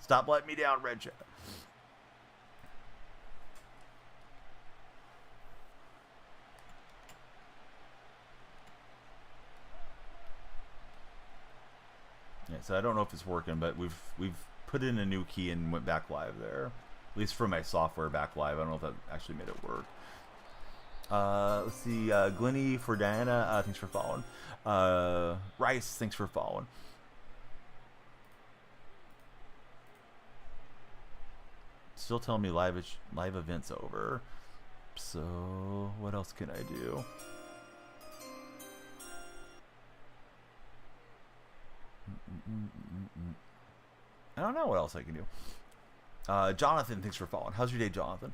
Stop letting me down, Red Chat. Yeah, so I don't know if it's working, but we've put in a new key and went back live there. At least for my software back live. I don't know if that actually made it work. Let's see. Glenny for Diana. Thanks for following. Rice, thanks for following. Still telling me live event's over. So what else can I do? I don't know what else I can do. Jonathan, thanks for following. How's your day, Jonathan?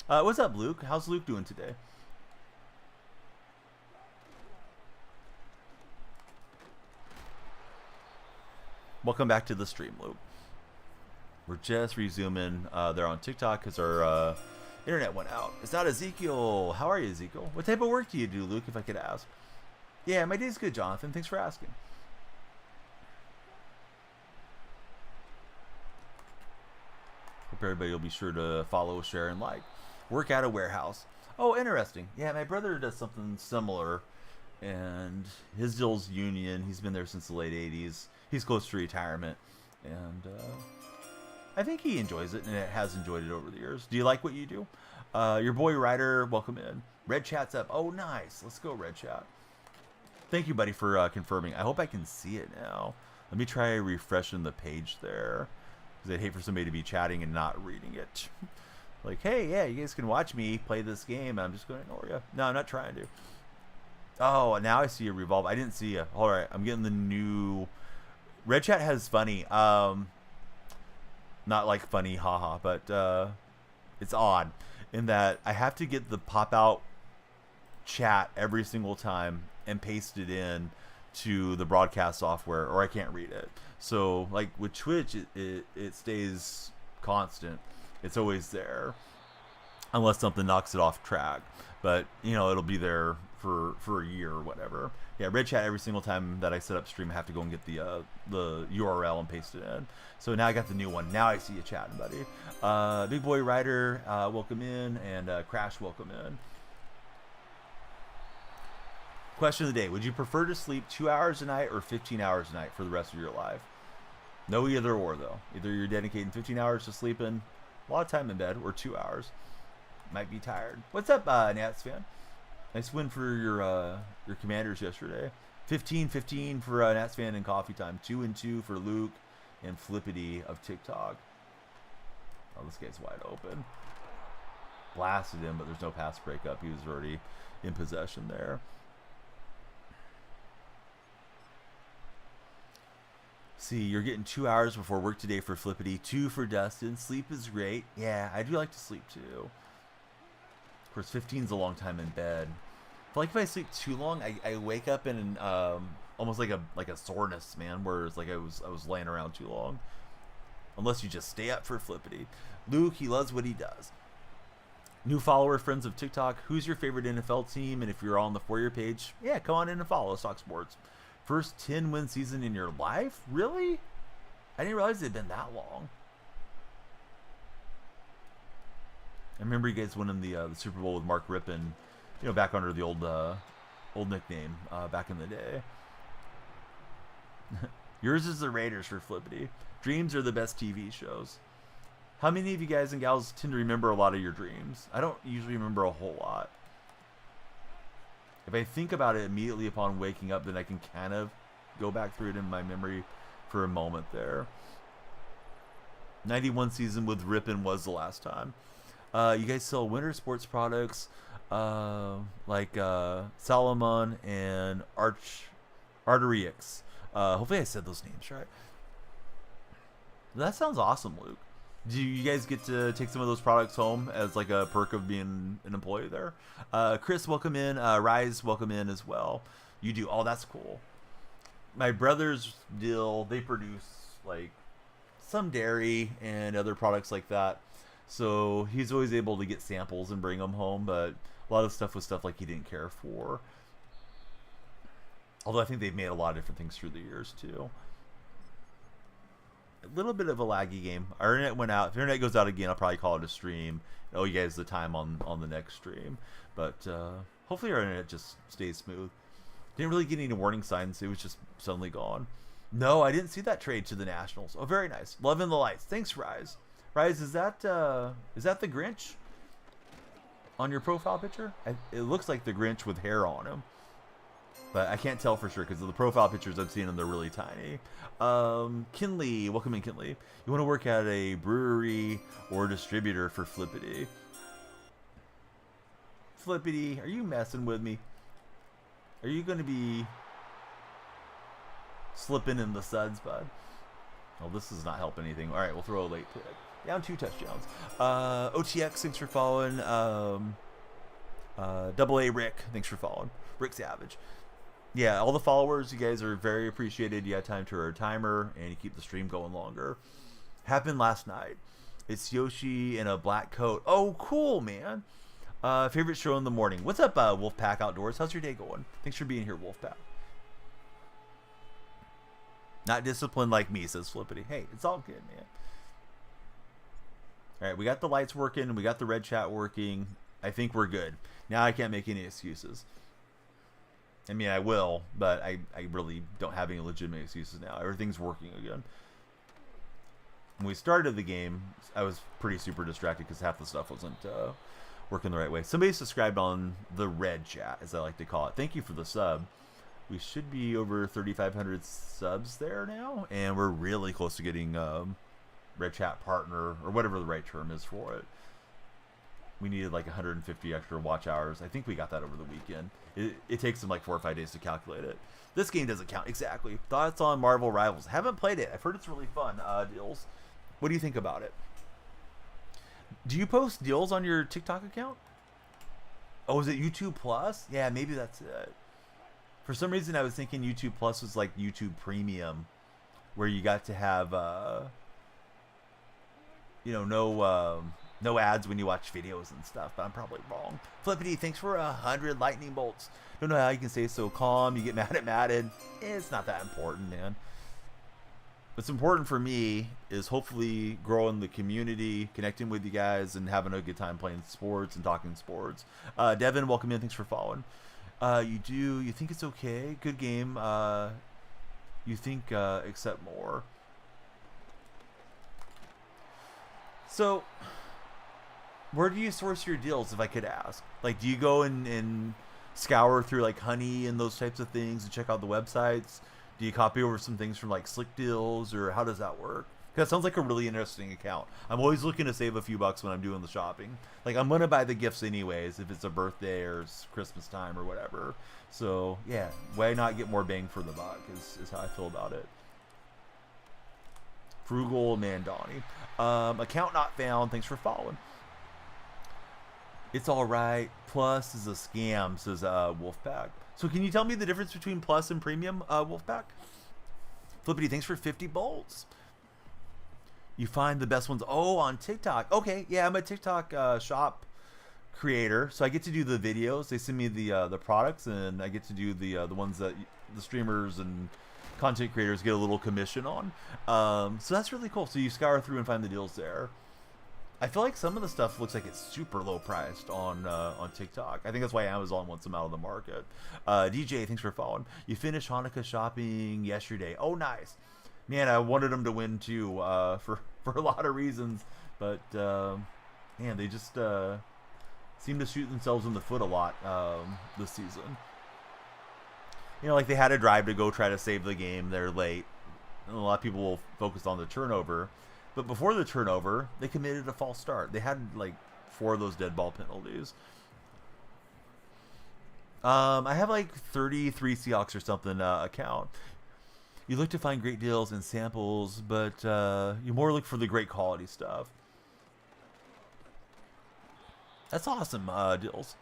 What's up, Luke? How's Luke doing today? Welcome back to the stream, Luke. We're just resuming there on TikTok because our internet went out. It's not Ezekiel. How are you, Ezekiel? What type of work do you do, Luke, if I could ask? Yeah, my day's good, Jonathan. Thanks for asking. Hope everybody will be sure to follow, share, and like. Work at a warehouse. Oh, interesting. Yeah, my brother does something similar, and his deal's union. He's been there since the late 80s. He's close to retirement, and I think he enjoys it, and it has enjoyed it over the years. Do you like what you do? Your boy Ryder, welcome in. Red Chat's up. Oh, nice. Let's go, Red Chat. Thank you, buddy, for confirming. I hope I can see it now. Let me try refreshing the page there, because I'd hate for somebody to be chatting and not reading it. Like, hey, yeah, you guys can watch me play this game. I'm just going to ignore you. No, I'm not trying to. Oh, now I see a revolve. I didn't see a. All right, I'm getting the new. Red Chat has funny. Not like funny, haha, but it's odd in that I have to get the pop out chat every single time and paste it in to the broadcast software, or I can't read it. So, like with Twitch, it stays constant. It's always there, unless something knocks it off track. But you know, it'll be there for a year or whatever. Yeah, Red Chat every single time that I set up stream, I have to go and get the URL and paste it in. So now I got the new one. Now I see you chatting, buddy. Big Boy Rider, welcome in, and Crash, welcome in. Question of the day: would you prefer to sleep 2 hours a night or 15 hours a night for the rest of your life? No either or though. Either you're dedicating 15 hours to sleeping, a lot of time in bed, or 2 hours. Might be tired. What's up, Nats fan? Nice win for your Commanders yesterday. 15-15 for Nats fan in coffee time. 2-2 for Luke and Flippity of TikTok. Oh, this guy's wide open. Blasted him, but there's no pass breakup. He was already in possession there. See, you're getting 2 hours before work today for Flippity. 2 for Dustin. Sleep is great. Yeah, I do like to sleep too. Of course, 15 is a long time in bed. But like if I sleep too long, I wake up in almost like a soreness, man. Where it's like I was laying around too long. Unless you just stay up for Flippity. Luke, he loves what he does. New follower, friends of TikTok. Who's your favorite NFL team? And if you're on the For You page, yeah, come on in and follow us, Talk Sports. First 10-win season in your life? Really? I didn't realize it had been that long. I remember you guys winning the Super Bowl with Mark Rippon, you know, back under the old nickname back in the day. Yours is the Raiders for Flippity. Dreams are the best TV shows. How many of you guys and gals tend to remember a lot of your dreams? I don't usually remember a whole lot. If I think about it immediately upon waking up, then I can kind of go back through it in my memory for a moment there. 91 season with Rippon was the last time. You guys sell winter sports products like Salomon and Arterix. Hopefully I said those names right. That sounds awesome, Luke. Do you guys get to take some of those products home as like a perk of being an employee there? Chris, welcome in. Rise, welcome in as well. You do. Oh, that's cool. My brother's deal, they produce like some dairy and other products like that. So he's always able to get samples and bring them home. But a lot of stuff was stuff like he didn't care for. Although I think they've made a lot of different things through the years too. little bit of a laggy game. Our internet went out. If internet goes out again, I'll probably call it a stream. Oh, you guys the time on the next stream. But hopefully our internet just stays smooth. Didn't really get any warning signs. It was just suddenly gone. No, I didn't see that trade to the Nationals. Oh, very nice. Loving the lights. Thanks, Rise. Rise, is that the Grinch on your profile picture? It looks like the Grinch with hair on him. But I can't tell for sure because of the profile pictures I've seen, and they're really tiny. Kinley, welcome in, Kinley. You want to work at a brewery or distributor for Flippity? Flippity, are you messing with me? Are you going to be slipping in the suds, bud? Well, this does not help anything. All right, we'll throw a late pick. Down 2 touchdowns. OTX, thanks for following. Double A Rick, thanks for following. Rick Savage. Yeah, all the followers, you guys are very appreciated. You had time to our timer, and you keep the stream going longer. Happened last night. It's Yoshi in a black coat. Oh, cool, man. Favorite show in the morning. What's up, Wolfpack Outdoors? How's your day going? Thanks for being here, Wolfpack. Not disciplined like me, says Flippity. Hey, it's all good, man. All right, we got the lights working. We got the red chat working. I think we're good. Now I can't make any excuses. I mean, I will, but I really don't have any legitimate excuses now. Everything's working again. When we started the game, I was pretty super distracted because half the stuff wasn't working the right way. Somebody subscribed on the red chat, as I like to call it. Thank you for the sub. We should be over 3,500 subs there now, and we're really close to getting red chat partner, or whatever the right term is for it. We needed like 150 extra watch hours. I think we got that over the weekend. It takes them like 4 or 5 days to calculate it. This game doesn't count. Exactly. Thoughts on Marvel Rivals? Haven't played it. I've heard it's really fun. Deals. What do you think about it? Do you post deals on your TikTok account? Oh, is it YouTube Plus? Yeah, maybe that's it. For some reason, I was thinking YouTube Plus was like YouTube Premium, where you got to have, no ads when you watch videos and stuff, but I'm probably wrong. Flippity, thanks for 100 lightning bolts. Don't know how you can stay so calm. You get mad at Madden. It's not that important, man. What's important for me is hopefully growing the community, connecting with you guys, and having a good time playing sports and talking sports. Devin, welcome in. Thanks for following. You think it's okay? Good game. You think accept more. So, where do you source your deals, if I could ask? Like, do you go and scour through, like, Honey and those types of things and check out the websites? Do you copy over some things from, like, Slick Deals, or how does that work? Because that sounds like a really interesting account. I'm always looking to save a few bucks when I'm doing the shopping. Like, I'm going to buy the gifts anyways, if it's a birthday or it's Christmas time or whatever. So, yeah, why not get more bang for the buck is how I feel about it. Frugal Mandani. Account not found. Thanks for following. It's all right. Plus is a scam, says Wolfpack. So can you tell me the difference between Plus and Premium, Wolfpack? Flippity, thanks for 50 bolts. You find the best ones. Oh, on TikTok. Okay, yeah, I'm a TikTok shop creator, so I get to do the videos. They send me the products, and I get to do the ones that the streamers and content creators get a little commission on. So that's really cool. So you scour through and find the deals there. I feel like some of the stuff looks like it's super low priced on TikTok. I think that's why Amazon wants them out of the market. DJ, thanks for following. You finished Hanukkah shopping yesterday. Oh, nice. Man, I wanted them to win too for a lot of reasons. But, man, they just seem to shoot themselves in the foot a lot this season. You know, like they had a drive to go try to save the game. They're late. And a lot of people will focus on the turnover. But before the turnover, they committed a false start. They had like 4 of those dead ball penalties. I have like 33 Seahawks or something account. You look to find great deals and samples, but you more look for the great quality stuff. That's awesome, deals.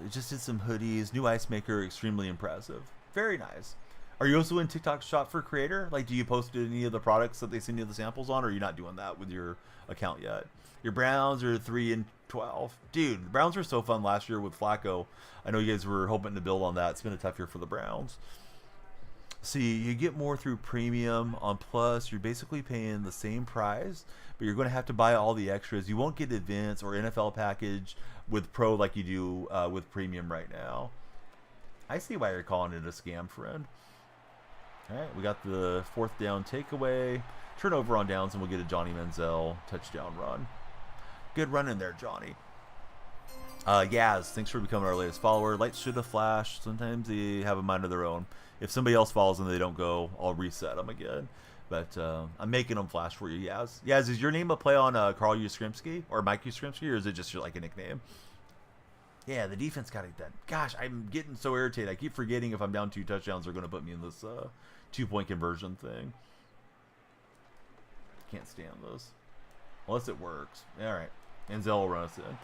Just did some hoodies. New ice maker, extremely impressive. Very nice. Are you also in TikTok Shop for Creator? Like, do you post any of the products that they send you the samples on, or are you not doing that with your account yet? Your Browns are 3-12. Dude, the Browns were so fun last year with Flacco. I know you guys were hoping to build on that. It's been a tough year for the Browns. See, you get more through premium. On Plus, you're basically paying the same price, but you're going to have to buy all the extras. You won't get Advance or NFL package with Pro like you do with premium right now. I see why you're calling it a scam, friend. All right, we got the 4th down takeaway. Turnover on downs, and we'll get a Johnny Manziel touchdown run. Good run in there, Johnny. Yaz, thanks for becoming our latest follower. Lights should have flashed. Sometimes they have a mind of their own. If somebody else follows and they don't go, I'll reset them again. But I'm making them flash for you, Yaz. Yaz, is your name a play on Carl Yastrzemski or Mike Yastrzemski, or is it just like a nickname? Yeah, the defense got it done. Gosh, I'm getting so irritated. I keep forgetting if I'm down 2 touchdowns, they're going to put me in this 2-point conversion thing. Can't stand those. Unless it works. All right. Manziel will run us in.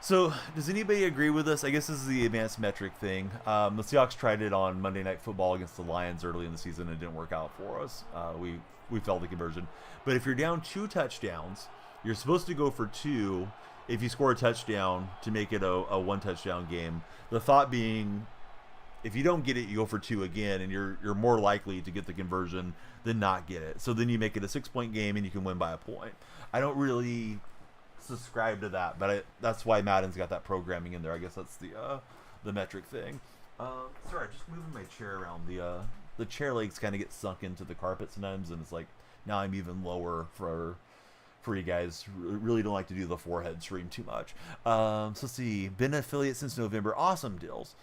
So, does anybody agree with this? I guess this is the advanced metric thing. The Seahawks tried it on Monday Night Football against the Lions early in the season. And it didn't work out for us. We failed the conversion. But if you're down 2 touchdowns, you're supposed to go for 2 if you score a touchdown to make it a 1-touchdown game. The thought being, if you don't get it, you go for 2 again, and you're more likely to get the conversion than not get it. So then you make it a 6-point game, and you can win by a point. I don't really subscribe to that, but that's why Madden's got that programming in there. I guess that's the metric thing. Sorry, just moving my chair around. The chair legs kind of get sunk into the carpet sometimes, and it's like now I'm even lower for you guys. Really don't like to do the forehead stream too much. So let's see. Been an affiliate since November. Awesome, Dills.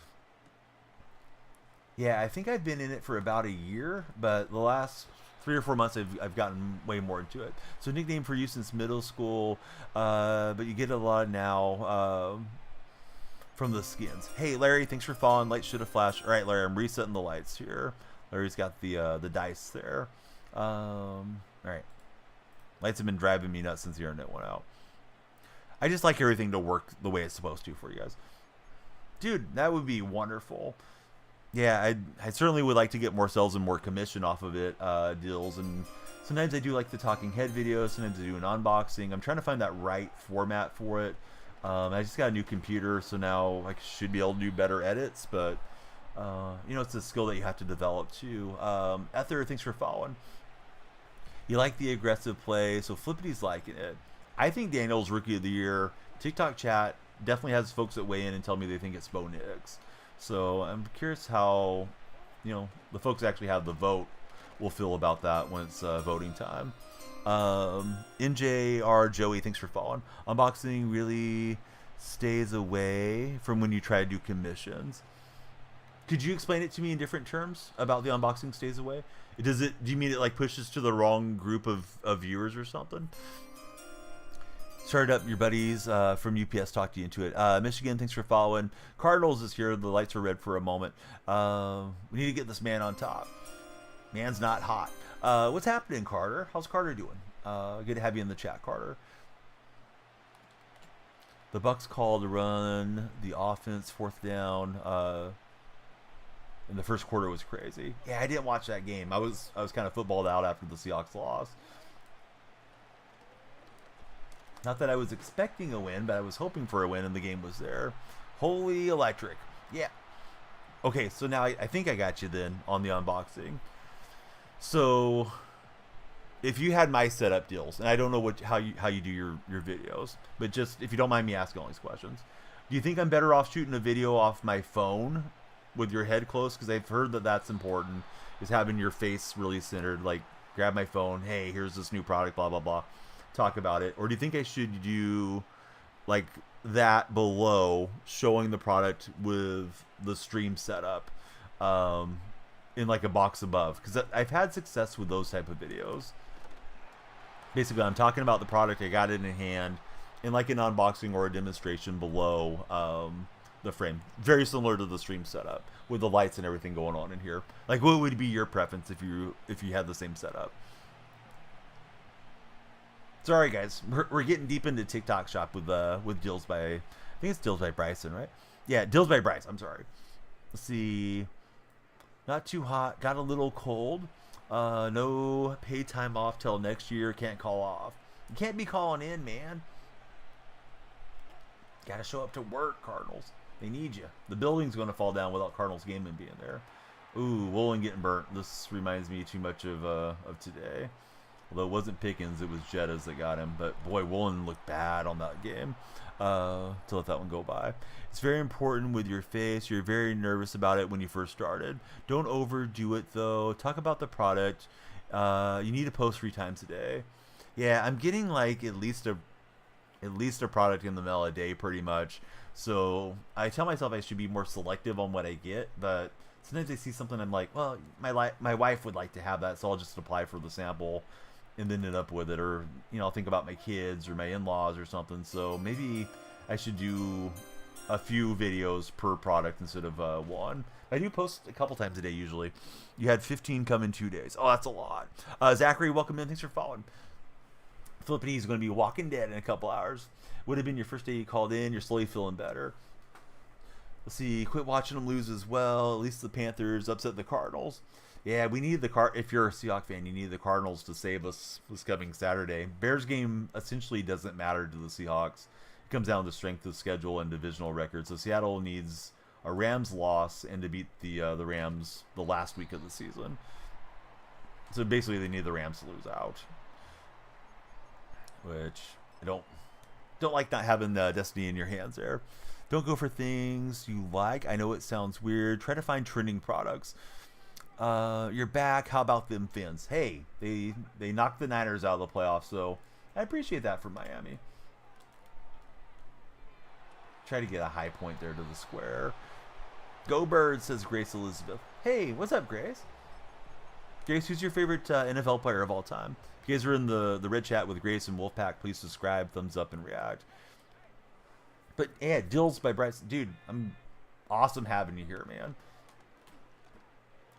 Yeah, I think I've been in it for about a year, but the last 3 or 4 months I've gotten way more into it. So nickname for you since middle school, but you get a lot now from the skins. Hey Larry, thanks for following. Lights should have flashed. All right, Larry, I'm resetting the lights here. Larry's got the dice there. All right, lights have been driving me nuts since the internet went out. I just like everything to work the way it's supposed to for you guys. Dude, that would be wonderful. Yeah, I certainly would like to get more sales and more commission off of it, deals. And sometimes I do like the talking head videos. Sometimes I do an unboxing. I'm trying to find that right format for it. I just got a new computer, so now I should be able to do better edits. But, it's a skill that you have to develop too. Ether, thanks for following. You like the aggressive play, so Flippity's liking it. I think Daniel's Rookie of the Year. TikTok chat definitely has folks that weigh in and tell me they think it's Bo Nix. So I'm curious how, the folks that actually have the vote will feel about that when it's voting time. NJR Joey, thanks for following. Unboxing really stays away from when you try to do commissions. Could you explain it to me in different terms about the unboxing stays away? Do you mean it like pushes to the wrong group of viewers or something? Started up your buddies from UPS talked you into it. Michigan, thanks for following. Cardinals is here. The lights are red for a moment. We need to get this man on top. Man's not hot. What's happening, Carter? How's Carter doing? Good to have you in the chat, Carter. The Bucs called to run the offense 4th down. In the first quarter was crazy. Yeah, I didn't watch that game. I was kind of footballed out after the Seahawks lost. Not that I was expecting a win, but I was hoping for a win, and the game was there. Holy electric. Yeah. Okay, so now I think I got you then on the unboxing. So, if you had my setup deals, and I don't know how you do your videos, but just, if you don't mind me asking all these questions, do you think I'm better off shooting a video off my phone with your head close? Because I've heard that that's important, is having your face really centered, like, grab my phone, hey, here's this new product, blah, blah, blah. Talk about it. Or do you think I should do like that below, showing the product with the stream setup in like a box above? Because I've had success with those type of videos. Basically, I'm talking about the product, I got it in hand, in like an unboxing or a demonstration below the frame. Very similar to the stream setup with the lights and everything going on in here. Like, what would be your preference if you had the same setup? Sorry, guys. We're getting deep into TikTok shop with deals by, I think it's deals by Bryson, right? Yeah, deals by Bryce. I'm sorry. Let's see. Not too hot. Got a little cold. No paid time off till next year. Can't call off. You can't be calling in, man. Got to show up to work, Cardinals. They need you. The building's going to fall down without Cardinals gaming being there. Ooh, Woolen getting burnt. This reminds me too much of today. Although it wasn't Pickens, it was Jettas that got him. But boy, Woolen looked bad on that game. To let that one go by. It's very important with your face. You're very nervous about it when you first started. Don't overdo it though. Talk about the product. You need to post 3 times a day. Yeah, I'm getting like at least a product in the mail a day pretty much. So I tell myself I should be more selective on what I get, but sometimes I see something I'm like, well, my wife would like to have that, so I'll just apply for the sample and then end up with it. Or, I'll think about my kids or my in-laws or something. So maybe I should do a few videos per product instead of one. I do post a couple times a day usually. You had 15 come in 2 days. Oh, that's a lot. Zachary, welcome in. Thanks for following. Flippity is going to be walking dead in a couple hours. Would have been your first day you called in. You're slowly feeling better. Let's see. Quit watching them lose as well. At least the Panthers upset the Cardinals. Yeah, we need if you're a Seahawks fan, you need the Cardinals to save us this coming Saturday. Bears game essentially doesn't matter to the Seahawks. It comes down to strength of schedule and divisional record. So Seattle needs a Rams loss and to beat the Rams the last week of the season. So basically they need the Rams to lose out. Which I don't like not having destiny in your hands there. Don't go for things you like. I know it sounds weird. Try to find trending products. You're back. How about them Fins? Hey, they knocked the Niners out of the playoffs, so I appreciate that for Miami. Try to get a high point there to the square. Go Birds, says Grace Elizabeth. Hey, what's up, Grace? Grace, who's your favorite NFL player of all time? If you guys are in the red chat with Grace and Wolfpack, please subscribe, thumbs up, and react. But yeah, Dills by Bryce. Dude, I'm awesome having you here, man.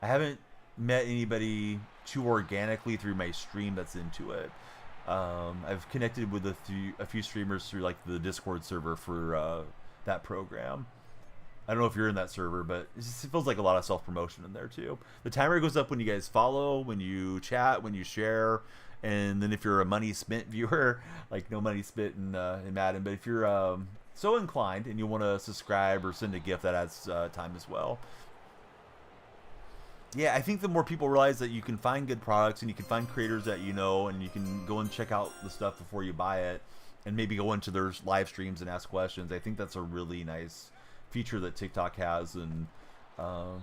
I haven't met anybody too organically through my stream that's into it. I've connected with a few streamers through like the Discord server for that program. I don't know if you're in that server, but it feels like a lot of self-promotion in there too. The timer goes up when you guys follow, when you chat, when you share, and then if you're a money spent viewer, like no money spent in Madden, but if you're so inclined and you want to subscribe or send a gift, that adds time as well. Yeah, I think the more people realize that you can find good products and you can find creators that you know, and you can go and check out the stuff before you buy it, and maybe go into their live streams and ask questions. I think that's a really nice feature that TikTok has, and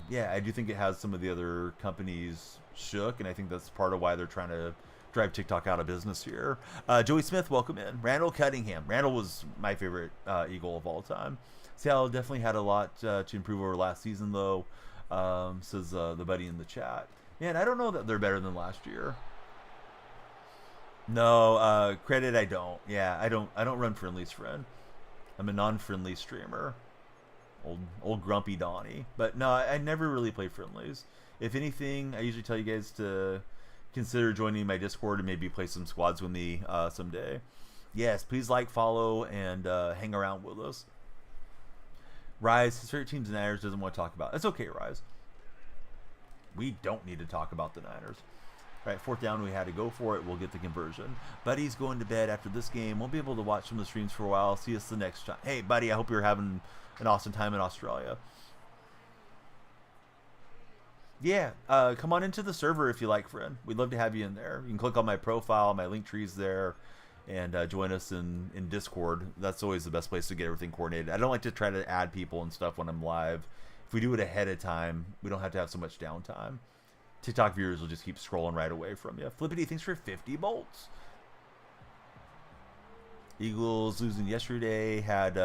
yeah, I do think it has some of the other companies shook, and I think that's part of why they're trying to drive TikTok out of business here. Joey Smith, welcome in. Randall Cunningham. Randall was my favorite Eagle of all time. Seattle definitely had a lot to improve over last season, though. Says the buddy in the chat. Man, I don't know that they're better than last year. No, credit I don't. Yeah, I don't run friendlies, friend. I'm a non-friendly streamer. Old grumpy Donnie. But no, I never really play friendlies. If anything, I usually tell you guys to consider joining my Discord and maybe play some squads with me someday. Yes, please like, follow, and hang around with us. Rise, his favorite team's the Niners, doesn't want to talk about it. It's okay, Rise. We don't need to talk about the Niners. All right, 4th down, we had to go for it. We'll get the conversion. Buddy's going to bed after this game. Won't be able to watch some of the streams for a while. See us the next time. Hey, buddy, I hope you're having an awesome time in Australia. Yeah, come on into the server if you like, friend. We'd love to have you in there. You can click on my profile. My link tree's there. And join us in Discord. That's always the best place to get everything coordinated. I don't like to try to add people and stuff when I'm live. If we do it ahead of time, we don't have to have so much downtime. TikTok viewers will just keep scrolling right away from you. Flippity, thanks for 50 bolts. Eagles losing yesterday. Had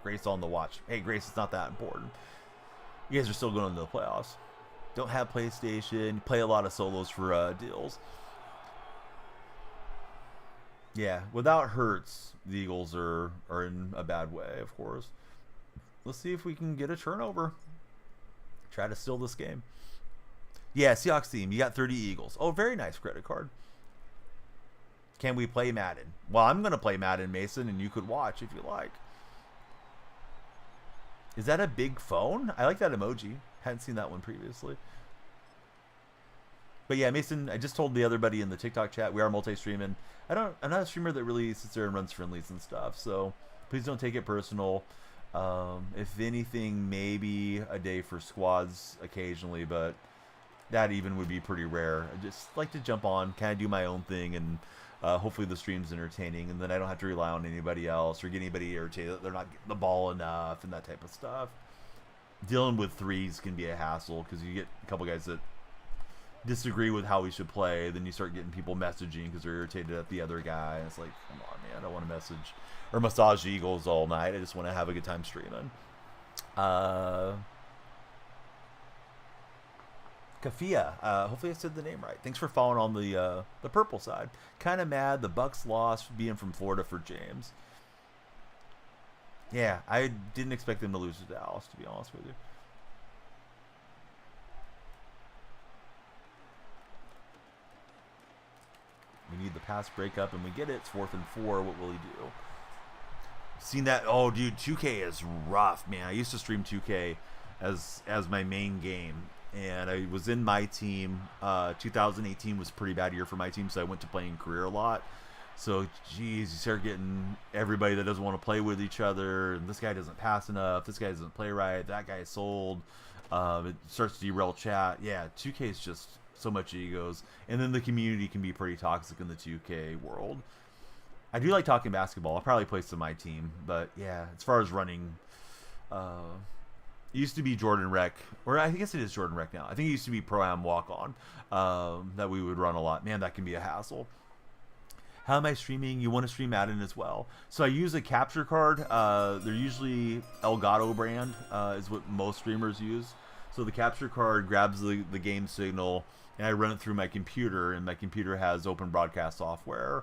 Grace on the watch. Hey, Grace, it's not that important. You guys are still going into the playoffs. Don't have PlayStation. Play a lot of solos for deals. Yeah, without Hurts, the Eagles are in a bad way, of course. Let's see if we can get a turnover. Try to steal this game. Yeah, Seahawks team, you got 30 Eagles. Oh, very nice credit card. Can we play Madden? Well, I'm going to play Madden, Mason, and you could watch if you like. Is that a big phone? I like that emoji. Hadn't seen that one previously. But yeah, Mason, I just told the other buddy in the TikTok chat, we are multi-streaming. I'm not a streamer that really sits there and runs friendlies and stuff, so please don't take it personal. If anything, maybe a day for squads occasionally, but that even would be pretty rare. I just like to jump on, kind of do my own thing, and hopefully the stream's entertaining, and then I don't have to rely on anybody else or get anybody irritated that they're not getting the ball enough and that type of stuff. Dealing with threes can be a hassle because you get a couple guys that disagree with how we should play, then you start getting people messaging because they're irritated at the other guy. And it's like, come on, man, I don't want to message or massage Eagles all night. I just want to have a good time streaming. Kafia, hopefully I said the name right. Thanks for following on the purple side. Kind of mad the Bucks lost being from Florida for James. Yeah, I didn't expect them to lose to Dallas, to be honest with you. We need the pass breakup, and we get it. It's 4th and 4. What will he do? Seen that? Oh, dude, 2K is rough, man. I used to stream 2K as my main game, and I was in my team. 2018 was a pretty bad year for my team, so I went to playing career a lot. So, geez, you start getting everybody that doesn't want to play with each other, and this guy doesn't pass enough, this guy doesn't play right, that guy is sold. It starts to derail chat. Yeah, 2K is just so much egos, and then the community can be pretty toxic in the 2K world. I do like talking basketball. I'll probably play some of my team, but yeah, as far as running, it used to be Jordan Rec, or I guess it is Jordan Rec now. I think it used to be Pro-Am Walk-On that we would run a lot. Man, that can be a hassle. How am I streaming? You want to stream Madden as well. So I use a capture card. They're usually Elgato brand is what most streamers use. So the capture card grabs the game signal, and I run it through my computer, and my computer has open broadcast software,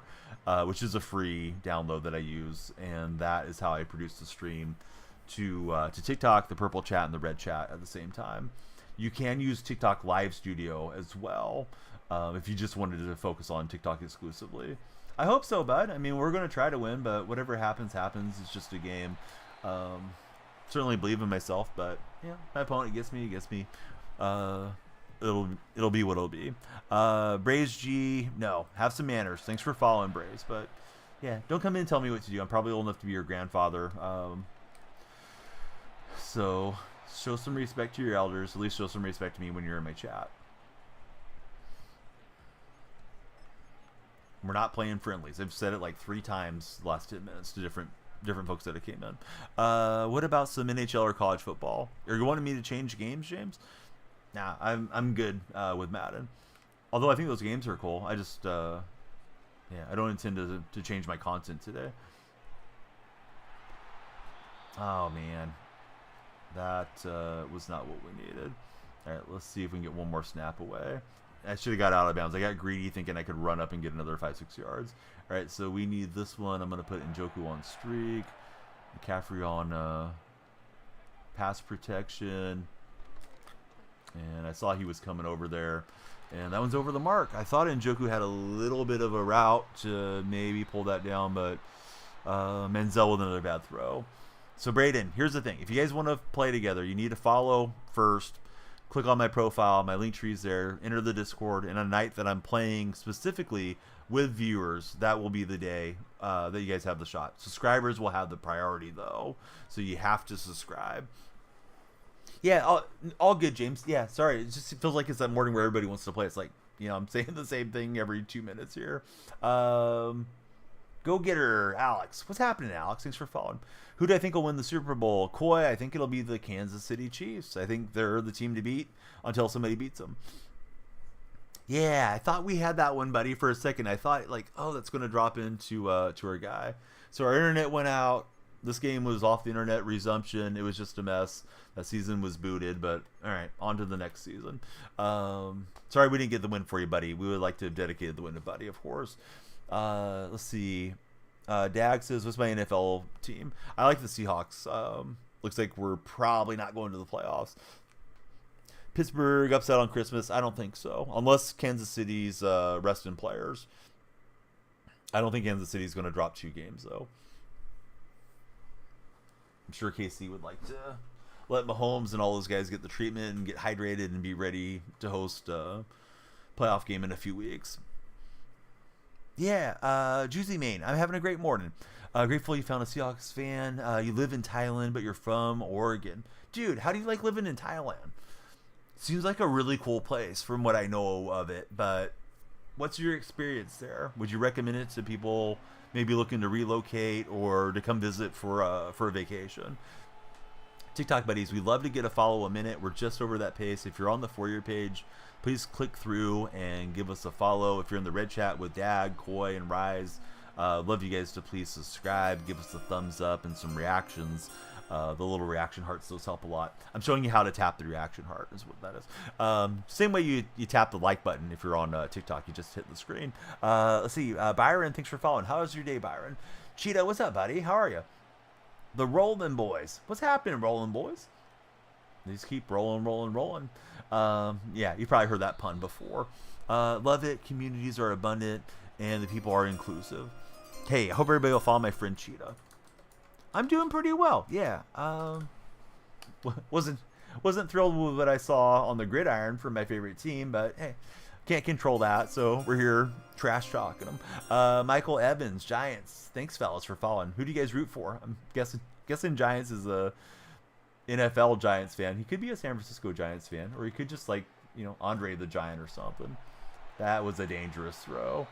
which is a free download that I use, and that is how I produce the stream to TikTok, the purple chat, and the red chat at the same time. You can use TikTok Live Studio as well if you just wanted to focus on TikTok exclusively. I hope so, bud. I mean, we're going to try to win, but whatever happens, happens. It's just a game. Certainly believe in myself, but yeah, my opponent gets me. It'll be what it'll be. Braze G, no, have some manners. Thanks for following, Braze, but yeah, don't come in and tell me what to do. I'm probably old enough to be your grandfather. So show some respect to your elders. At least show some respect to me when you're in my chat. We're not playing friendlies. I've said it like 3 times the last 10 minutes to different folks that have came in. What about some NHL or college football? Are you wanting me to change games, James? Nah, I'm good with Madden. Although I think those games are cool. I just yeah, I don't intend to change my content today. Oh man, that was not what we needed. All right, let's see if we can get one more snap away. I should have got out of bounds. I got greedy thinking I could run up and get another 5-6 yards. All right, so we need this one. I'm going to put Njoku on streak. McCaffrey on pass protection. And I saw he was coming over there. And that one's over the mark. I thought Njoku had a little bit of a route to maybe pull that down, but Menzel with another bad throw. So, Braden, here's the thing. If you guys want to play together, you need to follow first. Click on my profile, my link tree's there, enter the Discord, and a night that I'm playing specifically with viewers, that will be the day that you guys have the shot. Subscribers will have the priority, though, so you have to subscribe. Yeah, all good, James. Yeah, sorry, it feels like it's that morning where everybody wants to play. It's like, you know, I'm saying the same thing every 2 minutes here. Go getter, Alex. What's happening, Alex? Thanks for following. Who do I think will win the Super Bowl? Coy, I think it'll be the Kansas City Chiefs. I think they're the team to beat until somebody beats them. Yeah, I thought we had that one, buddy, for a second. I thought, like, oh, that's going to drop into to our guy. So our internet went out. This game was off the internet, resumption. It was just a mess. That season was booted, but all right, on to the next season. Sorry we didn't get the win for you, buddy. We would like to have dedicated the win to Buddy, of course. Let's see. Dag says, what's my NFL team? I like the Seahawks. Looks like we're probably not going to the playoffs. Pittsburgh upset on Christmas? I don't think so. Unless Kansas City's resting players. I don't think Kansas City's going to drop 2 games, though. I'm sure KC would like to let Mahomes and all those guys get the treatment and get hydrated and be ready to host a playoff game in a few weeks. Yeah, Juicy Main. I'm having a great morning. Grateful you found a Seahawks fan. You live in Thailand, but you're from Oregon. Dude, how do you like living in Thailand? Seems like a really cool place from what I know of it, but what's your experience there? Would you recommend it to people maybe looking to relocate or to come visit for a vacation? TikTok buddies, we'd love to get a follow a minute. We're just over that pace. If you're on the For You page, please click through and give us a follow. If you're in the red chat with Dag, Koi, and Rise, love you guys to please subscribe, give us a thumbs up and some reactions. The little reaction hearts, those help a lot. I'm showing you how to tap the reaction heart is what that is. Same way you tap the like button if you're on TikTok. You just hit the screen. Let's see. Byron, thanks for following. How was your day, Byron? Cheetah, what's up, buddy? How are you? The Rolling Boys. What's happening, Rolling Boys? They just keep rolling. Yeah, you probably heard that pun before. Love it. Communities are abundant, and the people are inclusive. Hey, I hope everybody will follow my friend Cheetah. I'm doing pretty well. Yeah. Wasn't thrilled with what I saw on the gridiron for my favorite team, but hey, can't control that. So we're here trash talking them. Michael Evans, Giants. Thanks, fellas, for following. Who do you guys root for? I'm guessing Giants is a NFL Giants fan. He could be a San Francisco Giants fan, or he could just like Andre the Giant or something. That was a dangerous throw.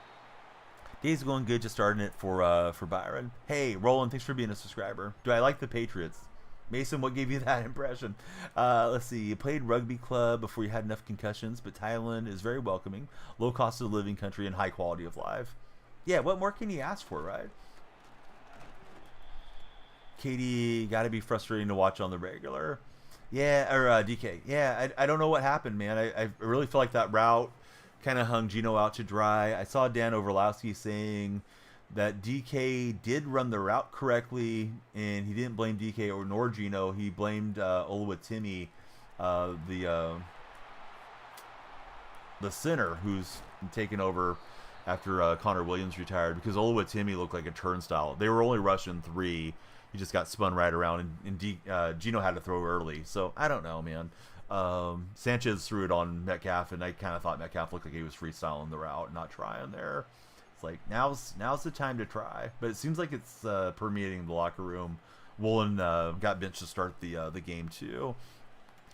Day's going good, just starting it for Byron. Hey, Roland, thanks for being a subscriber. Do I like the Patriots? Mason, what gave you that impression? Let's see. You played rugby club before you had enough concussions, but Thailand is very welcoming, low cost of living country, and high quality of life. Yeah, what more can you ask for, right? Katie, got to be frustrating to watch on the regular. Yeah, or DK. Yeah, I don't know what happened, man. I really feel like that route kind of hung Gino out to dry. I saw Dan Overlowski saying that DK did run the route correctly, and he didn't blame DK or nor Gino. He blamed Oluwatimi, the center who's taken over after Connor Williams retired, because Oluwatimi looked like a turnstile. They were only rushing 3. He just got spun right around, and Gino had to throw early. So I don't know, man. Sanchez threw it on Metcalf, and I kind of thought Metcalf looked like he was freestyling the route, not trying there. It's like now's the time to try, but it seems like it's permeating the locker room. Woolen got benched to start the game too.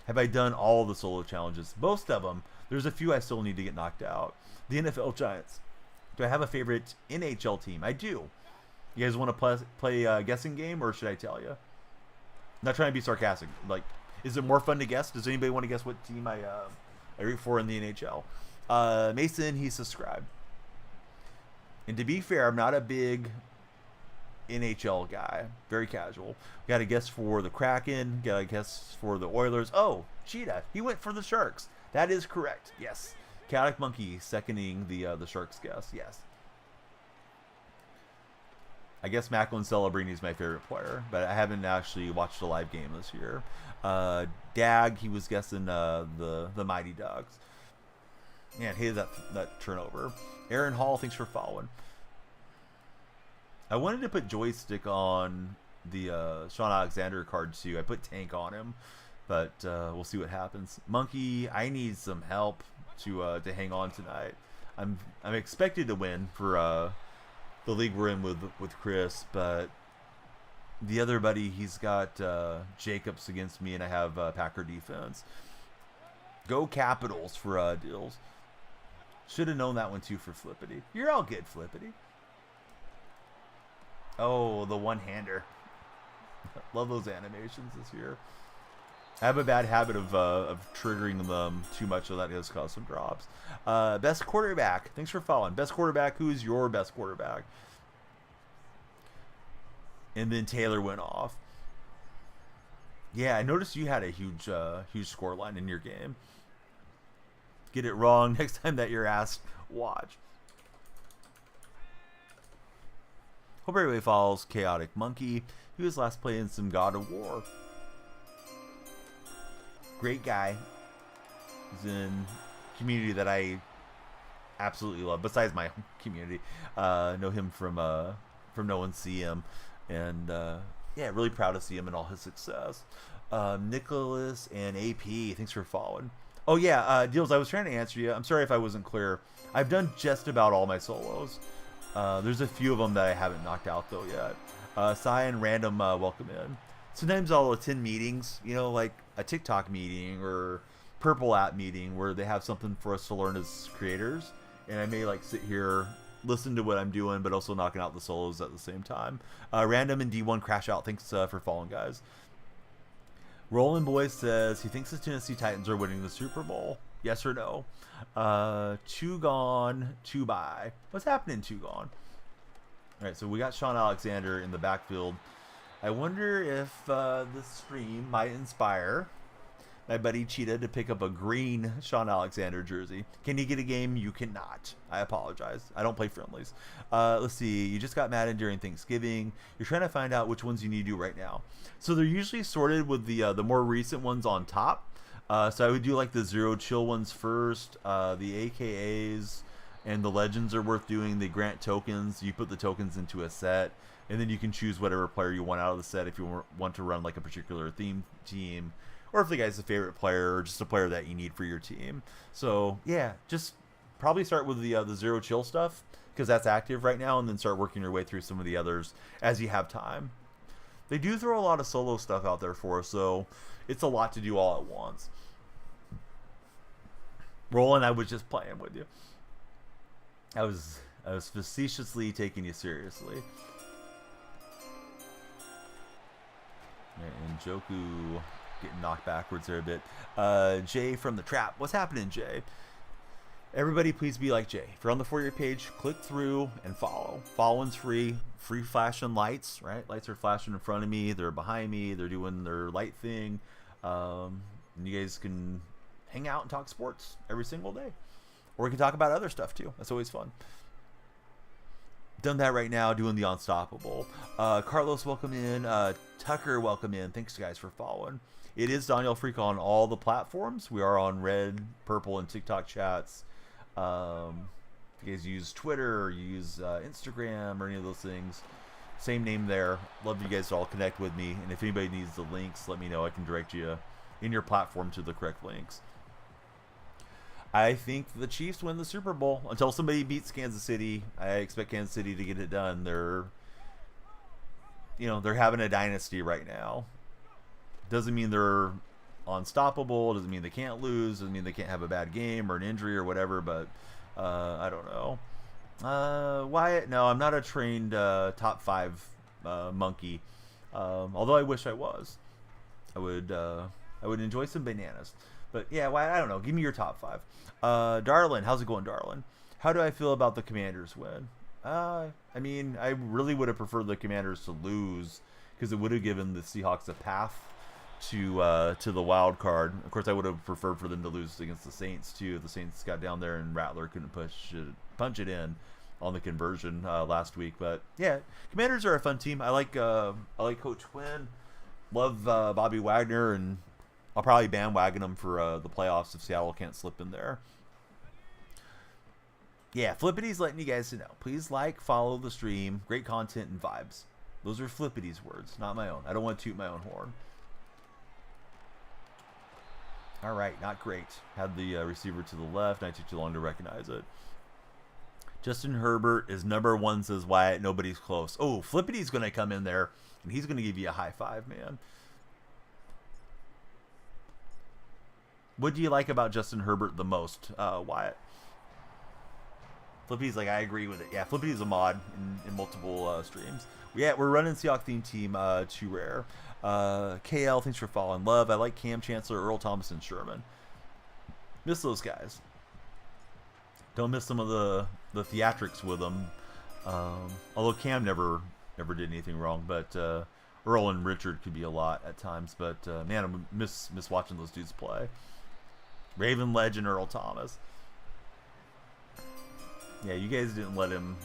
Have I done all the solo challenges? Most of them. There's a few I still need to get knocked out. The NFL Giants. Do I have a favorite NHL team? I do. You guys want to play a guessing game, or should I tell you? I'm not trying to be sarcastic. Like, is it more fun to guess? Does anybody want to guess what team I root for in the NHL? Mason, he subscribed. And to be fair, I'm not a big NHL guy. Very casual. Got a guess for the Kraken. Got a guess for the Oilers. Oh, Cheetah. He went for the Sharks. That is correct. Yes. Chaotic Monkey seconding the Sharks guess. Yes. I guess Macklin Celebrini is my favorite player, but I haven't actually watched a live game this year. Dag, he was guessing the Mighty Ducks. Man, hated that turnover. Aaron Hall, thanks for following. I wanted to put Joystick on the Sean Alexander card too. I put Tank on him, but we'll see what happens. Monkey, I need some help to hang on tonight. I'm expected to win for the league we're in with Chris, but the other buddy, he's got Jacobs against me, and I have Packer defense. Go Capitals for deals. Should have known that one too for Flippity. You're all good, Flippity. Oh, the one-hander. Love those animations this year. I have a bad habit of triggering them too much, so that does cause some drops. Best quarterback. Thanks for following. Best quarterback. Who is your best quarterback? And then Taylor went off. Yeah, I noticed you had a huge score line in your game. Get it wrong next time that you're asked. Watch. Hope everybody follows Chaotic Monkey. He was last playing some God of War. Great guy. He's in community that I absolutely love. Besides my community, know him from No One See Him, and yeah, really proud to see him and all his success. Nicholas and AP, thanks for following. Oh yeah, Deals, I was trying to answer you. I'm sorry if I wasn't clear. I've done just about all my solos. There's a few of them that I haven't knocked out though yet. Cy and Random, welcome in. Sometimes I'll attend meetings, like a TikTok meeting or Purple app meeting where they have something for us to learn as creators, and I may like sit here, listen to what I'm doing, but also knocking out the solos at the same time. Random and D1 Crash Out, thanks for following, guys. Roland Boy says he thinks the Tennessee Titans are winning the Super Bowl. Yes or no? Two gone, two bye. What's happening, two gone? All right, so we got Sean Alexander in the backfield. I wonder if this stream might inspire my buddy Cheetah to pick up a green Sean Alexander jersey. Can you get a game? You cannot. I apologize. I don't play friendlies. Let's see. You just got Madden during Thanksgiving. You're trying to find out which ones you need to do right now. So they're usually sorted with the more recent ones on top. So I would do like the Zero Chill ones first. The AKAs and the Legends are worth doing. They grant tokens. You put the tokens into a set, and then you can choose whatever player you want out of the set if you want to run like a particular theme team, or if the guy's a favorite player, or just a player that you need for your team. So yeah, just probably start with the Zero Chill stuff because that's active right now, and then start working your way through some of the others as you have time. They do throw a lot of solo stuff out there for us, so it's a lot to do all at once. Roland, I was just playing with you. I was facetiously taking you seriously. And Joku getting knocked backwards there a bit. Jay from the trap. What's happening, Jay? Everybody, please be like Jay. If you're on the For You page, click through and follow. Following's free. Free flashing lights, right? Lights are flashing in front of me. They're behind me. They're doing their light thing. And you guys can hang out and talk sports every single day. Or we can talk about other stuff too. That's always fun. Done that right now, doing the Unstoppable. Carlos, welcome in. Tucker, welcome in. Thanks, guys, for following. It is Daniel Freak on all the platforms. We are on Red, Purple, and TikTok chats. If you guys use Twitter or you use Instagram or any of those things, same name there. Love you guys to all connect with me. And if anybody needs the links, let me know. I can direct you in your platform to the correct links. I think the Chiefs win the Super Bowl. Until somebody beats Kansas City, I expect Kansas City to get it done. They're having a dynasty right now. Doesn't mean they're unstoppable. Doesn't mean they can't lose. Doesn't mean they can't have a bad game or an injury or whatever. But I don't know. Wyatt, no, I'm not a trained top 5 monkey. Although I wish I was. I would enjoy some bananas. But yeah, Wyatt, I don't know. Give me your top 5. Darlin, how's it going, Darlin? How do I feel about the Commanders win? I mean, I really would have preferred the Commanders to lose because it would have given the Seahawks a path to the wild card. Of course, I would have preferred for them to lose against the Saints too. The Saints got down there and Rattler couldn't punch it in on the conversion last week. But yeah, Commanders are a fun team. I like Coach Quinn. Love Bobby Wagner, and I'll probably bandwagon them for the playoffs if Seattle can't slip in there. Yeah, Flippity's letting you guys know. Please like, follow the stream. Great content and vibes. Those are Flippity's words, not my own. I don't want to toot my own horn. All right, not great. Had the receiver to the left, and I took too long to recognize it. Justin Herbert is number 1, says Wyatt. Nobody's close. Oh, Flippity's going to come in there, and he's going to give you a high five, man. What do you like about Justin Herbert the most, Wyatt? Flippy's like, I agree with it. Yeah, Flippy's a mod in multiple streams. Yeah, we're running Seahawks theme team 2 rare. KL, thanks for following. Love, I like Cam Chancellor, Earl Thomas, and Sherman. Miss those guys. Don't miss some of the theatrics with them. Although Cam never did anything wrong, but Earl and Richard could be a lot at times. But man, I miss watching those dudes play. Raven legend Earl Thomas. Yeah, you guys didn't let him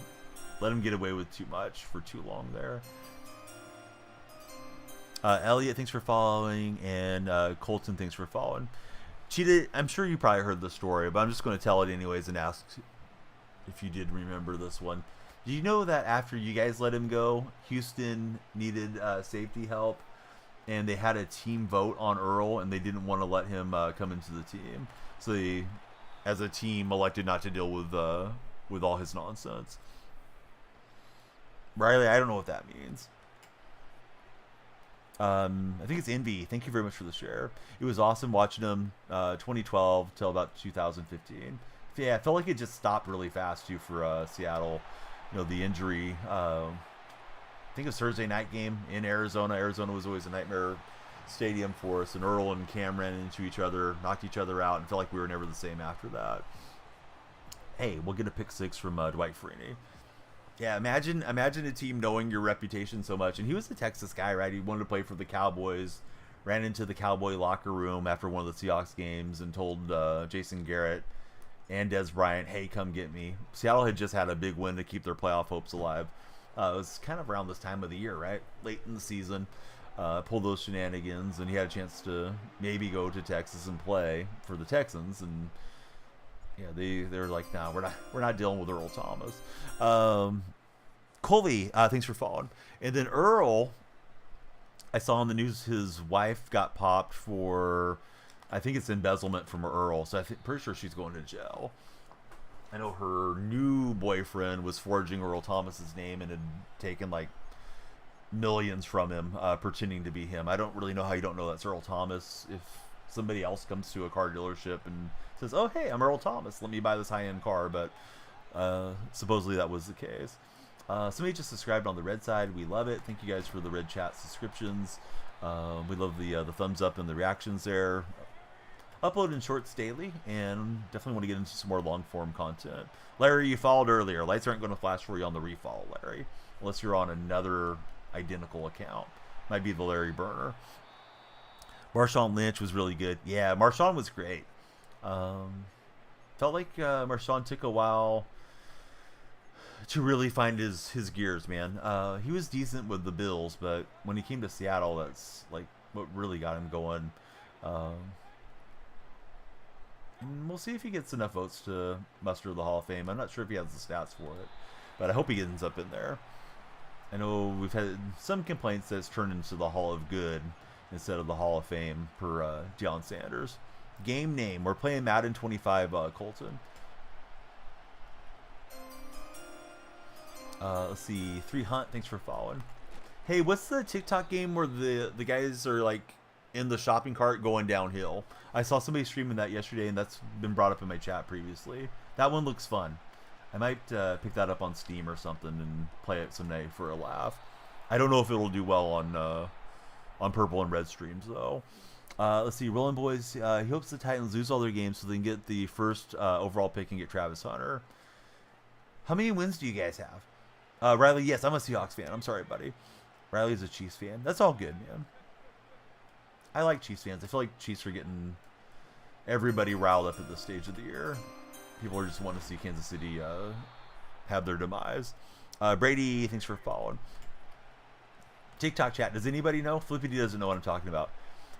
get away with too much for too long there. Elliot, thanks for following, and Colton, thanks for following. Cheetah, I'm sure you probably heard the story, but I'm just going to tell it anyways and ask if you did remember this one. Do you know that after you guys let him go, Houston needed safety help, and they had a team vote on Earl, and they didn't want to let him come into the team, so they, as a team, elected not to deal with all his nonsense. Riley, I don't know what that means. I think it's Envy. Thank you very much for the share. It was awesome watching him 2012 till about 2015. Yeah, I felt like it just stopped really fast too for Seattle. You know, the injury. I think it was Thursday night game in Arizona. Arizona was always a nightmare stadium for us, and Earl and Cam ran into each other, knocked each other out, and felt like we were never the same after that. Hey, we'll get a pick 6 from Dwight Freeney. Yeah, imagine a team knowing your reputation so much. And he was a Texas guy, right? He wanted to play for the Cowboys, ran into the Cowboy locker room after one of the Seahawks games and told Jason Garrett and Des Bryant, hey, come get me. Seattle had just had a big win to keep their playoff hopes alive. It was kind of around this time of the year, right? Late in the season. Pulled those shenanigans, and he had a chance to maybe go to Texas and play for the Texans. And yeah, they're like, nah, we're not dealing with Earl Thomas. Coley, thanks for following. And then Earl, I saw on the news his wife got popped for, I think it's embezzlement from Earl. So pretty sure she's going to jail. I know her new boyfriend was forging Earl Thomas's name and had taken like millions from him, pretending to be him. I don't really know how you don't know that's Earl Thomas. If somebody else comes to a car dealership and says, oh, hey, I'm Earl Thomas, let me buy this high-end car. But supposedly that was the case. Somebody just subscribed on the red side. We love it. Thank you guys for the red chat subscriptions. We love the thumbs up and the reactions there. Upload in shorts daily, and definitely want to get into some more long-form content. Larry, you followed earlier. Lights aren't going to flash for you on the refollow, Larry, unless you're on another identical account. Might be the Larry burner. Marshawn Lynch was really good. Yeah, Marshawn was great. Felt like Marshawn took a while to really find his gears, man. He was decent with the Bills, but when he came to Seattle, that's like what really got him going. And we'll see if he gets enough votes to muster the Hall of Fame. I'm not sure if he has the stats for it, but I hope he ends up in there. I know we've had some complaints that it's turned into the Hall of Good instead of the Hall of Fame per Deion Sanders. Game name. We're playing Madden 25, Colton. Let's see. 3 Hunt, thanks for following. Hey, what's the TikTok game where the guys are like in the shopping cart going downhill? I saw somebody streaming that yesterday, and that's been brought up in my chat previously. That one looks fun. I might pick that up on Steam or something and play it someday for a laugh. I don't know if it'll do well on purple and red streams though. Let's see. Rolling Boys. He hopes the Titans lose all their games so they can get the first overall pick and get Travis Hunter. How many wins do you guys have? Riley, yes, I'm a Seahawks fan. I'm sorry, buddy. Riley's a Chiefs fan. That's all good, man. I like Chiefs fans. I feel like Chiefs are getting everybody riled up at this stage of the year. People are just wanting to see Kansas City have their demise. Brady, thanks for following. TikTok chat. Does anybody know? Flippity doesn't know what I'm talking about.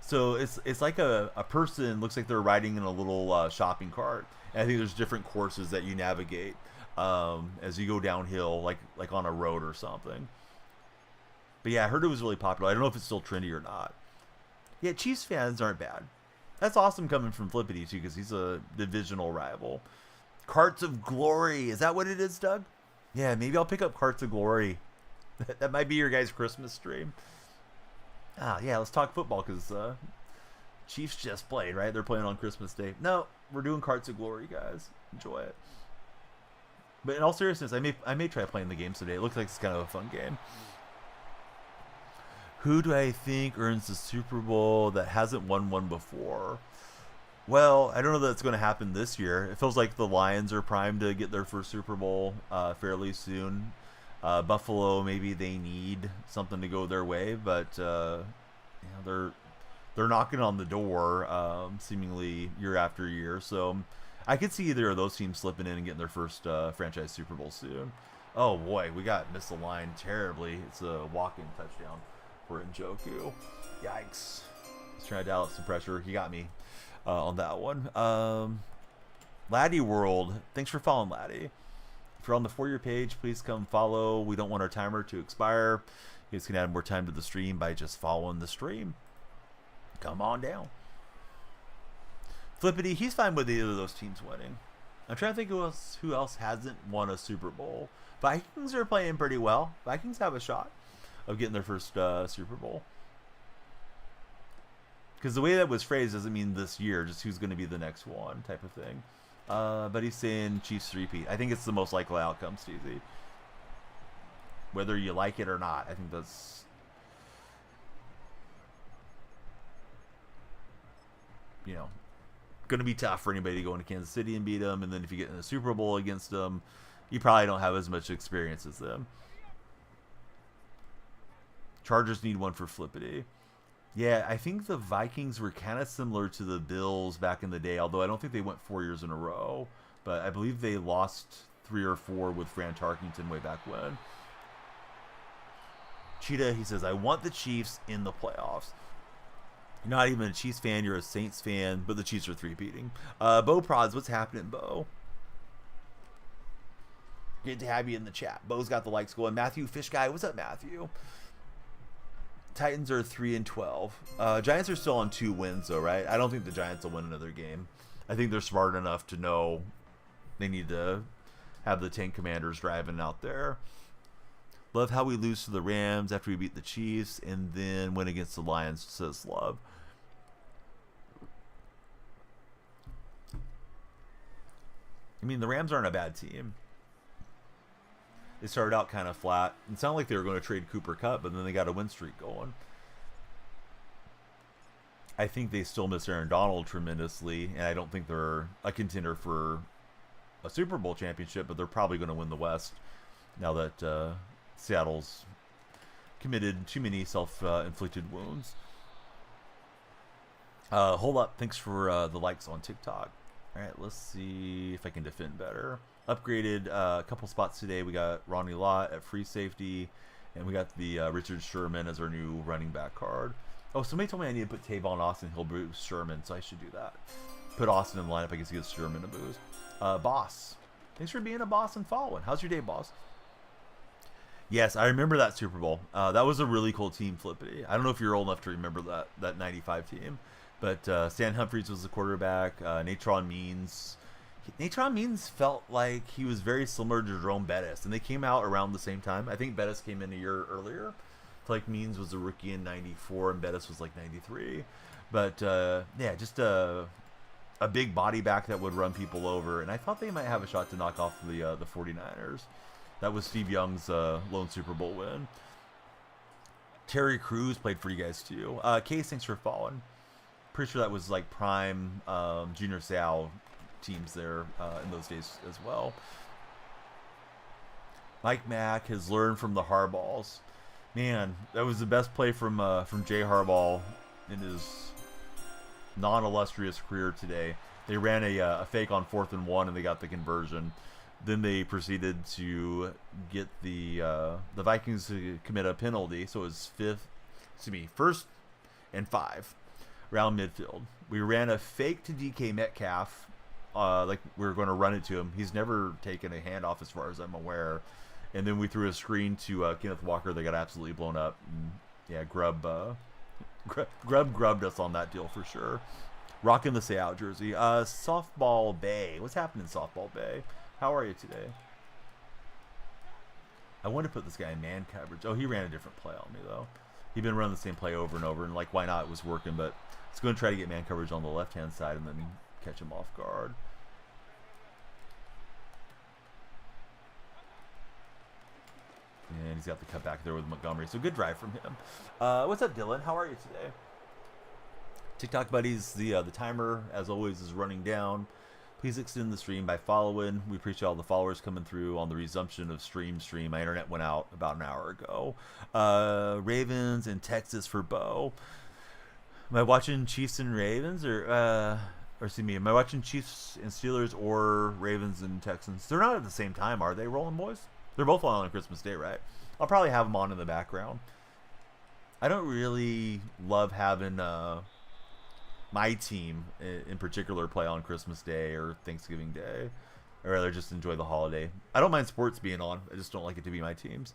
So it's like a person, looks like they're riding in a little shopping cart. And I think there's different courses that you navigate as you go downhill, like on a road or something. But yeah, I heard it was really popular. I don't know if it's still trendy or not. Yeah, Chiefs fans aren't bad. That's awesome coming from Flippity, too, because he's a divisional rival. Carts of Glory. Is that what it is, Doug? Yeah, maybe I'll pick up Carts of Glory. That might be your guys' Christmas stream. Yeah, let's talk football, because Chiefs just played, right? They're playing on Christmas Day. No, we're doing Carts of Glory, guys. Enjoy it. But in all seriousness, I may try playing the game today. It looks like it's kind of a fun game. Who do I think earns the Super Bowl that hasn't won one before? Well, I don't know that it's going to happen this year. It feels like the Lions are primed to get their first Super Bowl fairly soon. Buffalo, maybe they need something to go their way, but they're knocking on the door seemingly year after year. So I could see either of those teams slipping in and getting their first franchise Super Bowl soon. Oh boy, we got misaligned terribly. It's a walking touchdown for Njoku. Yikes. Let's try to dial up some pressure. He got me on that one. Laddie World, thanks for following, Laddie. If you're on the For Your page, please come follow. We don't want our timer to expire. You guys can add more time to the stream by just following the stream. Come on down. Flippity, he's fine with either of those teams winning. I'm trying to think who else hasn't won a Super Bowl. Vikings are playing pretty well. Vikings have a shot of getting their first Super Bowl. Because the way that was phrased doesn't mean this year, just who's going to be the next one type of thing. But he's saying Chiefs three-peat. I think it's the most likely outcome, Steezy. Whether you like it or not, I think that's... You know, going to be tough for anybody to go into Kansas City and beat them. And then if you get in the Super Bowl against them, you probably don't have as much experience as them. Chargers need one for Flippity. Yeah, I think the Vikings were kind of similar to the Bills back in the day, although I don't think they went 4 years in a row. But I believe they lost 3 or 4 with Fran Tarkenton way back when. Cheetah, he says, I want the Chiefs in the playoffs. You're not even a Chiefs fan, you're a Saints fan, but the Chiefs are three-peating. Bo Prods, what's happening, Bo? Good to have you in the chat. Bo's got the likes going. Matthew Fish Guy, what's up, Matthew? Titans are 3-12. Giants are still on 2 wins, though, right? I don't think the Giants will win another game. I think they're smart enough to know they need to have the 10 Commanders driving out there. Love how we lose to the Rams after we beat the Chiefs and then win against the Lions, says Love. I mean, the Rams aren't a bad team. They started out kind of flat. It sounded like they were going to trade Cooper Kupp, but then they got a win streak going. I think they still miss Aaron Donald tremendously, and I don't think they're a contender for a Super Bowl championship, but they're probably going to win the West now that Seattle's committed too many self-inflicted wounds. Hold up. Thanks for the likes on TikTok. All right, let's see if I can defend better. Upgraded a couple spots today. We got Ronnie Lott at free safety, and we got the Richard Sherman as our new running back card. Oh, somebody told me I need to put Tavon Austin. He'll boost Sherman, so I should do that. Put Austin in the lineup. I guess he gives Sherman a boost. Boss, thanks for being a boss and following. How's your day, boss? Yes, I remember that Super Bowl. That was a really cool team, Flippity. I don't know if you're old enough to remember that 95 team, but Stan Humphries was the quarterback. Natron Means felt like he was very similar to Jerome Bettis, and they came out around the same time. I think Bettis came in a year earlier. I feel like Means was a rookie in 94, and Bettis was like 93. But, yeah, just a big body back that would run people over, and I thought they might have a shot to knock off the 49ers. That was Steve Young's lone Super Bowl win. Terry Crews played for you guys, too. Case, thanks for following. Pretty sure that was like prime Junior Seau teams there in those days as well. Mike Mack has learned from the Harbaughs. Man, that was the best play from Jay Harbaugh in his non-illustrious career today. They ran a fake on 4th and 1, and they got the conversion. Then they proceeded to get the Vikings to commit a penalty, so it was 1st and 5 around midfield. We ran a fake to DK Metcalf, like we were going to run it to him. He's never taken a handoff as far as I'm aware. And then we threw a screen to Kenneth Walker. They got absolutely blown up. And, yeah, Grubb grubbed us on that deal for sure. Rocking the Seau jersey. Softball Bay. What's happening, Softball Bay? How are you today? I want to put this guy in man coverage. Oh, he ran a different play on me, though. He'd been running the same play over and over, and, like, why not? It was working, but it's going to try to get man coverage on the left-hand side and then catch him off guard. And he's got the cut back there with Montgomery. So good drive from him. What's up, Dylan? How are you today? TikTok buddies, the timer, as always, is running down. Please extend the stream by following. We appreciate all the followers coming through on the resumption of stream. My internet went out about an hour ago. Ravens and Texas for Bo. Am I watching Chiefs and Ravens or excuse me, am I watching Chiefs and Steelers or Ravens and Texans? They're not at the same time, are they, Rolling Boys? They're both on Christmas Day, right? I'll probably have them on in the background. I don't really love having my team in particular play on Christmas Day or Thanksgiving Day. I'd rather just enjoy the holiday. I don't mind sports being on. I just don't like it to be my teams.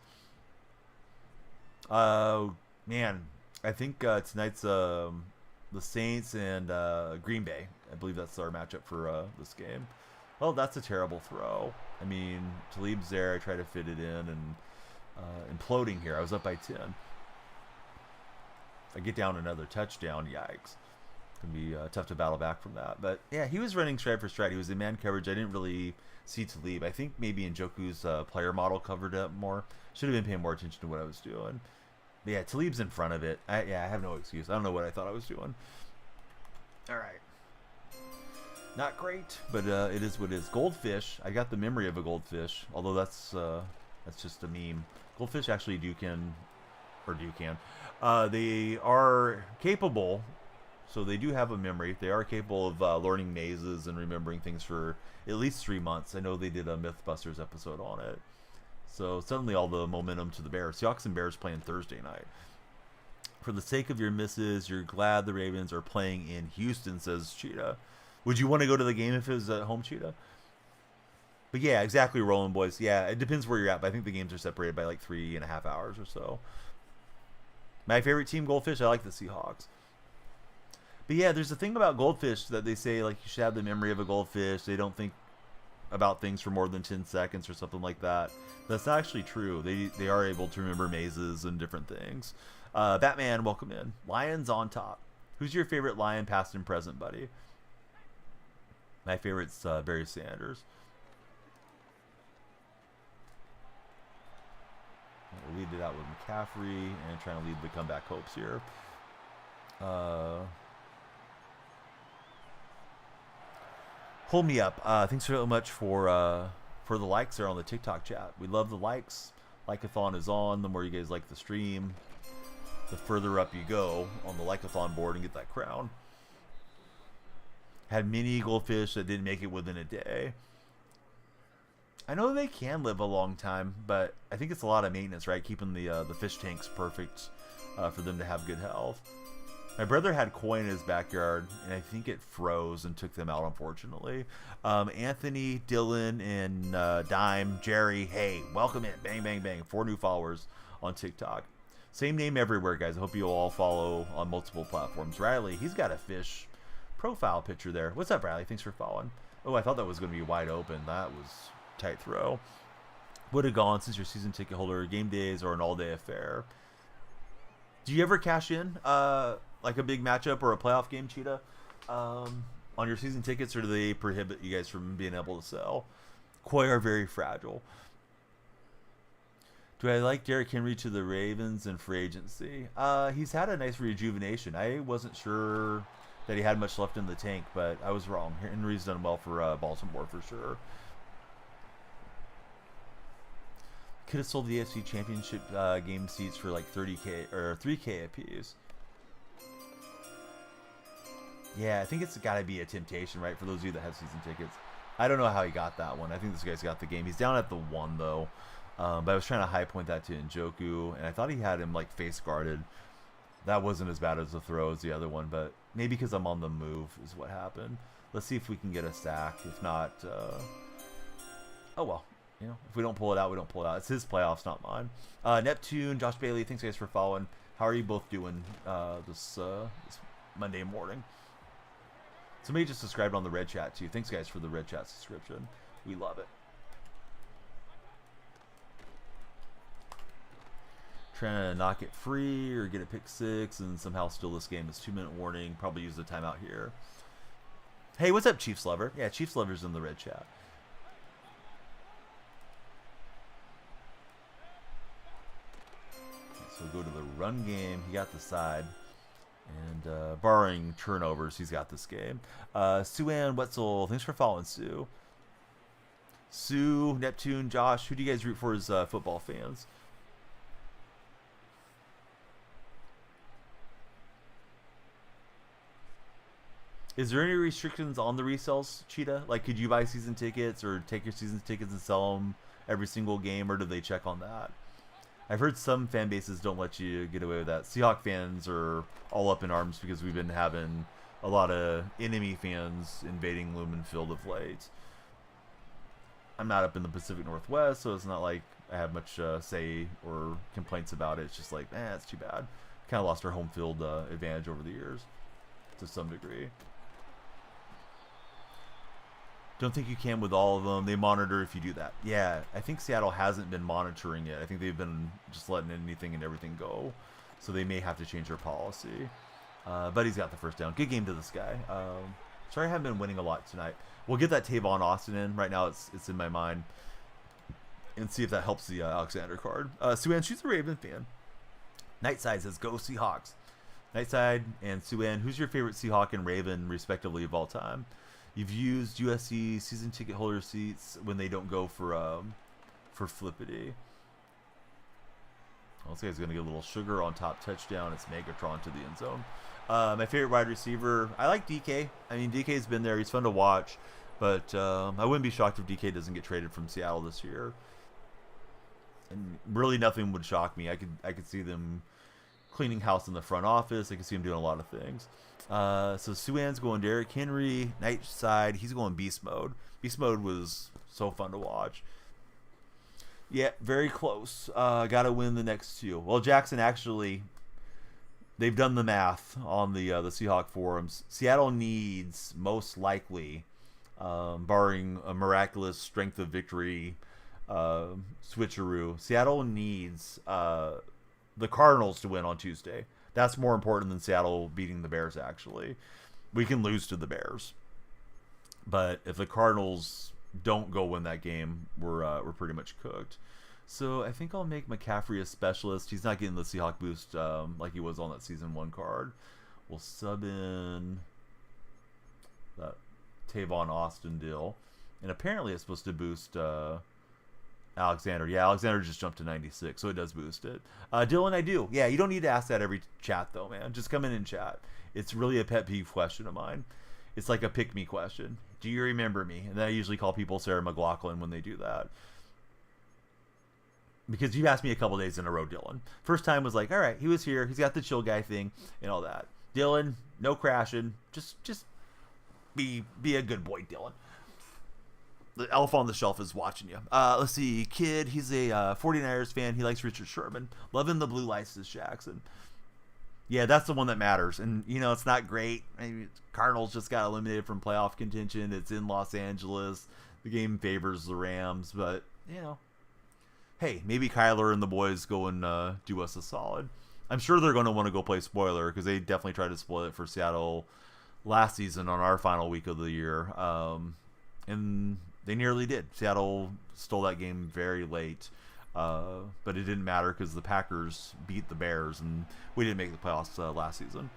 Man, I think tonight's the Saints and Green Bay. I believe that's our matchup for this game. Oh, that's a terrible throw. I mean, Talib's there. I try to fit it in and imploding here. I was up by 10. If I get down another touchdown, yikes. It's going to be tough to battle back from that. But, yeah, he was running stride for stride. He was in man coverage. I didn't really see Talib. I think maybe Njoku's player model covered it up more. Should have been paying more attention to what I was doing. But, yeah, Talib's in front of it. I have no excuse. I don't know what I thought I was doing. All right. Not great, but it is what it is. Goldfish. I got the memory of a goldfish, although that's just a meme. Goldfish actually they are capable, so they do have a memory. They are capable of learning mazes and remembering things for at least 3 months. I know they did a Mythbusters episode on it. So suddenly all the momentum to the Bears. Seahawks and Bears playing Thursday night. For the sake of your misses, you're glad the Ravens are playing in Houston, says Cheetah. Would you want to go to the game if it was at home, Cheetah? But yeah, exactly, Rolling Boys. Yeah, it depends where you're at, but I think the games are separated by like 3.5 hours or so. My favorite team, Goldfish, I like the Seahawks. But yeah, there's a thing about goldfish that they say, like, you should have the memory of a goldfish. They don't think about things for more than 10 seconds or something like that. That's not actually true. They are able to remember mazes and different things. Batman, welcome in. Lions on top. Who's your favorite Lion, past and present, buddy? My favorite's Barry Sanders. We'll lead it out with McCaffrey and trying to lead the comeback hopes here. Hold me up. Thanks so much for the likes there on the TikTok chat. We love the likes. Likeathon is on. The more you guys like the stream, the further up you go on the Likeathon board and get that crown. Had mini goldfish that didn't make it within a day. I know they can live a long time, but I think it's a lot of maintenance, right? Keeping the fish tanks perfect for them to have good health. My brother had koi in his backyard, and I think it froze and took them out, unfortunately. Anthony, Dylan, and Dime, Jerry, hey, welcome in. Bang, bang, bang. 4 new followers on TikTok. Same name everywhere, guys. I hope you'll all follow on multiple platforms. Riley, he's got a fish profile picture there. What's up, Riley? Thanks for following. Oh, I thought that was going to be wide open. That was tight throw. Would have gone since your season ticket holder. Game days or an all-day affair. Do you ever cash in like a big matchup or a playoff game, Cheetah, on your season tickets, or do they prohibit you guys from being able to sell? Koi are very fragile. Do I like Derrick Henry to the Ravens in free agency? He's had a nice rejuvenation. I wasn't sure that he had much left in the tank, but I was wrong. Henry's done well for Baltimore for sure. Could have sold the AFC Championship game seats for like $30K or $3K a piece. Yeah, I think it's got to be a temptation, right, for those of you that have season tickets. I don't know how he got that one. I think this guy's got the game. He's down at the 1, though. But I was trying to high point that to Njoku, and I thought he had him like face guarded. That wasn't as bad as the throw as the other one, but maybe because I'm on the move is what happened. Let's see if we can get a sack. If not, oh well. You know, if we don't pull it out, we don't pull it out. It's his playoffs, not mine. Neptune, Josh Bailey, thanks guys for following. How are you both doing this Monday morning? Somebody just subscribed on the Red Chat too. Thanks guys for the Red Chat subscription. We love it. Trying to knock it free or get a pick 6 and somehow steal this game. It's 2-minute warning. Probably use the timeout here. Hey, what's up, Chiefs Lover? Yeah, Chiefs Lover's in the Red Chat. So go to the run game. He got the side. And barring turnovers, he's got this game. Sue-Ann Wetzel, thanks for following, Sue. Sue, Neptune, Josh, who do you guys root for as football fans? Is there any restrictions on the resells, Cheetah? Like, could you buy season tickets or take your season tickets and sell them every single game, or do they check on that? I've heard some fan bases don't let you get away with that. Seahawk fans are all up in arms because we've been having a lot of enemy fans invading Lumen Field of late. I'm not up in the Pacific Northwest, so it's not like I have much say or complaints about it. It's just like, it's too bad. Kind of lost our home field advantage over the years to some degree. Don't think you can with all of them. They monitor if you do that. Yeah, I think Seattle hasn't been monitoring it. I think they've been just letting anything and everything go. So they may have to change their policy. But he's got the first down. Good game to this guy. Sorry I haven't been winning a lot tonight. We'll get that Tavon Austin in. Right now it's in my mind. And see if that helps the Alexander card. Sue-Ann, she's a Raven fan. Nightside says, go Seahawks. Nightside and Sue-Ann, who's your favorite Seahawk and Raven, respectively, of all time? You've used USC season ticket holder seats when they don't go for Flippity. Well, this guy's going to get a little sugar on top touchdown. It's Megatron to the end zone. My favorite wide receiver, I like DK. I mean, DK's been there. He's fun to watch. But I wouldn't be shocked if DK doesn't get traded from Seattle this year. And really nothing would shock me. I could see them cleaning house in the front office. I could see him doing a lot of things. So Sue-Ann's going Derrick Henry. Nightside, he's going beast mode. Beast mode was so fun to watch. Yeah, very close. Got to win the next two. Well, Jackson, actually, they've done the math on the Seahawk forums. Seattle needs, most likely, barring a miraculous strength of victory switcheroo, Seattle needs the Cardinals to win on Tuesday. That's more important than Seattle beating the Bears, actually. We can lose to the Bears. But if the Cardinals don't go win that game, we're pretty much cooked. So I think I'll make McCaffrey a specialist. He's not getting the Seahawk boost like he was on that Season 1 card. We'll sub in that Tavon Austin deal. And apparently it's supposed to boost Alexander. Yeah, Alexander just jumped to 96, so it does boost it. Dylan, I do. Yeah, you don't need to ask that every chat, though, man. Just come in and chat. It's really a pet peeve question of mine. It's like a pick-me question. Do you remember me? And then I usually call people Sarah McLachlan when they do that. Because you've asked me a couple days in a row, Dylan. First time was like, all right, he was here. He's got the chill guy thing and all that. Dylan, no crashing. Just be a good boy, Dylan. The elf on the shelf is watching you. Let's see. Kid, he's a 49ers fan. He likes Richard Sherman. Loving the blue lights, says Jackson. Yeah, that's the one that matters. And, you know, it's not great. I mean, Cardinals just got eliminated from playoff contention. It's in Los Angeles. The game favors the Rams. But, you know, hey, maybe Kyler and the boys go and do us a solid. I'm sure they're going to want to go play spoiler because they definitely tried to spoil it for Seattle last season on our final week of the year. And they nearly did. Seattle stole that game very late. But it didn't matter because the Packers beat the Bears and we didn't make the playoffs last season.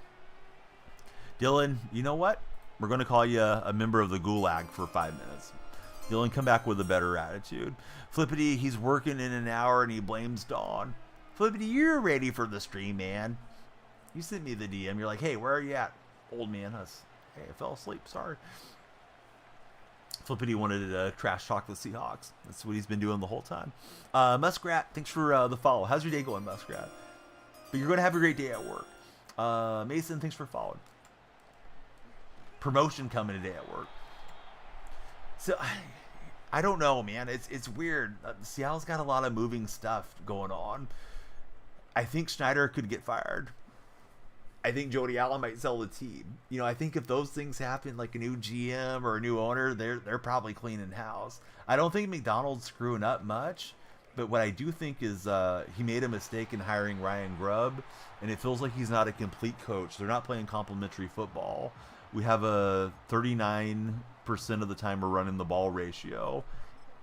Dylan, you know what? We're going to call you a member of the Gulag for 5 minutes. Dylan, come back with a better attitude. Flippity, he's working in an hour and he blames Dawn. Flippity, you're ready for the stream, man. You sent me the DM. You're like, hey, where are you at? Old man. Hey, I fell asleep. Sorry. Flippity wanted to trash talk the Seahawks. That's what he's been doing the whole time. Muskrat, thanks for the follow. How's your day going, Muskrat? But you're going to have a great day at work. Mason, thanks for following. Promotion coming today at work. So, I don't know, man. It's weird. Seattle's got a lot of moving stuff going on. I think Schneider could get fired. I think Jody Allen might sell the team. You know, I think if those things happen, like a new GM or a new owner, they're probably cleaning house. I don't think McDonald's screwing up much, but what I do think is he made a mistake in hiring Ryan Grubb, and it feels like he's not a complete coach. They're not playing complementary football. We have a 39% of the time we're running the ball ratio.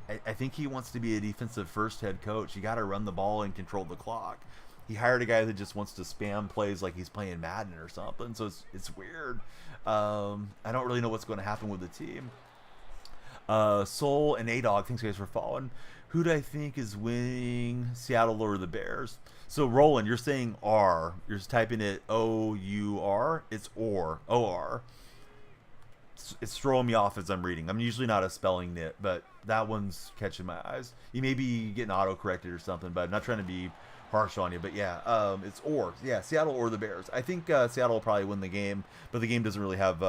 I think he wants to be a defensive first head coach. You got to run the ball and control the clock. He hired a guy that just wants to spam plays like he's playing Madden or something. So it's weird. I don't really know what's going to happen with the team. Soul and A-Dog, thanks guys for following. Who do I think is winning, Seattle or the Bears? So Roland, you're saying R. You're just typing it O-U-R. It's OR. O-R. It's throwing me off as I'm reading. I'm usually not a spelling nit, but that one's catching my eyes. You may be getting auto-corrected or something, but I'm not trying to be harsh on you, but yeah, it's or. Yeah, Seattle or the Bears. I think Seattle will probably win the game, but the game doesn't really have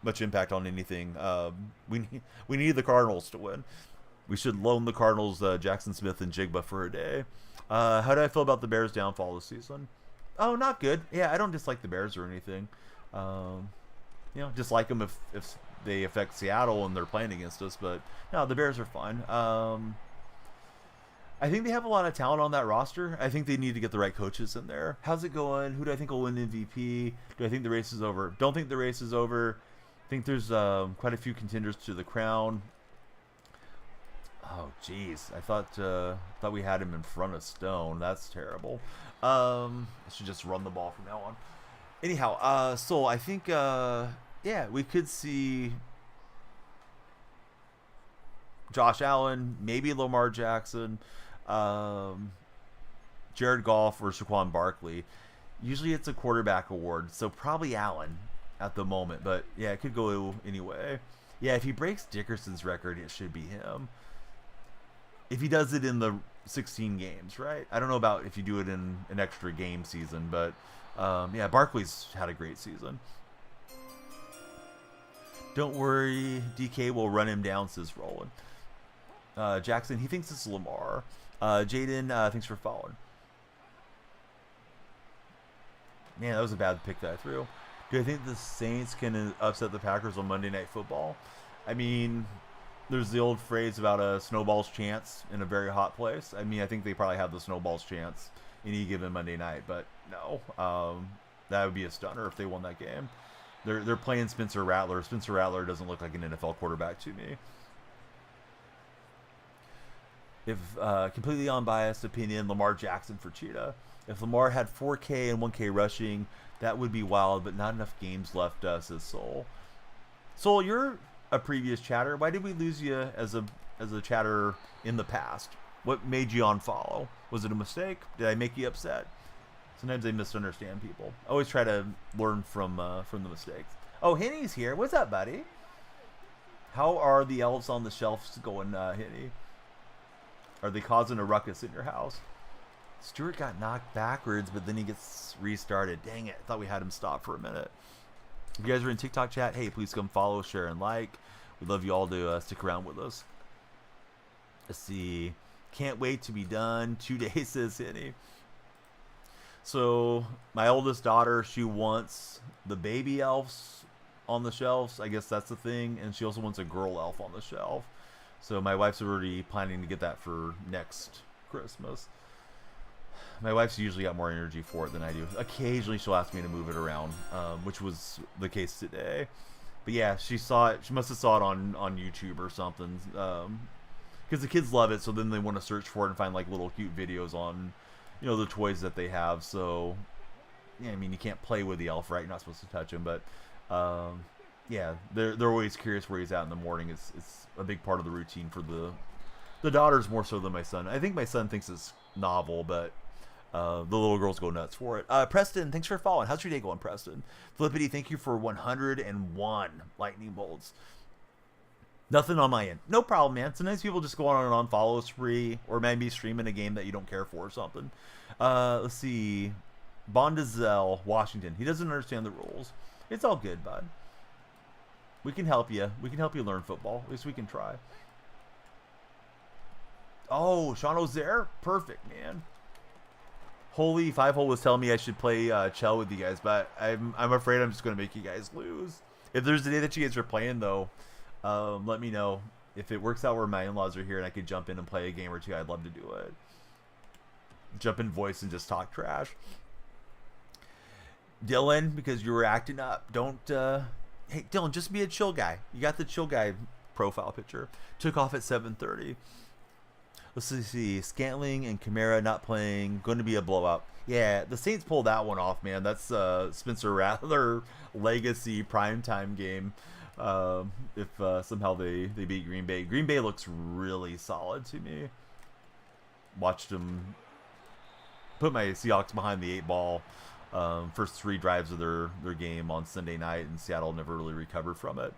much impact on anything. We need the Cardinals to win. We should loan the Cardinals Jackson Smith and Jigba for a day. How do I feel about the Bears' downfall this season? Oh, not good. Yeah, I don't dislike the Bears or anything. You know, dislike them if they affect Seattle and they're playing against us. But no, the Bears are fine. I think they have a lot of talent on that roster. I think they need to get the right coaches in there. How's it going? Who do I think will win MVP? Do I think the race is over? Don't think the race is over. I think there's quite a few contenders to the crown. Oh, jeez. I thought we had him in front of Stone. That's terrible. I should just run the ball from now on. Anyhow, so I think, yeah, we could see Josh Allen, maybe Lamar Jackson, Jared Goff, or Saquon Barkley. Usually it's a quarterback award, so probably Allen at the moment. But, yeah, it could go anyway. Yeah, if he breaks Dickerson's record, it should be him. If he does it in the 16 games, right? I don't know about if you do it in an extra game season, but, yeah, Barkley's had a great season. Don't worry, DK will run him down, says Roland. Jackson, he thinks it's Lamar. Jaden, thanks for following. Man, that was a bad pick that I threw. Do I think the Saints can upset the Packers on Monday Night Football? I mean, there's the old phrase about a snowball's chance in a very hot place. I mean, I think they probably have the snowball's chance any given Monday night, but no. That would be a stunner if they won that game. They're playing Spencer Rattler. Spencer Rattler doesn't look like an NFL quarterback to me. If completely unbiased opinion, Lamar Jackson for Cheetah. If Lamar had 4K and 1K rushing, that would be wild, but not enough games left, says Soul. Soul, you're a previous chatter. Why did we lose you as a chatter in the past? What made you unfollow? Was it a mistake? Did I make you upset? Sometimes I misunderstand people. I always try to learn from the mistakes. Oh, Henny's here. What's up, buddy? How are the elves on the shelves going, Henny? Are they causing a ruckus in your house? Stewart got knocked backwards, but then he gets restarted. Dang it. I thought we had him stop for a minute. If you guys are in TikTok chat, hey, please come follow, share, and like. We'd love you all to stick around with us. Let's see. Can't wait to be done. 2 days, says Henny. So, my oldest daughter, she wants the baby elves on the shelves. I guess that's the thing. And she also wants a girl elf on the shelf. So, my wife's already planning to get that for next Christmas. My wife's usually got more energy for it than I do. Occasionally, she'll ask me to move it around, which was the case today. But yeah, she saw it. She must have saw it on YouTube or something. Because the kids love it, so then they want to search for it and find like little cute videos on, the toys that they have. So, yeah, I mean, you can't play with the elf, right? You're not supposed to touch him, but yeah, they're always curious where he's at in the morning. It's a big part of the routine for the daughters more so than my son. I think my son thinks it's novel, but the little girls go nuts for it. Preston, thanks for following. How's your day going, Preston? Flippity, thank you for 101 lightning bolts. Nothing on my end. No problem, man. Sometimes people just go on an unfollow spree or maybe streaming a game that you don't care for or something. Let's see. Bondazel, Washington. He doesn't understand the rules. It's all good, bud. We can help you. We can help you learn football. At least we can try. Oh, Sean Ozair? Perfect, man. Holy, 5-hole was telling me I should play Chell with you guys, but I'm afraid I'm just going to make you guys lose. If there's a day that you guys are playing, though, let me know. If it works out where my in-laws are here and I could jump in and play a game or two, I'd love to do it. Jump in voice and just talk trash. Dylan, because you were acting up, don't... Hey, Dylan, just be a chill guy. You got the chill guy profile picture. Took off at 7:30. Let's see. Scantling and Kamara not playing. Going to be a blowout. Yeah, the Saints pulled that one off, man. That's Spencer Rattler legacy primetime game. If somehow they beat Green Bay. Green Bay looks really solid to me. Watched them put my Seahawks behind the 8-ball. First 3 drives of their game on Sunday night, and Seattle never really recovered from it.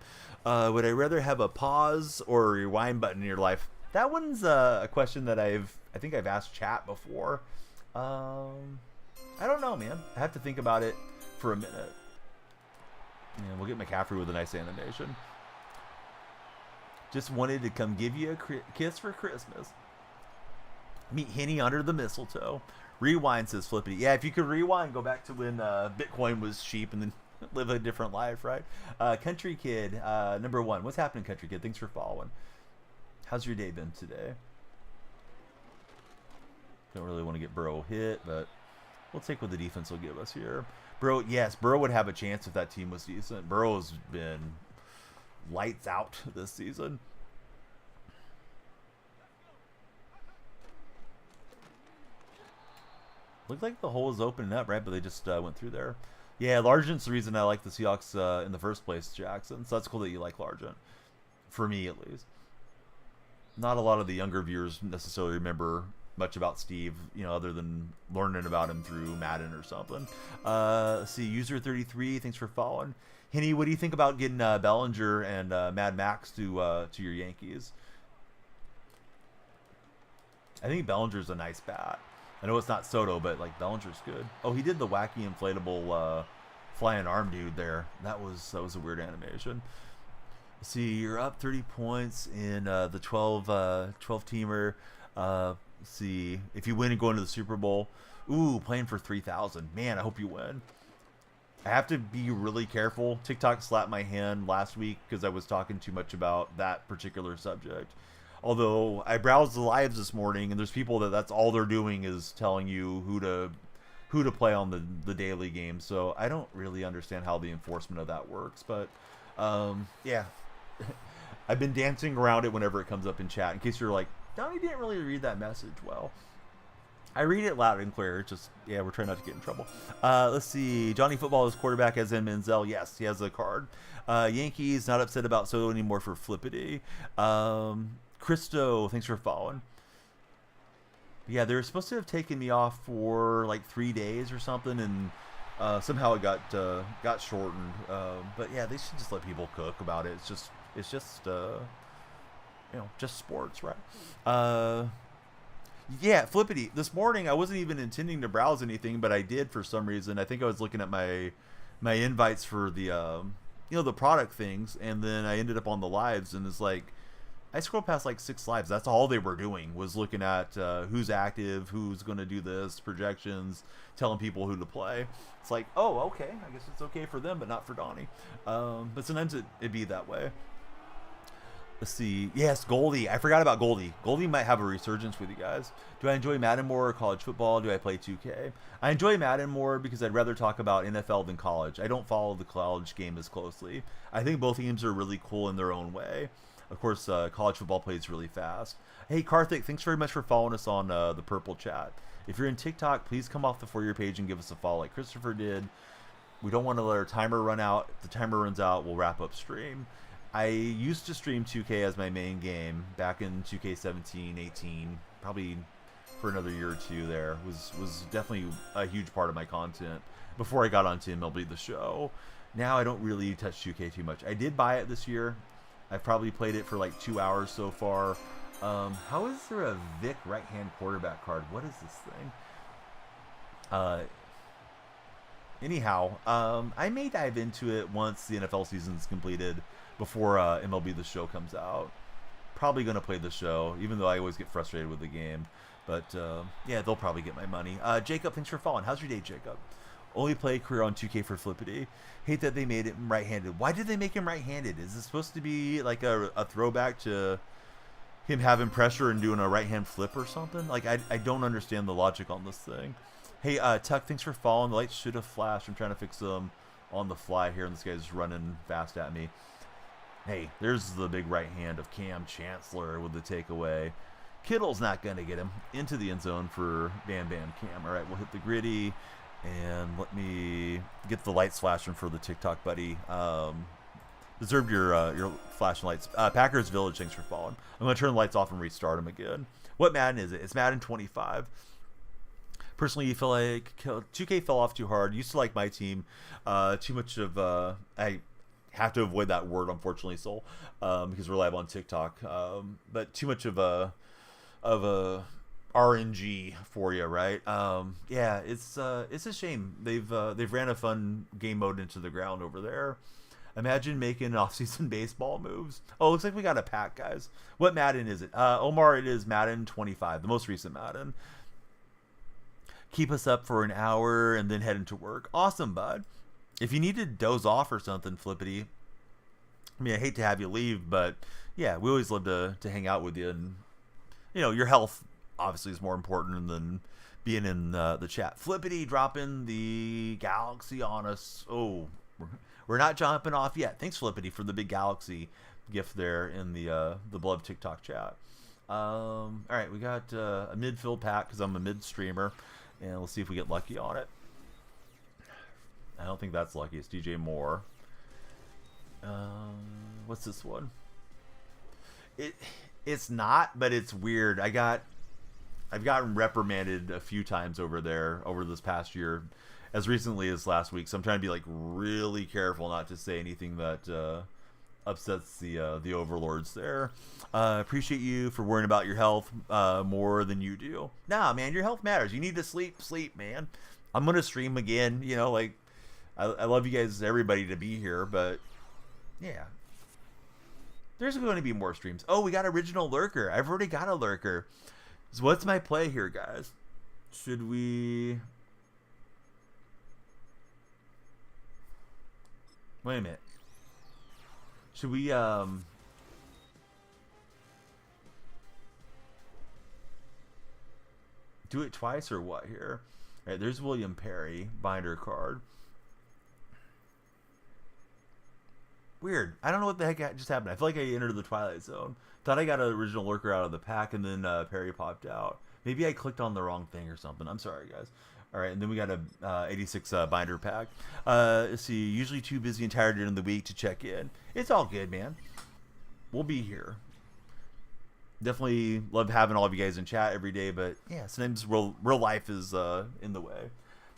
Would I rather have a pause or a rewind button in your life? That one's a question that I think I've asked chat before. I don't know, man. I have to think about it for a minute. Yeah, we'll get McCaffrey with a nice animation. Just wanted to come give you a kiss for Christmas. Meet Henny under the mistletoe. Rewind, says Flippity. Yeah, if you could rewind, go back to when Bitcoin was cheap, and then live a different life, right? Country Kid, number one. What's happening, Country Kid? Thanks for following. How's your day been today? Don't really want to get Burrow hit, but we'll take what the defense will give us here. Burrow, yes, Burrow would have a chance if that team was decent. Burrow's been lights out this season. Looked like the hole is opening up, right? But they just went through there. Yeah, Largent's the reason I like the Seahawks in the first place, Jackson. So that's cool that you like Largent. For me, at least. Not a lot of the younger viewers necessarily remember much about Steve, other than learning about him through Madden or something. Let's see, User33, thanks for following. Henny, what do you think about getting Bellinger and Mad Max to your Yankees? I think Bellinger's a nice bat. I know it's not Soto, but like Bellinger's good. Oh, he did the wacky inflatable flying arm dude there. That was a weird animation. Let's see, you're up 30 points in the 12 teamer. Let's see, if you win and go into the Super Bowl, playing for 3,000. Man, I hope you win. I have to be really careful. TikTok slapped my hand last week because I was talking too much about that particular subject. Although I browsed the lives this morning, and there's people that's all they're doing is telling you who to play on the daily game. So I don't really understand how the enforcement of that works. But yeah, I've been dancing around it whenever it comes up in chat. In case you're like, Donnie didn't really read that message well. I read it loud and clear. We're trying not to get in trouble. Let's see. Johnny Football is quarterback as in Menzel. Yes, he has a card. Yankees not upset about Soto anymore for Flippity. Christo, thanks for following. Yeah, they were supposed to have taken me off for like 3 days or something, and somehow it got shortened. But yeah, they should just let people cook about it. It's just just sports, right? Yeah, Flippity. This morning I wasn't even intending to browse anything, but I did for some reason. I think I was looking at my invites for the the product things, and then I ended up on the lives, and it's like I scrolled past like 6 lives. That's all they were doing, was looking at who's active, who's going to do this, projections, telling people who to play. It's like, oh, okay, I guess it's okay for them, but not for Donnie. But sometimes it'd be that way. Let's see. Yes, Goldie. I forgot about Goldie. Goldie might have a resurgence with you guys. Do I enjoy Madden more or college football? Do I play 2K? I enjoy Madden more because I'd rather talk about NFL than college. I don't follow the college game as closely. I think both teams are really cool in their own way. Of course, college football plays really fast. Hey, Karthik, thanks very much for following us on the Purple Chat. If you're in TikTok, please come off the For You page and give us a follow like Christopher did. We don't want to let our timer run out. If the timer runs out, we'll wrap up stream. I used to stream 2K as my main game back in 2K17, 18, probably for another year or two there. Was definitely a huge part of my content before I got onto MLB The Show. Now I don't really touch 2K too much. I did buy it this year. I've probably played it for like 2 hours so far. How is there a Vic right-hand quarterback card? What is this thing? Anyhow, I may dive into it once the NFL season's completed before MLB The Show comes out. Probably going to play the show, even though I always get frustrated with the game. But yeah, they'll probably get my money. Jacob, thanks for following. How's your day, Jacob? Only play career on 2K for Flippity. Hate that they made it right-handed. Why did they make him right-handed? Is this supposed to be like a throwback to him having pressure and doing a right-hand flip or something? Like, I don't understand the logic on this thing. Hey, Tuck, thanks for following. The lights should have flashed. I'm trying to fix them on the fly here, and this guy's running fast at me. Hey, there's the big right hand of Cam Chancellor with the takeaway. Kittle's not going to get him into the end zone for Bam Bam Cam. All right, we'll hit the gritty, and let me get the lights flashing for the TikTok buddy. Deserved your flashing lights. Packers Village, thanks for following. I'm going to turn the lights off and restart them again. What Madden is it? It's Madden 25. Personally, you feel like 2K fell off too hard. Used to like my team. Too much of I have to avoid that word, unfortunately, Soul, because we're live on TikTok. But too much of a RNG for you, right? Yeah, it's a shame. They've ran a fun game mode into the ground over there. Imagine making off-season baseball moves. Oh, looks like we got a pack, guys. What Madden is it? Omar, it is Madden 25, the most recent Madden. Keep us up for an hour and then head into work. Awesome, bud. If you need to doze off or something, Flippity, I mean, I hate to have you leave, but yeah, we always love to hang out with you. And, you know, your health obviously is more important than being in the chat. Flippity dropping the galaxy on us. Oh, we're not jumping off yet. Thanks, Flippity, for the big galaxy gift there in the Blood TikTok chat. All right, we got a midfield pack because I'm a mid streamer, and let's see if we get lucky on it. I don't think that's lucky. It's DJ Moore. What's this one? It's not, but it's weird. I've gotten reprimanded a few times over this past year, as recently as last week. So I'm trying to be like really careful not to say anything that upsets the overlords there. Appreciate you for worrying about your health more than you do. Nah, man, your health matters. You need to sleep, man. I'm gonna stream again. You know, like I love you guys, everybody, to be here, but yeah, there's going to be more streams. Oh, we got original lurker. I've already got a lurker. So what's my play here, guys? Should we? Wait a minute. Should we do it twice or what here? All right, there's William Perry, binder card. Weird. I don't know what the heck just happened. I feel like I entered the Twilight Zone. Thought I got an original lurker out of the pack, and then Perry popped out. Maybe I clicked on the wrong thing or something. I'm sorry, guys. All right, and then we got a 86 binder pack. Let's see. Usually too busy and tired during the week to check in. It's all good, man. We'll be here. Definitely love having all of you guys in chat every day, but yeah, sometimes real life is in the way.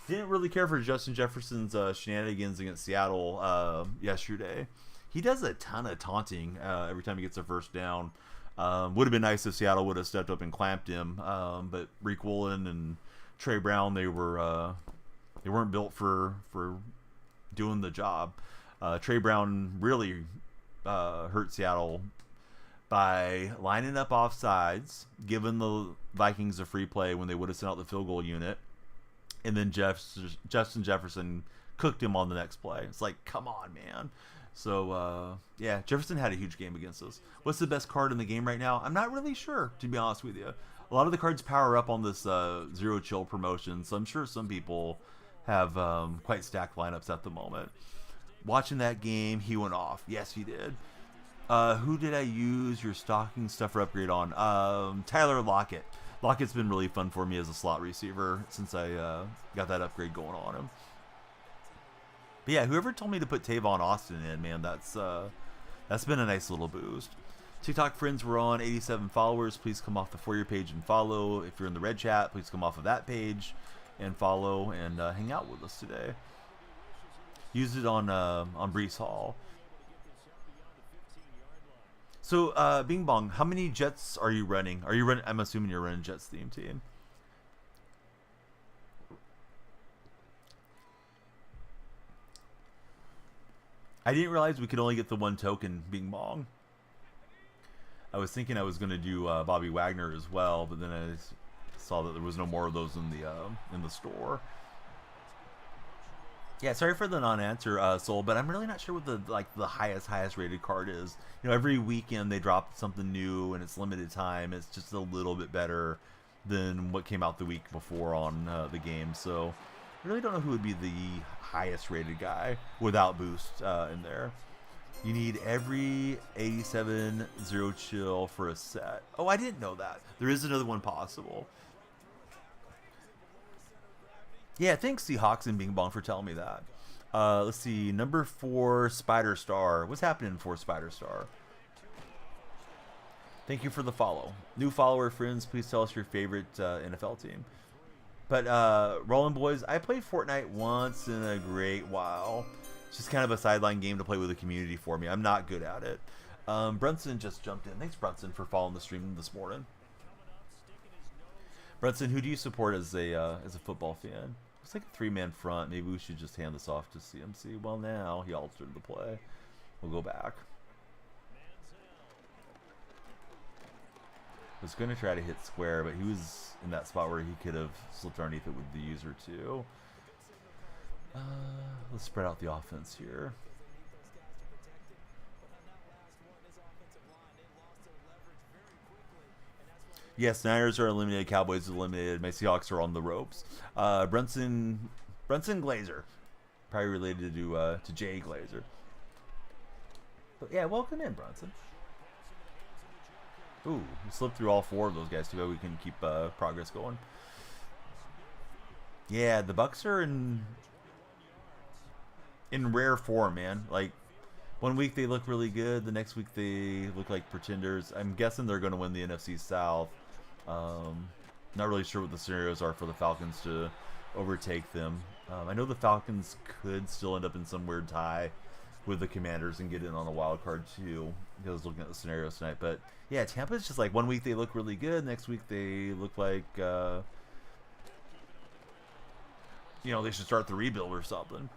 Didn't really care for Justin Jefferson's shenanigans against Seattle yesterday. He does a ton of taunting every time he gets a first down. Would have been nice if Seattle would have stepped up and clamped him, but Reek Woolen and Trey Brown, they weren't built for doing the job. Trey Brown really hurt Seattle by lining up offsides, giving the Vikings a free play when they would have sent out the field goal unit, and then Justin Jefferson cooked him on the next play. It's like, come on, man. So, yeah, Jefferson had a huge game against us. What's the best card in the game right now? I'm not really sure, to be honest with you. A lot of the cards power up on this Zero Chill promotion, so I'm sure some people have quite stacked lineups at the moment. Watching that game, he went off. Yes, he did. Who did I use your stocking stuffer upgrade on? Tyler Lockett. Lockett's been really fun for me as a slot receiver since I got that upgrade going on him. But yeah, whoever told me to put Tavon Austin in, man, that's been a nice little boost. TikTok friends, we're on 87 followers. Please come off the For You page and follow. If you're in the red chat, please come off of that page and follow and hang out with us today. Used it on Brees Hall. So, Bing Bong, how many Jets are you running? I'm assuming you're running Jets theme team. I didn't realize we could only get the one token, Bing Bong. I was thinking I was going to do Bobby Wagner as well, but then I saw that there was no more of those in the store. Yeah, sorry for the non-answer, Soul, but I'm really not sure what the highest rated card is. You know, every weekend they drop something new and it's limited time. It's just a little bit better than what came out the week before on the game. So I really don't know who would be the highest rated guy without boost in there. You need every 87 Zero Chill for a set. Oh, I didn't know that. There is another one possible. Yeah, thanks Seahawks and Bing Bong for telling me that. Let's see, number 4, Spider Star. What's happening for Spider Star? Thank you for the follow. New follower friends, please tell us your favorite NFL team. But Rollin' Boys, I played Fortnite once in a great while. It's just kind of a sideline game to play with the community for me. I'm not good at it. Brunson just jumped in. Thanks, Brunson, for following the stream this morning. Brunson, who do you support as a football fan? It's like a 3-man front. Maybe we should just hand this off to CMC. Well, now he altered the play. We'll go back. I was going to try to hit square, but he was in that spot where he could have slipped underneath it with the user too. Uh, let's spread out the offense here. Yes, Niners are eliminated. Cowboys are eliminated. My Seahawks are on the ropes. Brunson Glazer, probably related to Jay Glazer. But yeah, welcome in, Brunson. Ooh, we slipped through all 4 of those guys too bad. We can keep progress going. Yeah, the Bucks are in rare form, man. Like, one week they look really good, the next week they look like pretenders. I'm guessing they're going to win the NFC South. Not really sure what the scenarios are for the Falcons to overtake them. I know the Falcons could still end up in some weird tie with the Commanders and get in on a wild card too. I was looking at the scenarios tonight, but yeah, Tampa's just like one week they look really good, next week they look like they should start the rebuild or something.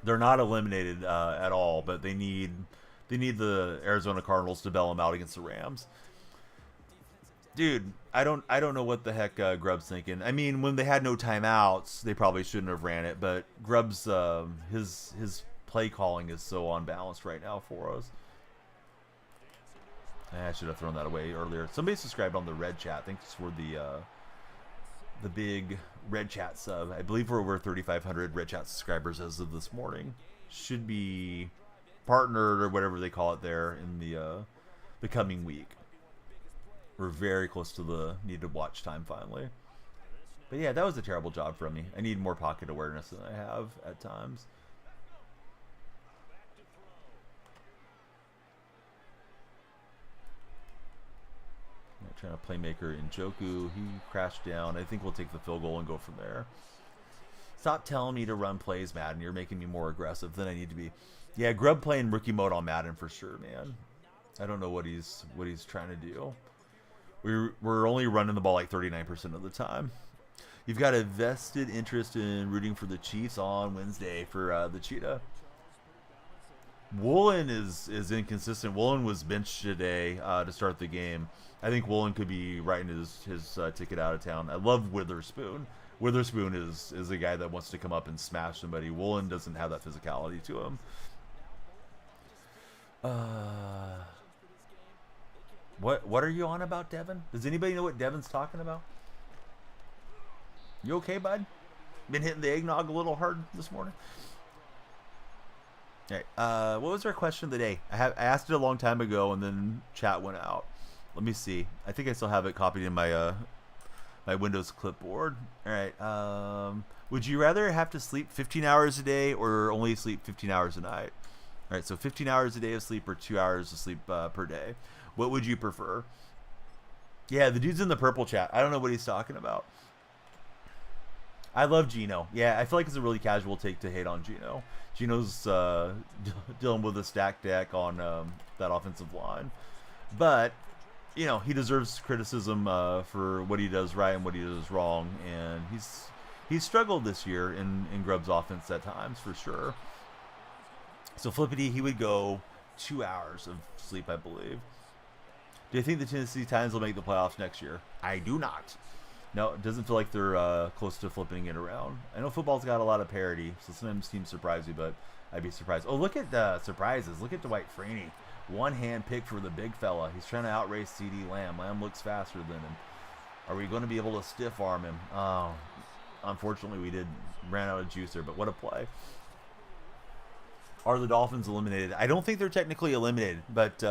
They're not eliminated at all, but they need the Arizona Cardinals to bail them out against the Rams. Dude, I don't know what the heck Grubb's thinking. I mean, when they had no timeouts, they probably shouldn't have ran it. But Grubb's his play calling is so unbalanced right now for us. I should have thrown that away earlier. Somebody subscribed on the red chat. Thanks for the big red chat sub. I believe we're over 3,500 red chat subscribers as of this morning. Should be partnered or whatever they call it there in the coming week. We're very close to the needed watch time finally. But yeah, that was a terrible job from me. I need more pocket awareness than I have at times. Trying to playmaker Njoku. He crashed down. I think we'll take the field goal and go from there. Stop telling me to run plays, Madden. You're making me more aggressive than I need to be. Yeah, Grubb playing rookie mode on Madden for sure, man. I don't know what he's trying to do. We're only running the ball like 39% of the time. You've got a vested interest in rooting for the Chiefs on Wednesday for the Cheetah. Woolen is inconsistent. Woolen was benched today to start the game. I think Woolen could be writing his ticket out of town. I love Witherspoon. Witherspoon is a guy that wants to come up and smash somebody. Woolen doesn't have that physicality to him. What are you on about, Devin? Does anybody know what Devin's talking about? You okay, bud? Been hitting the eggnog a little hard this morning? All right. What was our question of the day? I asked it a long time ago, and then chat went out. Let me see. I think I still have it copied in my my Windows clipboard. All right. Would you rather have to sleep 15 hours a day or only sleep 15 hours a night? All right. So 15 hours a day of sleep or 2 hours of sleep per day. What would you prefer? Yeah, the dude's in the purple chat. I don't know what he's talking about. I love Gino. Yeah, I feel like it's a really casual take to hate on Gino. Gino's dealing with a stacked deck on that offensive line. But, you know, he deserves criticism for what he does right and what he does wrong. And he's struggled this year in Grubb's offense at times, for sure. So Flippity, he would go 2 hours of sleep, I believe. Do you think the Tennessee Titans will make the playoffs next year? I do not. No, it doesn't feel like they're close to flipping it around. I know football's got a lot of parity, so sometimes teams surprise you, but I'd be surprised. Oh, look at the surprises. Look at Dwight Freeney. One-hand pick for the big fella. He's trying to outrace CeeDee Lamb. Lamb looks faster than him. Are we going to be able to stiff arm him? Oh, unfortunately, we ran out of juice there, but what a play. Are the Dolphins eliminated? I don't think they're technically eliminated, but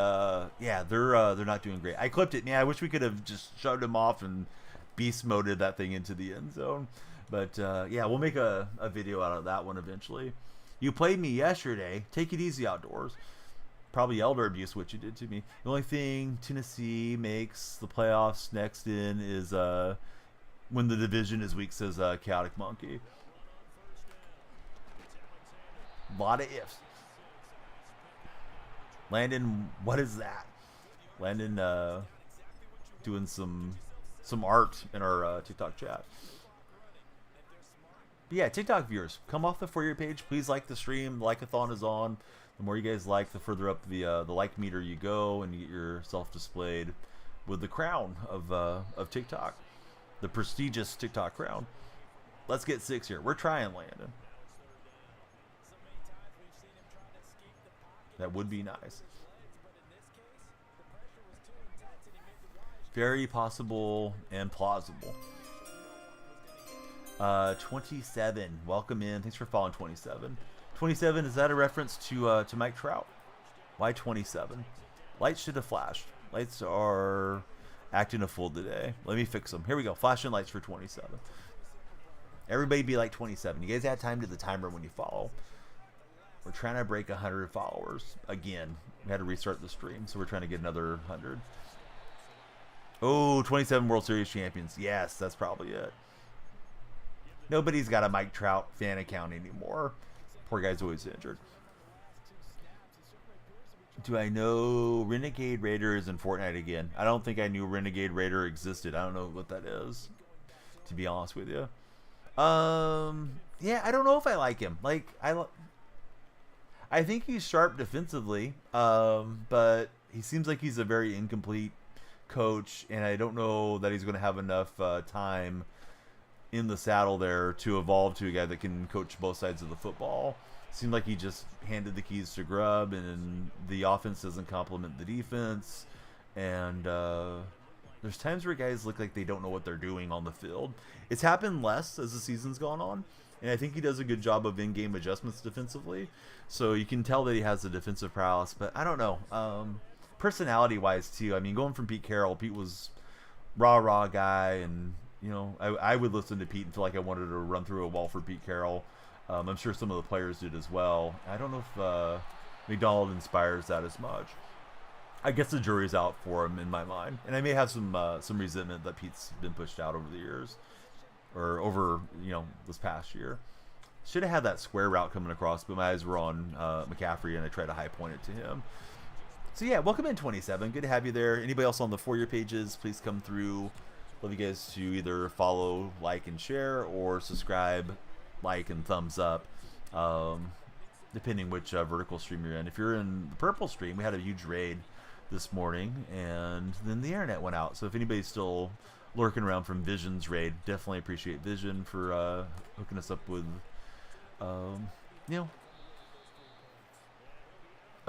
yeah, they're not doing great. I clipped it. Yeah, I wish we could have just shoved him off and beast moded that thing into the end zone. But yeah, we'll make a video out of that one eventually. You played me yesterday. Take it easy outdoors. Probably elder abuse what you did to me. The only thing Tennessee makes the playoffs next in is when the division is weak, says Chaotic Monkey. A lot of ifs. Landon, what is that? Landon doing some art in our TikTok chat. But yeah, TikTok viewers, come off the For You page. Please like the stream. The like-a-thon is on. The more you guys like, the further up the like meter you go, and you get yourself displayed with the crown of TikTok, the prestigious TikTok crown. Let's get 6 here. We're trying, Landon. That would be nice. Very possible and plausible. 27. Welcome in. Thanks for following 27. 27, is that a reference to Mike Trout? Why 27? Lights should have flashed. Lights are acting a fool today. Let me fix them. Here we go. Flashing lights for 27. Everybody be like 27. You guys add time to the timer when you follow. We're trying to break 100 followers. Again, we had to restart the stream, so we're trying to get another 100. Oh, 27 World Series champions. Yes, that's probably it. Nobody's got a Mike Trout fan account anymore. Poor guy's always injured. Do I know Renegade Raider is in Fortnite again? I don't think I knew Renegade Raider existed. I don't know what that is, to be honest with you. Yeah, I don't know if I like him. Like, I think he's sharp defensively, but he seems like he's a very incomplete coach, and I don't know that he's going to have enough time in the saddle there to evolve to a guy that can coach both sides of the football. Seemed like he just handed the keys to Grubb, and the offense doesn't complement the defense. And there's times where guys look like they don't know what they're doing on the field. It's happened less as the season's gone on, and I think he does a good job of in-game adjustments defensively. So you can tell that he has the defensive prowess, but I don't know. Personality-wise, too. I mean, going from Pete Carroll, Pete was rah-rah guy, and you know, I would listen to Pete and feel like I wanted to run through a wall for Pete Carroll. I'm sure some of the players did as well. I don't know if McDonald inspires that as much. I guess the jury's out for him in my mind, and I may have some resentment that Pete's been pushed out over the years, or over this past year. Should have had that square route coming across, but my eyes were on McCaffrey, and I tried to high point it to him. So yeah, welcome in 27. Good to have you there. Anybody else on the For Your pages, please come through. Love you guys to either follow, like, and share, or subscribe, like, and thumbs up, depending which vertical stream you're in. If you're in the purple stream, we had a huge raid this morning, and then the internet went out. So if anybody's still lurking around from Vision's raid, definitely appreciate Vision for hooking us up with,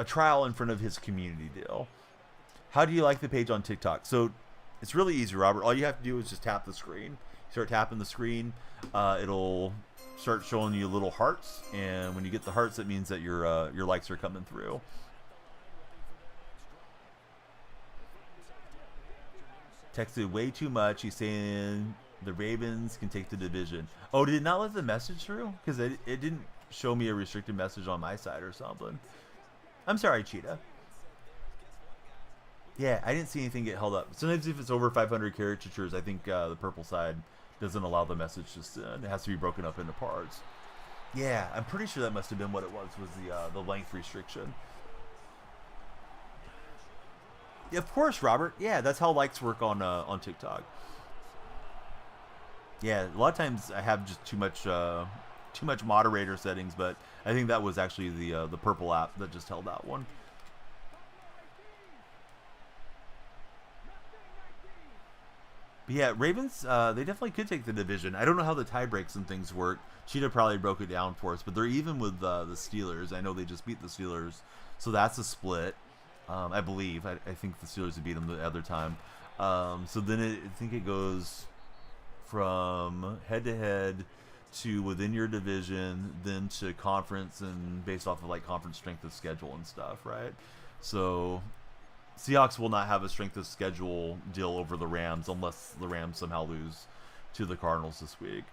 a trial in front of his community deal. How do you like the page on TikTok? So it's really easy, Robert. All you have to do is just tap the screen. Start tapping the screen. It'll start showing you little hearts, and when you get the hearts, that means that your likes are coming through. Texted way too much. He's saying the Ravens can take the division. Oh, did it not let the message through? Because it didn't show me a restricted message on my side or something. I'm sorry, Cheetah. Yeah, I didn't see anything get held up. Sometimes if it's over 500 caricatures, I think the purple side doesn't allow the message to send. It has to be broken up into parts. Yeah, I'm pretty sure that must have been what it was the length restriction. Yeah, of course, Robert. Yeah, that's how likes work on TikTok. Yeah, a lot of times I have just too much moderator settings, but I think that was actually the purple app that just held that one. But yeah, Ravens, they definitely could take the division. I don't know how the tie breaks and things work. Cheetah probably broke it down for us, but they're even with the Steelers. I know they just beat the Steelers, so that's a split. I believe. I think the Steelers had beat them the other time. So then I think it goes from head-to-head to within your division, then to conference, and based off of like conference strength of schedule and stuff, right? So Seahawks will not have a strength of schedule deal over the Rams unless the Rams somehow lose to the Cardinals this week.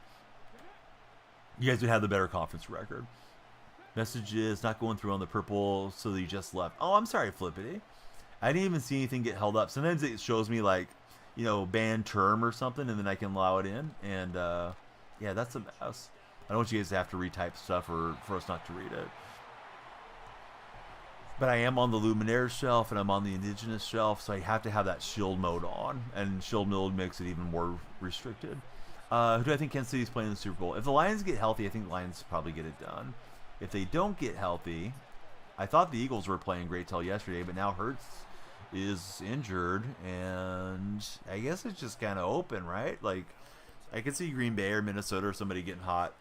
You guys would have the better conference record. Messages not going through on the purple, so you just left. Oh, I'm sorry, Flippity. I didn't even see anything get held up. Sometimes it shows me like, banned term or something, and then I can allow it in. And yeah, that's a mess. I don't want you guys to have to retype stuff or for us not to read it. But I am on the Luminaire shelf, and I'm on the Indigenous shelf, so I have to have that shield mode on. And shield mode makes it even more restricted. Who do I think Kansas City's playing in the Super Bowl? If the Lions get healthy, I think the Lions probably get it done. If they don't get healthy, I thought the Eagles were playing great till yesterday, but now Hurts is injured, and I guess it's just kind of open, right? Like, I could see Green Bay or Minnesota or somebody getting hot.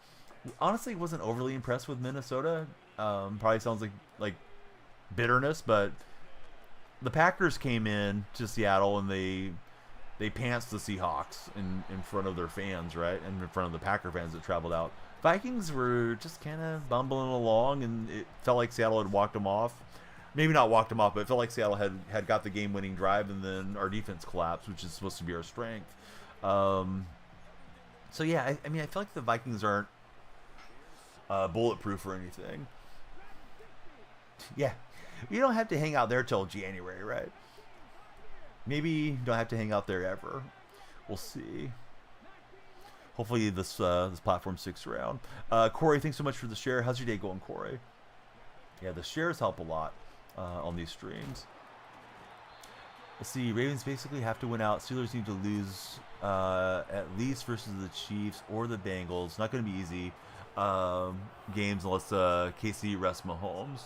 Honestly, wasn't overly impressed with Minnesota. Probably sounds like bitterness, but the Packers came in to Seattle and they pantsed the Seahawks in front of their fans, right? And in front of the Packer fans that traveled out. Vikings were just kind of bumbling along, and it felt like Seattle had walked them off. Maybe not walked them off, but it felt like Seattle had got the game-winning drive, and then our defense collapsed, which is supposed to be our strength. So yeah, I mean, I feel like the Vikings aren't bulletproof or anything. Yeah, you don't have to hang out there till January, right? Maybe you don't have to hang out there ever. We'll see. Hopefully this platform sticks around. Corey, thanks so much for the share. How's your day going, Corey? Yeah, the shares help a lot on these streams. Let's see. Ravens basically have to win out. Steelers need to lose at least versus the Chiefs or the Bengals. Not going to be easy games unless KC rests Mahomes.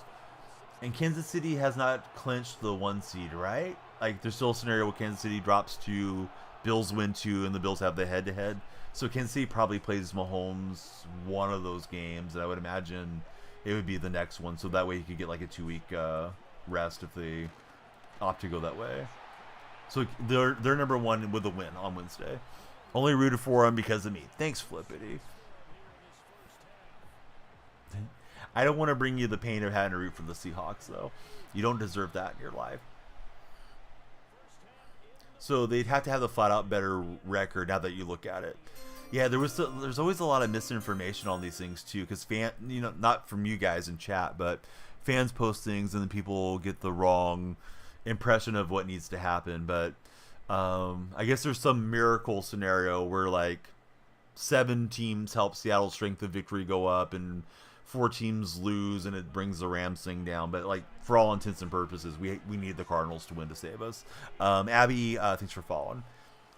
And Kansas City has not clinched the 1 seed, right? Like, there's still a scenario where Kansas City drops 2, Bills win 2, and the Bills have the head-to-head. So Kansas City probably plays Mahomes one of those games, and I would imagine it would be the next one. So that way he could get like a 2-week rest if they opt to go that way. So they're number 1 with a win on Wednesday. Only rooted for them because of me. Thanks, Flippity. I don't want to bring you the pain of having to root for the Seahawks, though. You don't deserve that in your life. So they'd have to have the flat-out better record now that you look at it. Yeah, there's always a lot of misinformation on these things too, because not from you guys in chat, but fans post things and then people get the wrong impression of what needs to happen. But I guess there's some miracle scenario where like 7 teams help Seattle's strength of victory go up and 4 teams lose and it brings the Rams thing down. But like for all intents and purposes, we need the Cardinals to win to save us. Abby, thanks for following.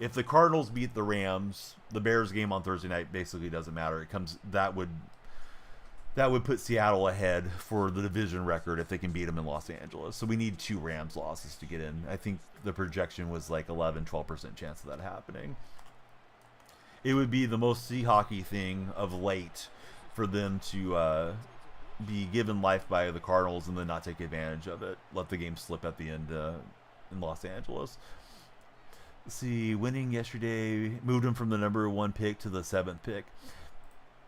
If the Cardinals beat the Rams, the Bears game on Thursday night basically doesn't matter. That would put Seattle ahead for the division record if they can beat them in Los Angeles. So we need 2 Rams losses to get in. I think the projection was like 11-12% chance of that happening. It would be the most Seahawky thing of late for them to be given life by the Cardinals and then not take advantage of it. Let the game slip at the end in Los Angeles. Let's see, winning yesterday moved them from the number 1 pick to the 7th pick.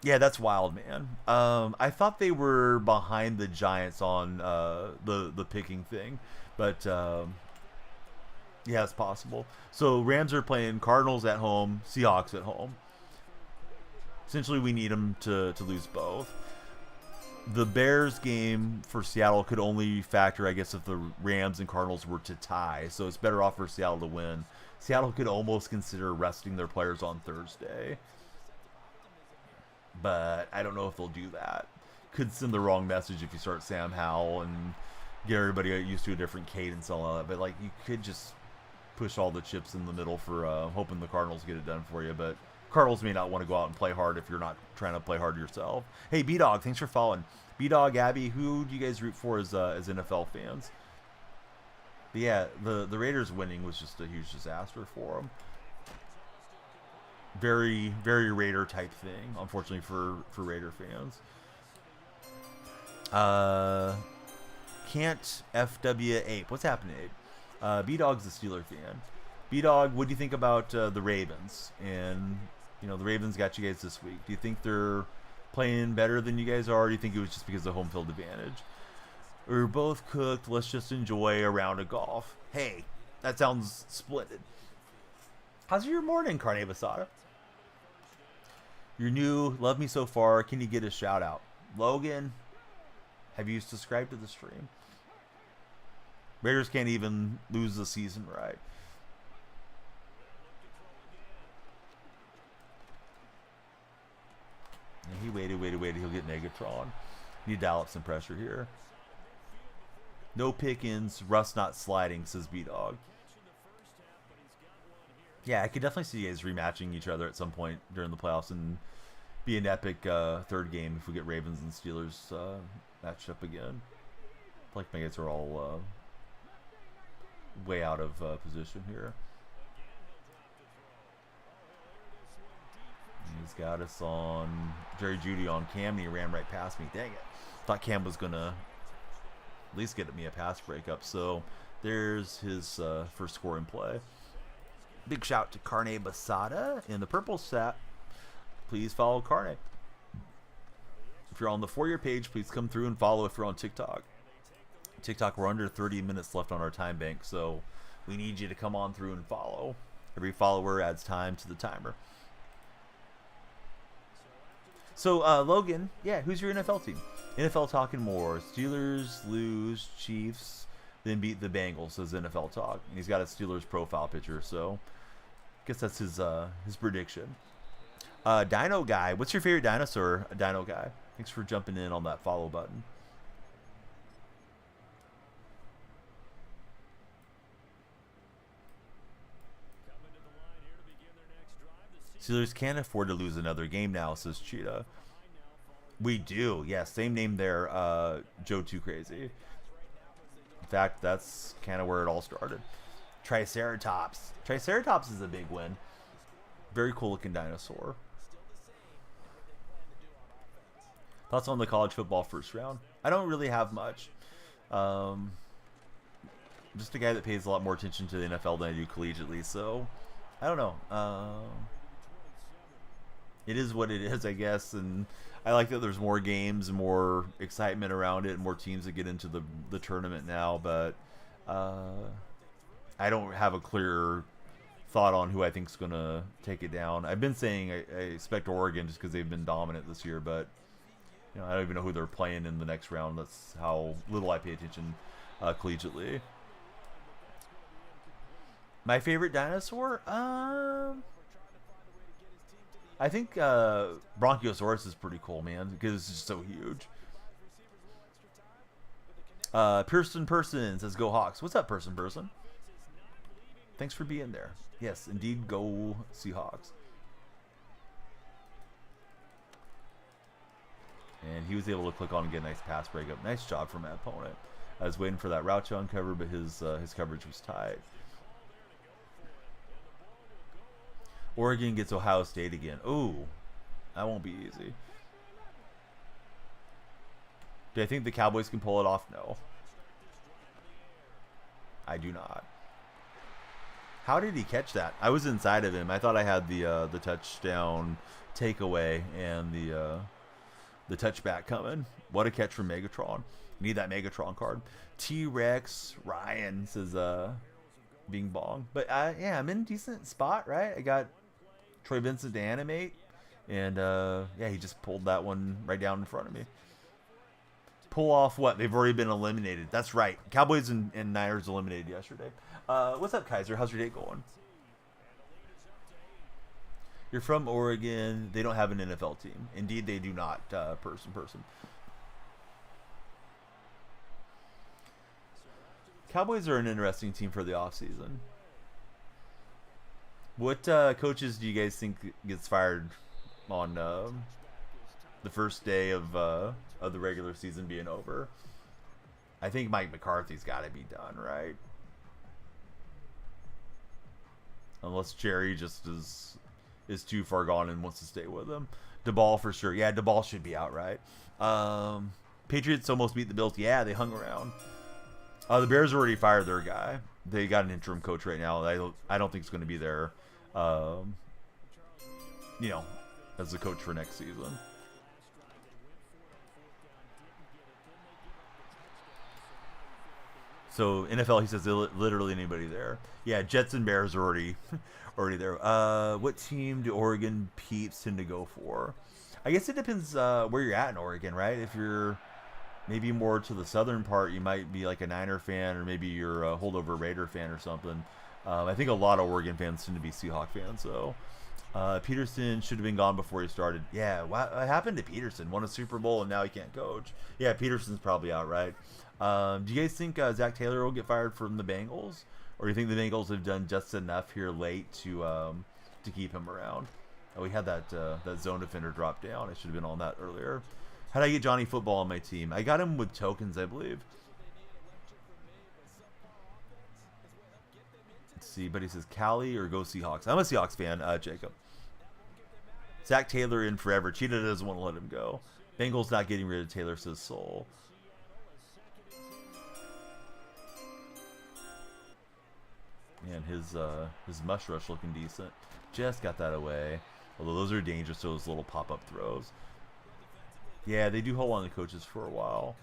Yeah, that's wild, man. I thought they were behind the Giants on the picking thing, but yeah, it's possible. So Rams are playing Cardinals at home, Seahawks at home. Essentially, we need them to lose both. The Bears game for Seattle could only factor, I guess, if the Rams and Cardinals were to tie. So it's better off for Seattle to win. Seattle could almost consider resting their players on Thursday. But I don't know if they'll do that. Could send the wrong message if you start Sam Howell and get everybody used to a different cadence and all that. But like, you could just push all the chips in the middle for hoping the Cardinals get it done for you. But Cardinals may not want to go out and play hard if you're not trying to play hard yourself. Hey, B-Dog, thanks for following. B-Dog, Abby, who do you guys root for as NFL fans? But yeah, the Raiders winning was just a huge disaster for them. Very, very Raider type thing, unfortunately for Raider fans. Can't FW Ape. What's happening, Ape? B-Dog's a Steeler fan. B-Dog, what do you think about the Ravens? And, the Ravens got you guys this week. Do you think they're playing better than you guys are? Or do you think it was just because of home field advantage? We're both cooked. Let's just enjoy a round of golf. Hey, that sounds splendid. How's your morning, Carne Basada? You're new. Love me so far. Can you get a shout out? Logan, have you subscribed to the stream? Raiders can't even lose the season right. And he waited. He'll get Negatron. Need to dial up some pressure here. No pick-ins. Russ not sliding, says B-Dog. Yeah, I could definitely see you guys rematching each other at some point during the playoffs and be an epic third game if we get Ravens and Steelers matched up again. Like my guys are all way out of position here. He's got us on Jerry Jeudy on Cam, and he ran right past me. Dang it. Thought Cam was going to at least get me a pass breakup. So there's his first score in play. Big shout to Carne Basada in the purple set. Please follow Carne. If you're on the For Your page, please come through and follow if you're on TikTok. TikTok, we're under 30 minutes left on our time bank, so we need you to come on through and follow. Every follower adds time to the timer. So, Logan, yeah, who's your NFL team? NFL Talking More. Steelers lose, Chiefs, then beat the Bengals, says NFL Talk. And he's got a Steelers profile picture, so I guess that's his prediction. Dino Guy, what's your favorite dinosaur, Dino Guy? Thanks for jumping in on that follow button. Steelers can't afford to lose another game now, says Cheetah. We do, yeah, same name there, Joe Too Crazy. In fact, that's kind of where it all started. Triceratops. Triceratops is a big win. Very cool looking dinosaur. Thoughts on the college football first round? I don't really have much. Just a guy that pays a lot more attention to the NFL than I do collegiately, so I don't know. It is what it is, I guess, and I like that there's more games, more excitement around it, more teams that get into the tournament now, but I don't have a clear thought on who I think is going to take it down. I've been saying I expect Oregon just because they've been dominant this year, but I don't even know who they're playing in the next round. That's how little I pay attention collegiately. My favorite dinosaur? I think Bronchiosaurus is pretty cool, man, because it's just so huge. Person says, go Hawks. What's up, Person? Thanks for being there. Yes, indeed, go Seahawks. And he was able to click on and get a nice pass breakup. Nice job from that opponent. I was waiting for that route to uncover, but his coverage was tight. Oregon gets Ohio State again. Ooh, that won't be easy. Do I think the Cowboys can pull it off? No. I do not. How did he catch that? I was inside of him. I thought I had the touchdown takeaway and the touchback coming. What a catch from Megatron. Need that Megatron card. T-Rex Ryan says Bing Bong. But yeah, I'm in a decent spot, right? I got Troy Vincent to animate, and yeah, he just pulled that one right down in front of me. Pull off what? They've already been eliminated. That's right. Cowboys and Niners eliminated yesterday. What's up, Kaiser? How's your day going? You're from Oregon. They don't have an NFL team. Indeed, they do not. Person. Cowboys are an interesting team for the offseason. What coaches do you guys think gets fired on the first day of the regular season being over? I think Mike McCarthy's got to be done, right? Unless Jerry just is too far gone and wants to stay with him. DeBall for sure. Yeah, DeBall should be out, right? Patriots almost beat the Bills. Yeah, they hung around. The Bears already fired their guy. They got an interim coach right now. I don't think it's going to be there, as the coach for next season. So NFL, he says literally anybody there. Yeah, Jets and Bears are already there. What team do Oregon peeps tend to go for? I guess it depends where you're at in Oregon, right? If you're maybe more to the southern part, you might be like a Niner fan, or maybe you're a holdover Raider fan or something. I think a lot of Oregon fans tend to be Seahawk fans. So Peterson should have been gone before he started. Yeah, what happened to Peterson? Won a Super Bowl and now he can't coach. Yeah, Peterson's probably out, right? Do you guys think Zach Taylor will get fired from the Bengals, or do you think the Bengals have done just enough here late to keep him around? Oh, we had that zone defender drop down. I should have been on that earlier. How did I get Johnny Football on my team? I got him with tokens, I believe. Let's see, but he says Cali or go Seahawks. I'm a Seahawks fan, Jacob. Zach Taylor in forever. Cheetah doesn't want to let him go. Bengals not getting rid of Taylor, says Soul. And his mush rush looking decent. Just got that away. Although those are dangerous, those little pop-up throws. Yeah, they do hold on to coaches for a while.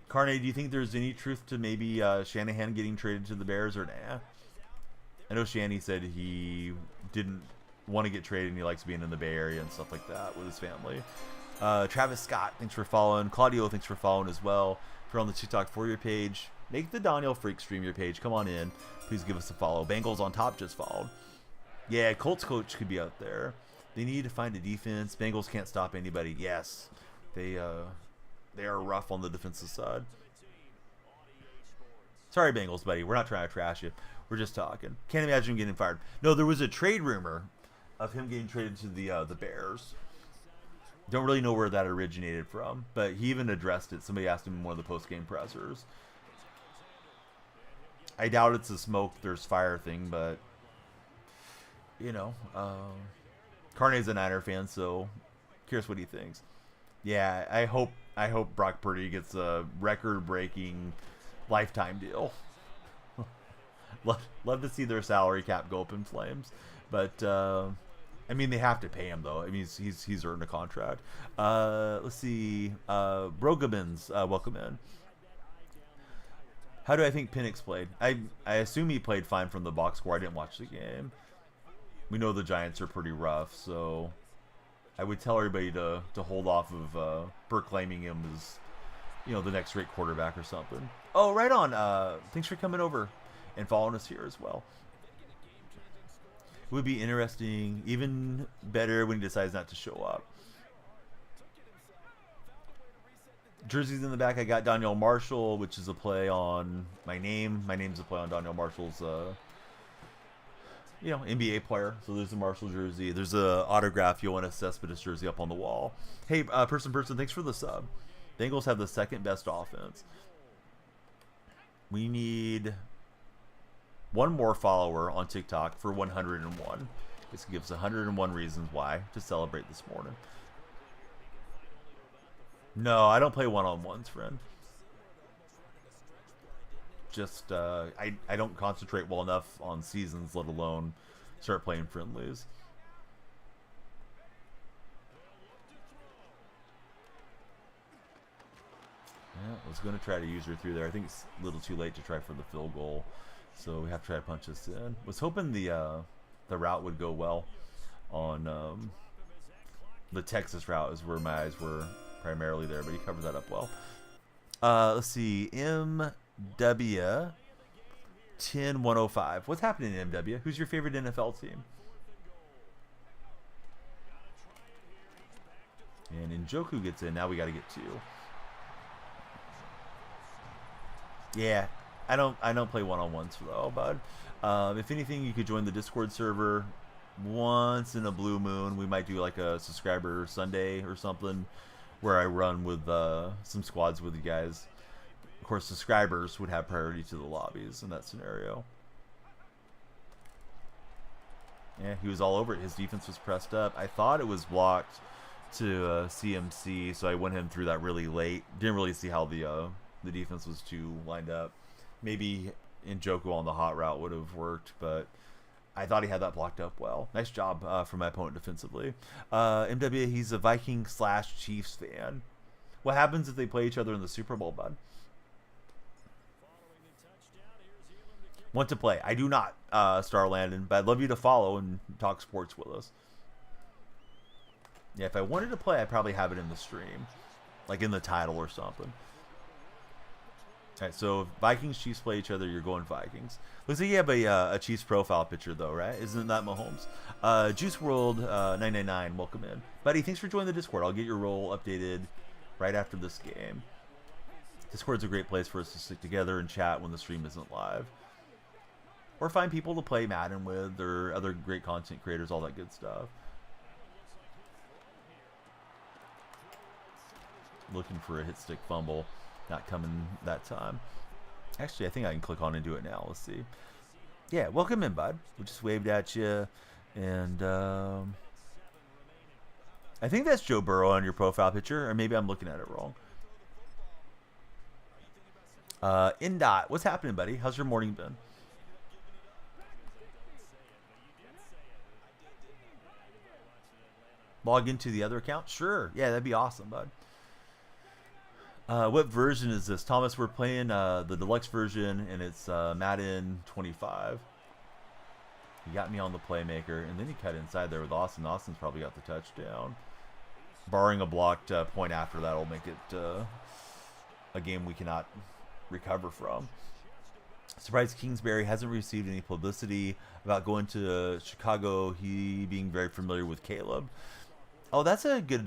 Carney, do you think there's any truth to maybe Shanahan getting traded to the Bears or nah? I know Shanny said he didn't want to get traded and he likes being in the Bay Area and stuff like that with his family. Travis Scott, thanks for following. Claudio, thanks for following as well. If you're on the TikTok for your page, make the Daniel Freak stream your page. Come on in. Please give us a follow. Bengals on top just followed. Yeah, Colts coach could be out there. They need to find a defense. Bengals can't stop anybody. Yes, they are rough on the defensive side. Sorry, Bengals, buddy. We're not trying to trash you. We're just talking. Can't imagine him getting fired. No, there was a trade rumor of him getting traded to the Bears. Don't really know where that originated from, but he even addressed it. Somebody asked him in one of the post-game pressers. I doubt it's a smoke, there's fire thing, but you know, Carney's a Niner fan, so curious what he thinks. Yeah, I hope Brock Purdy gets a record-breaking lifetime deal. Love to see their salary cap go up in flames, but I mean they have to pay him though. I mean he's earned a contract. Let's see, Brogabins, welcome in. How do I think Penix played? I assume he played fine from the box score. I didn't watch the game. We know the Giants are pretty rough, so I would tell everybody to hold off of proclaiming him as, you know, the next great quarterback or something. Oh, right on. Thanks for coming over and following us here as well. It would be interesting, even better when he decides not to show up. Jerseys in the back. I got Daniel Marshall, which is a play on my name. My name's a play on Daniel Marshall's, you know, NBA player. So there's the Marshall jersey. There's a autograph Yoenis Cespedes jersey up on the wall. Hey, person, thanks for the sub. Bengals have the second best offense. We need one more follower on TikTok for 101. This gives 101 reasons why to celebrate this morning. No, I don't play one-on-ones, friend. Just, I don't concentrate well enough on seasons, let alone start playing friendlies. Yeah, I was going to try to use her through there. I think it's a little too late to try for the field goal, so we have to try to punch this in. Was hoping the route would go well on the Texas route is where my eyes were primarily there, but he covered that up well. Let's see, MW 10105. What's happening in MW? Who's your favorite NFL team? And Njoku gets in. Now we got to get two. Yeah, I don't play one-on-ones though, bud. If anything, you could join the Discord server once in a blue moon. We might do like a subscriber Sunday or something, where I run with some squads with you guys. Of course, subscribers would have priority to the lobbies in that scenario. Yeah, he was all over it. His defense was pressed up. I thought it was blocked to CMC, so I went him through that really late. Didn't really see how the defense was too lined up. Maybe Njoku on the hot route would have worked, but I thought he had that blocked up well. Nice job from my opponent defensively. MW, he's a Viking/Chiefs fan. What happens if they play each other in the Super Bowl, bud? Want to play. I do not, Star Landon, but I'd love you to follow and talk sports with us. Yeah, if I wanted to play, I'd probably have it in the stream. Like in the title or something. Alright, so if Vikings-Chiefs play each other, you're going Vikings. Looks like you have a Chiefs profile picture, though, right? Isn't that Mahomes? Juice World 999, welcome in. Buddy, thanks for joining the Discord. I'll get your role updated right after this game. Discord's a great place for us to stick together and chat when the stream isn't live. Or find people to play Madden with, or other great content creators, all that good stuff. Looking for a hit stick fumble. Not coming that time. Actually, I think I can click on and do it now. Let's see. Yeah, welcome in, bud. We just waved at you. And I think that's Joe Burrow on your profile picture. Or maybe I'm looking at it wrong. Indot, what's happening, buddy? How's your morning been? Log into the other account? Sure. Yeah, that'd be awesome, bud. What version is this? Thomas, we're playing the deluxe version, and it's Madden 25. He got me on the playmaker, and then he cut inside there with Austin. Austin's probably got the touchdown. Barring a blocked point after that will make it a game we cannot recover from. Surprised Kingsbury hasn't received any publicity about going to Chicago. He being very familiar with Caleb. Oh, that's a good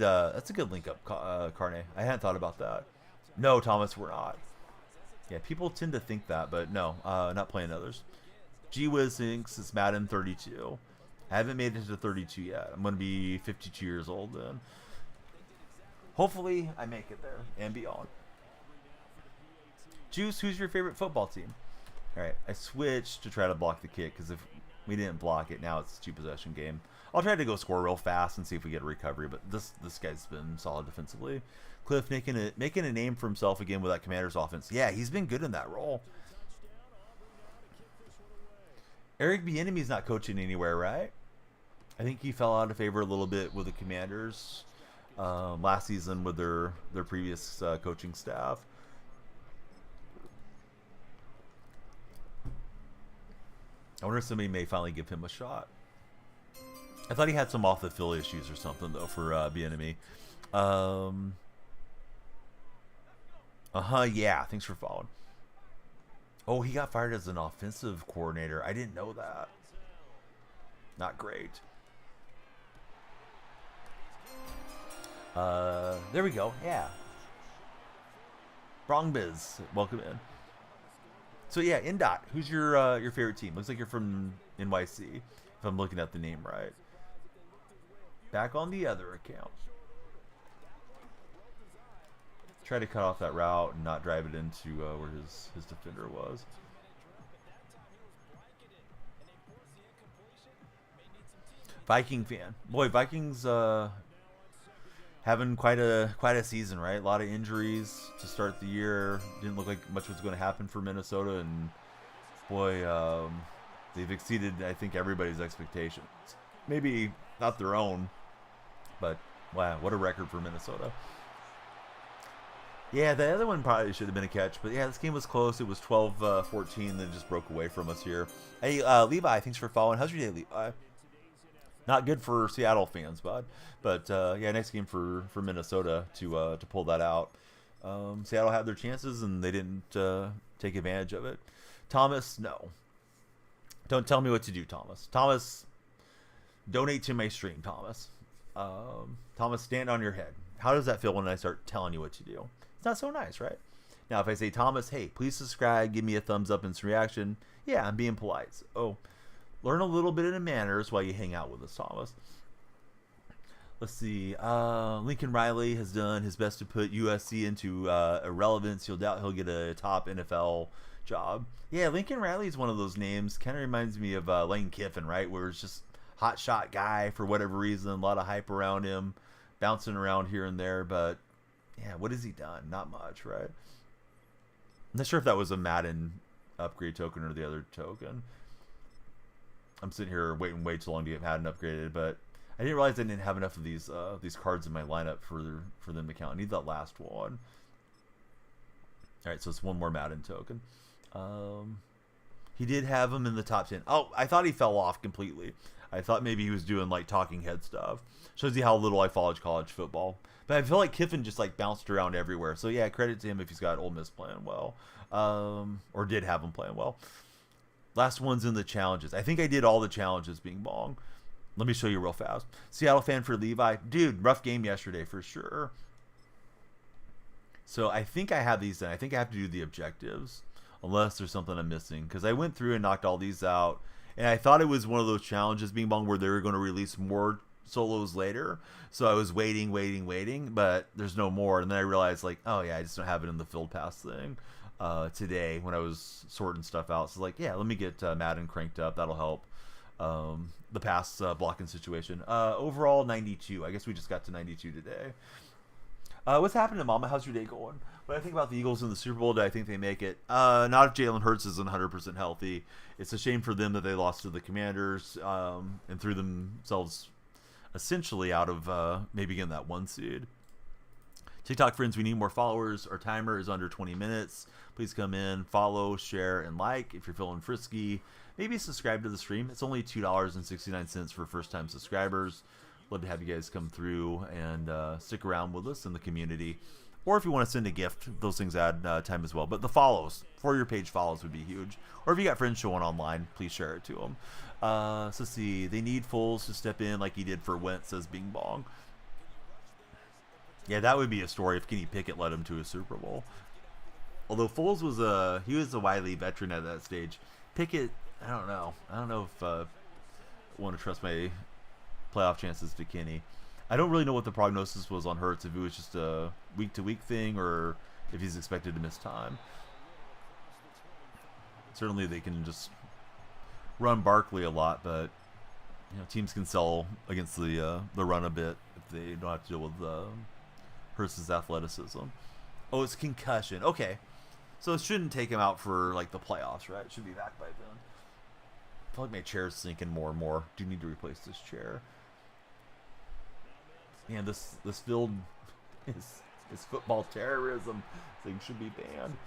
link up, Carne. I hadn't thought about that. No, Thomas, we're not. Yeah, people tend to think that, but no, not playing others. Gee whiz thinks it's Madden 32. I haven't made it to 32 yet. I'm going to be 52 years old then. Hopefully, I make it there and beyond. Juice, who's your favorite football team? All right, I switched to try to block the kick because if we didn't block it, now it's a 2-possession game. I'll try to go score real fast and see if we get a recovery, but this guy's been solid defensively. Cliff making a name for himself again with that Commanders offense. Yeah, he's been good in that role. Eric Bieniemy's not coaching anywhere, right? I think he fell out of favor a little bit with the Commanders last season with their previous coaching staff. I wonder if somebody may finally give him a shot. I thought he had some off the field issues or something though for Bieniemy. Yeah. Thanks for following. Oh, he got fired as an offensive coordinator. I didn't know that. Not great. There we go. Yeah. Brongbiz, welcome in. So yeah, Indot, who's your favorite team? Looks like you're from NYC, if I'm looking at the name right. Back on the other account. Try to cut off that route and not drive it into where his defender was. Viking fan. Boy, Vikings having quite a season, right? A lot of injuries to start the year. Didn't look like much was going to happen for Minnesota, and boy, they've exceeded, I think, everybody's expectations. Maybe not their own, but wow, what a record for Minnesota. Yeah, the other one probably should have been a catch, but yeah, this game was close. It was 12-14, then just broke away from us here. Hey, Levi, thanks for following. How's your day, Levi? Not good for Seattle fans, bud. But yeah, next game for Minnesota to pull that out. Seattle had their chances and they didn't take advantage of it. Thomas, no. Don't tell me what to do, Thomas. Thomas, donate to my stream, Thomas. Thomas, stand on your head. How does that feel when I start telling you what to do? It's not so nice, right? Now, if I say, Thomas, hey, please subscribe, give me a thumbs up and some reaction, yeah, I'm being polite. Oh, learn a little bit of manners while you hang out with us, Thomas. Let's see. Lincoln Riley has done his best to put USC into irrelevance. You'll doubt he'll get a top NFL job. Yeah, Lincoln Riley is one of those names. Kind of reminds me of Lane Kiffin, right? Where it's just hot shot guy for whatever reason. A lot of hype around him, bouncing around here and there. But yeah, what has he done? Not much, right? I'm not sure if that was a Madden upgrade token or the other token. I'm sitting here waiting way too long to get Madden upgraded, but I didn't realize I didn't have enough of these cards in my lineup for them to count. I need that last one. All right, so it's one more Madden token. He did have him in the top 10. Oh, I thought he fell off completely. I thought maybe he was doing like talking head stuff. Shows you how little I followed college football. But I feel like Kiffin just like bounced around everywhere. So yeah, credit to him if he's got Ole Miss playing well, or did have him playing well. Last one's in the challenges. I think I did all the challenges being long. Let me show you real fast. Seattle fan for Levi. Dude, rough game yesterday for sure. So I think I have these in. I think I have to do the objectives. Unless there's something I'm missing. Because I went through and knocked all these out. And I thought it was one of those challenges being long where they were going to release more solos later. So I was waiting. But there's no more. And then I realized like, oh yeah, I just don't have it in the field pass thing. Today when I was sorting stuff out. So like, yeah, let me get Madden cranked up. That'll help. The pass blocking situation. Overall 92. I guess we just got to 92 today. What's happening, Mama? How's your day going? When I think about the Eagles in the Super Bowl, do I think they make it? Not if Jalen Hurts isn't 100% healthy. It's a shame for them that they lost to the Commanders and threw themselves essentially out of maybe getting that 1 seed. TikTok friends, we need more followers. Our timer is under 20 minutes. Please come in, follow, share, and like. If you're feeling frisky, maybe subscribe to the stream. It's only $2.69 for first-time subscribers. Love to have you guys come through and stick around with us in the community. Or if you want to send a gift, those things add time as well. But the follows, for your page follows would be huge. Or if you got friends showing online, please share it to them. So let's see. They need Foles to step in like he did for Wentz, says Bing Bong. Yeah, that would be a story if Kenny Pickett led him to a Super Bowl. Although Foles was a wily veteran at that stage. Pickett, I don't know. I don't know if I want to trust my playoff chances to Kenny. I don't really know what the prognosis was on Hurts, if it was just a week-to-week thing or if he's expected to miss time. Certainly they can just run Barkley a lot, but teams can sell against the run a bit if they don't have to deal with Hurts' athleticism. Oh, it's concussion. Okay. So it shouldn't take him out for like the playoffs, right? It should be back by then. I feel like my chair's sinking more and more. Do need to replace this chair. Man, this field is football terrorism. Thing should be banned.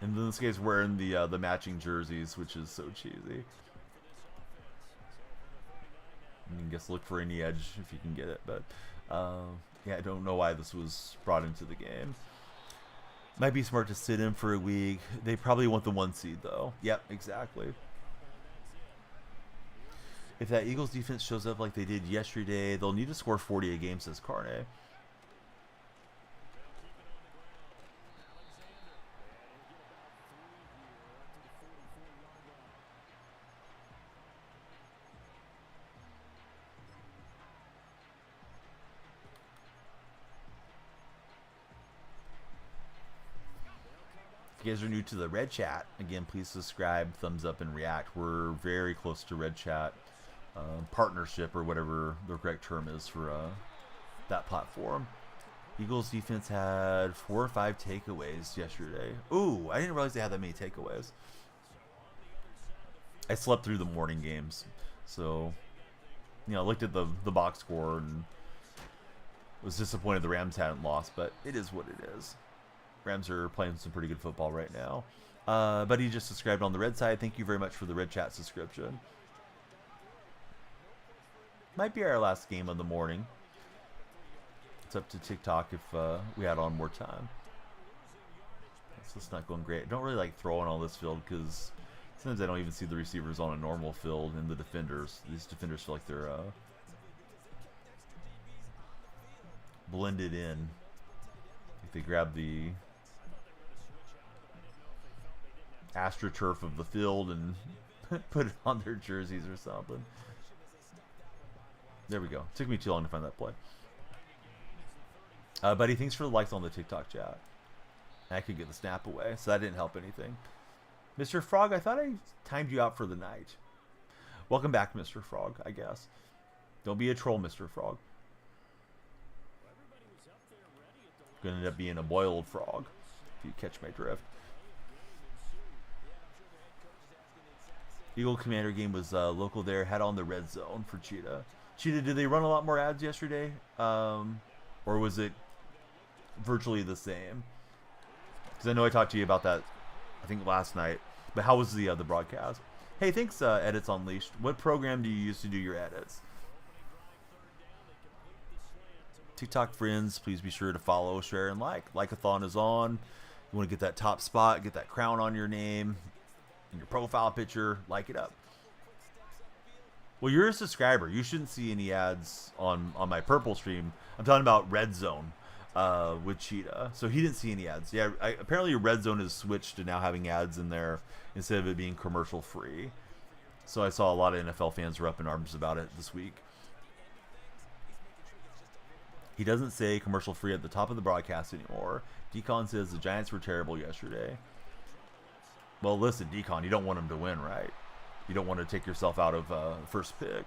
And then this guy's wearing the matching jerseys, which is so cheesy. I guess look for any edge if you can get it, but yeah, I don't know why this was brought into the game. Might be smart to sit in for a week. They probably want the 1 seed though. Yep, exactly. If that Eagles defense shows up like they did yesterday, they'll need to score 40 a game, says Carne. If you guys are new to the Red Chat, again, please subscribe, thumbs up, and react. We're very close to Red Chat partnership, or whatever the correct term is for that platform. Eagles defense had 4 or 5 takeaways yesterday. Ooh, I didn't realize they had that many takeaways. I slept through the morning games, so I looked at the box score and was disappointed the Rams hadn't lost, but it is what it is. Rams are playing some pretty good football right now. But he just subscribed on the red side. Thank you very much for the Red Chat subscription. Might be our last game of the morning. It's up to TikTok if we add on more time. So it's not going great. I don't really like throwing on this field because sometimes I don't even see the receivers on a normal field and the defenders. These defenders feel like they're blended in. If they grab the AstroTurf of the field and put it on their jerseys or something. There we go. Took me too long to find that play. Buddy, thanks for the likes on the TikTok chat. I could get the snap away, so that didn't help anything. Mr. Frog, I thought I timed you out for the night. Welcome back, Mr. Frog, I guess. Don't be a troll, Mr. Frog. Gonna end up being a boiled frog, if you catch my drift. Eagle Commander game was local there. Had on the red zone for Cheetah. Cheetah, did they run a lot more ads yesterday? Or was it virtually the same? Because I know I talked to you about that, I think, last night. But how was the broadcast? Hey, thanks, Edits Unleashed. What program do you use to do your edits? TikTok friends, please be sure to follow, share, and like. Like-a-thon is on. You want to get that top spot, get that crown on your name, and your profile picture, like it up. Well, you're a subscriber. You shouldn't see any ads on my purple stream. I'm talking about Red Zone with Cheetah. So he didn't see any ads. Yeah, apparently Red Zone is switched to now having ads in there instead of it being commercial free. So I saw a lot of NFL fans were up in arms about it this week. He doesn't say commercial free at the top of the broadcast anymore. Decon says the Giants were terrible yesterday. Well, listen, Decon, you don't want them to win, right? You don't want to take yourself out of first pick.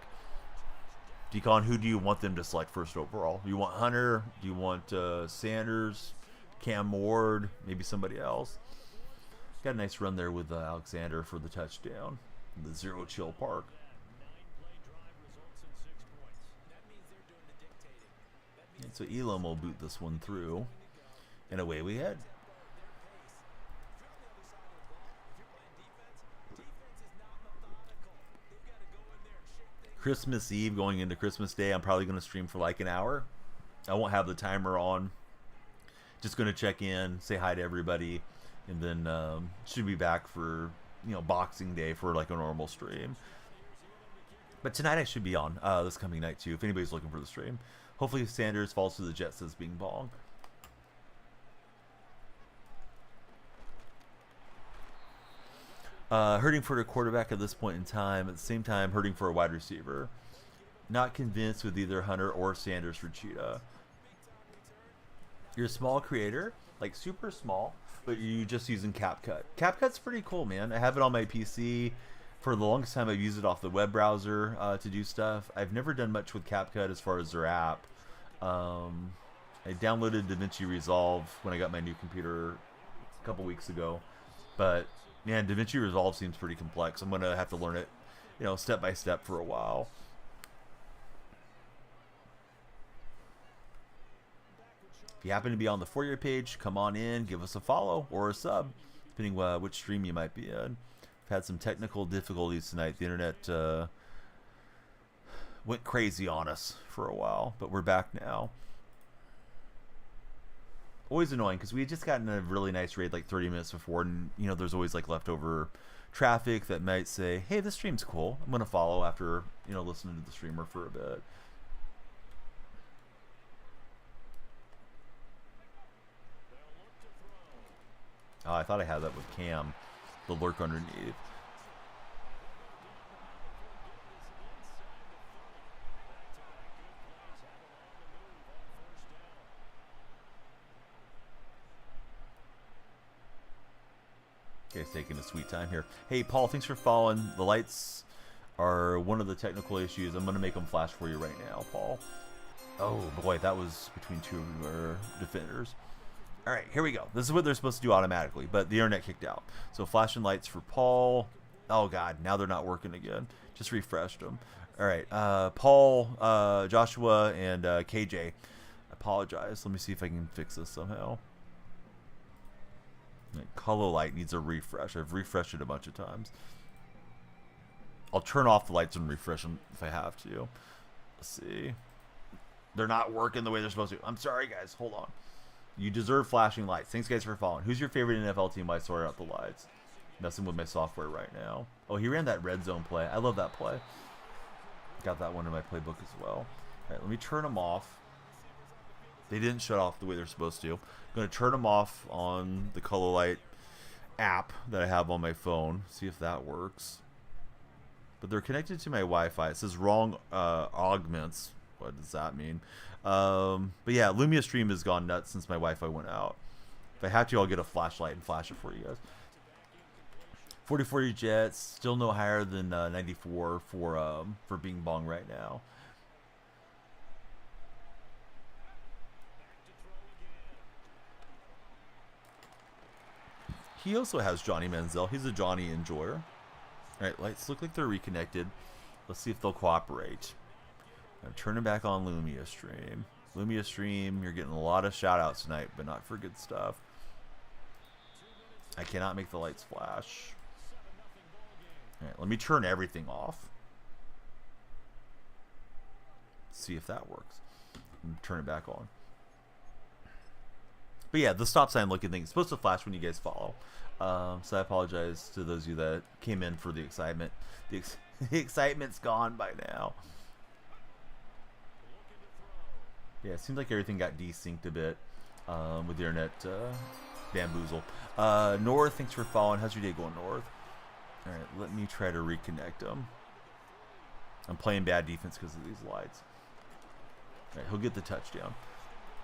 Deacon, who do you want them to select first overall? Do you want Hunter? Do you want Sanders, Cam Ward, maybe somebody else? Got a nice run there with Alexander for the touchdown. The Zero Chill Park. And so Elam will boot this one through. And away we head. Christmas Eve going into Christmas Day, I'm probably going to stream for like an hour. I won't have the timer on. Just going to check in, say hi to everybody, and then should be back for, you know, Boxing Day for like a normal stream. But tonight I should be on this coming night too, if anybody's looking for the stream. Hopefully Sanders falls to the Jets as being bong. Hurting for a quarterback at this point in time. At the same time, hurting for a wide receiver. Not convinced with either Hunter or Sanders for Cheetah. You're a small creator, like super small, but you're just using CapCut. CapCut's pretty cool, man. I have it on my PC. For the longest time, I've used it off the web browser to do stuff. I've never done much with CapCut as far as their app. I downloaded DaVinci Resolve when I got my new computer a couple weeks ago, but man, DaVinci Resolve seems pretty complex. I'm gonna have to learn it, you know, step by step for a while. If you happen to be on the For You page, come on in, give us a follow or a sub, depending which stream you might be in. I've had some technical difficulties tonight. The internet went crazy on us for a while, but we're back now. Always annoying because we had just gotten a really nice raid like 30 minutes before, and you know there's always like leftover traffic that might say, hey, this stream's cool, I'm gonna follow after, you know, listening to the streamer for a bit. Oh, I thought I had that with Cam, the lurk underneath. Okay, it's taking a sweet time here. Hey, Paul, thanks for following. The lights are one of the technical issues. I'm going to make them flash for you right now, Paul. Oh, boy, that was between two of our defenders. All right, here we go. This is what they're supposed to do automatically, but the internet kicked out. So flashing lights for Paul. Oh, God, now they're not working again. Just refreshed them. All right, Paul, Joshua, and KJ. I apologize. Let me see if I can fix this somehow. Color light needs a refresh. I've refreshed it a bunch of times. I'll turn off the lights and refresh them if I have to. Let's see. They're not working the way they're supposed to. I'm sorry, guys. Hold on. You deserve flashing lights. Thanks, guys, for following. Who's your favorite NFL team? I sort out the lights. Messing with my software right now. Oh, he ran that red zone play. I love that play. Got that one in my playbook as well. All right, let me turn them off. They didn't shut off the way they're supposed to. I'm going to turn them off on the color light app that I have on my phone. See if that works. But they're connected to my Wi-Fi. It says wrong augments. What does that mean? But yeah, Lumia Stream has gone nuts since my Wi-Fi went out. If I have to, I'll get a flashlight and flash it for you guys. 4040 Jets, still no higher than 94 for Bing Bong right now. He also has Johnny Manziel. He's a Johnny enjoyer. All right, lights look like they're reconnected. Let's see if they'll cooperate. I'm turning back on Lumia Stream. Lumia Stream, you're getting a lot of shout-outs tonight, but not for good stuff. I cannot make the lights flash. All right, let me turn everything off. See if that works. And turn it back on. But yeah, the stop sign looking thing is supposed to flash when you guys follow. So I apologize to those of you that came in for the excitement. The excitement's gone by now. Yeah, it seems like everything got desynced a bit with the internet bamboozle. North, thanks for following. How's your day going, North? All right, let me try to reconnect them. I'm playing bad defense because of these lights. All right, he'll get the touchdown.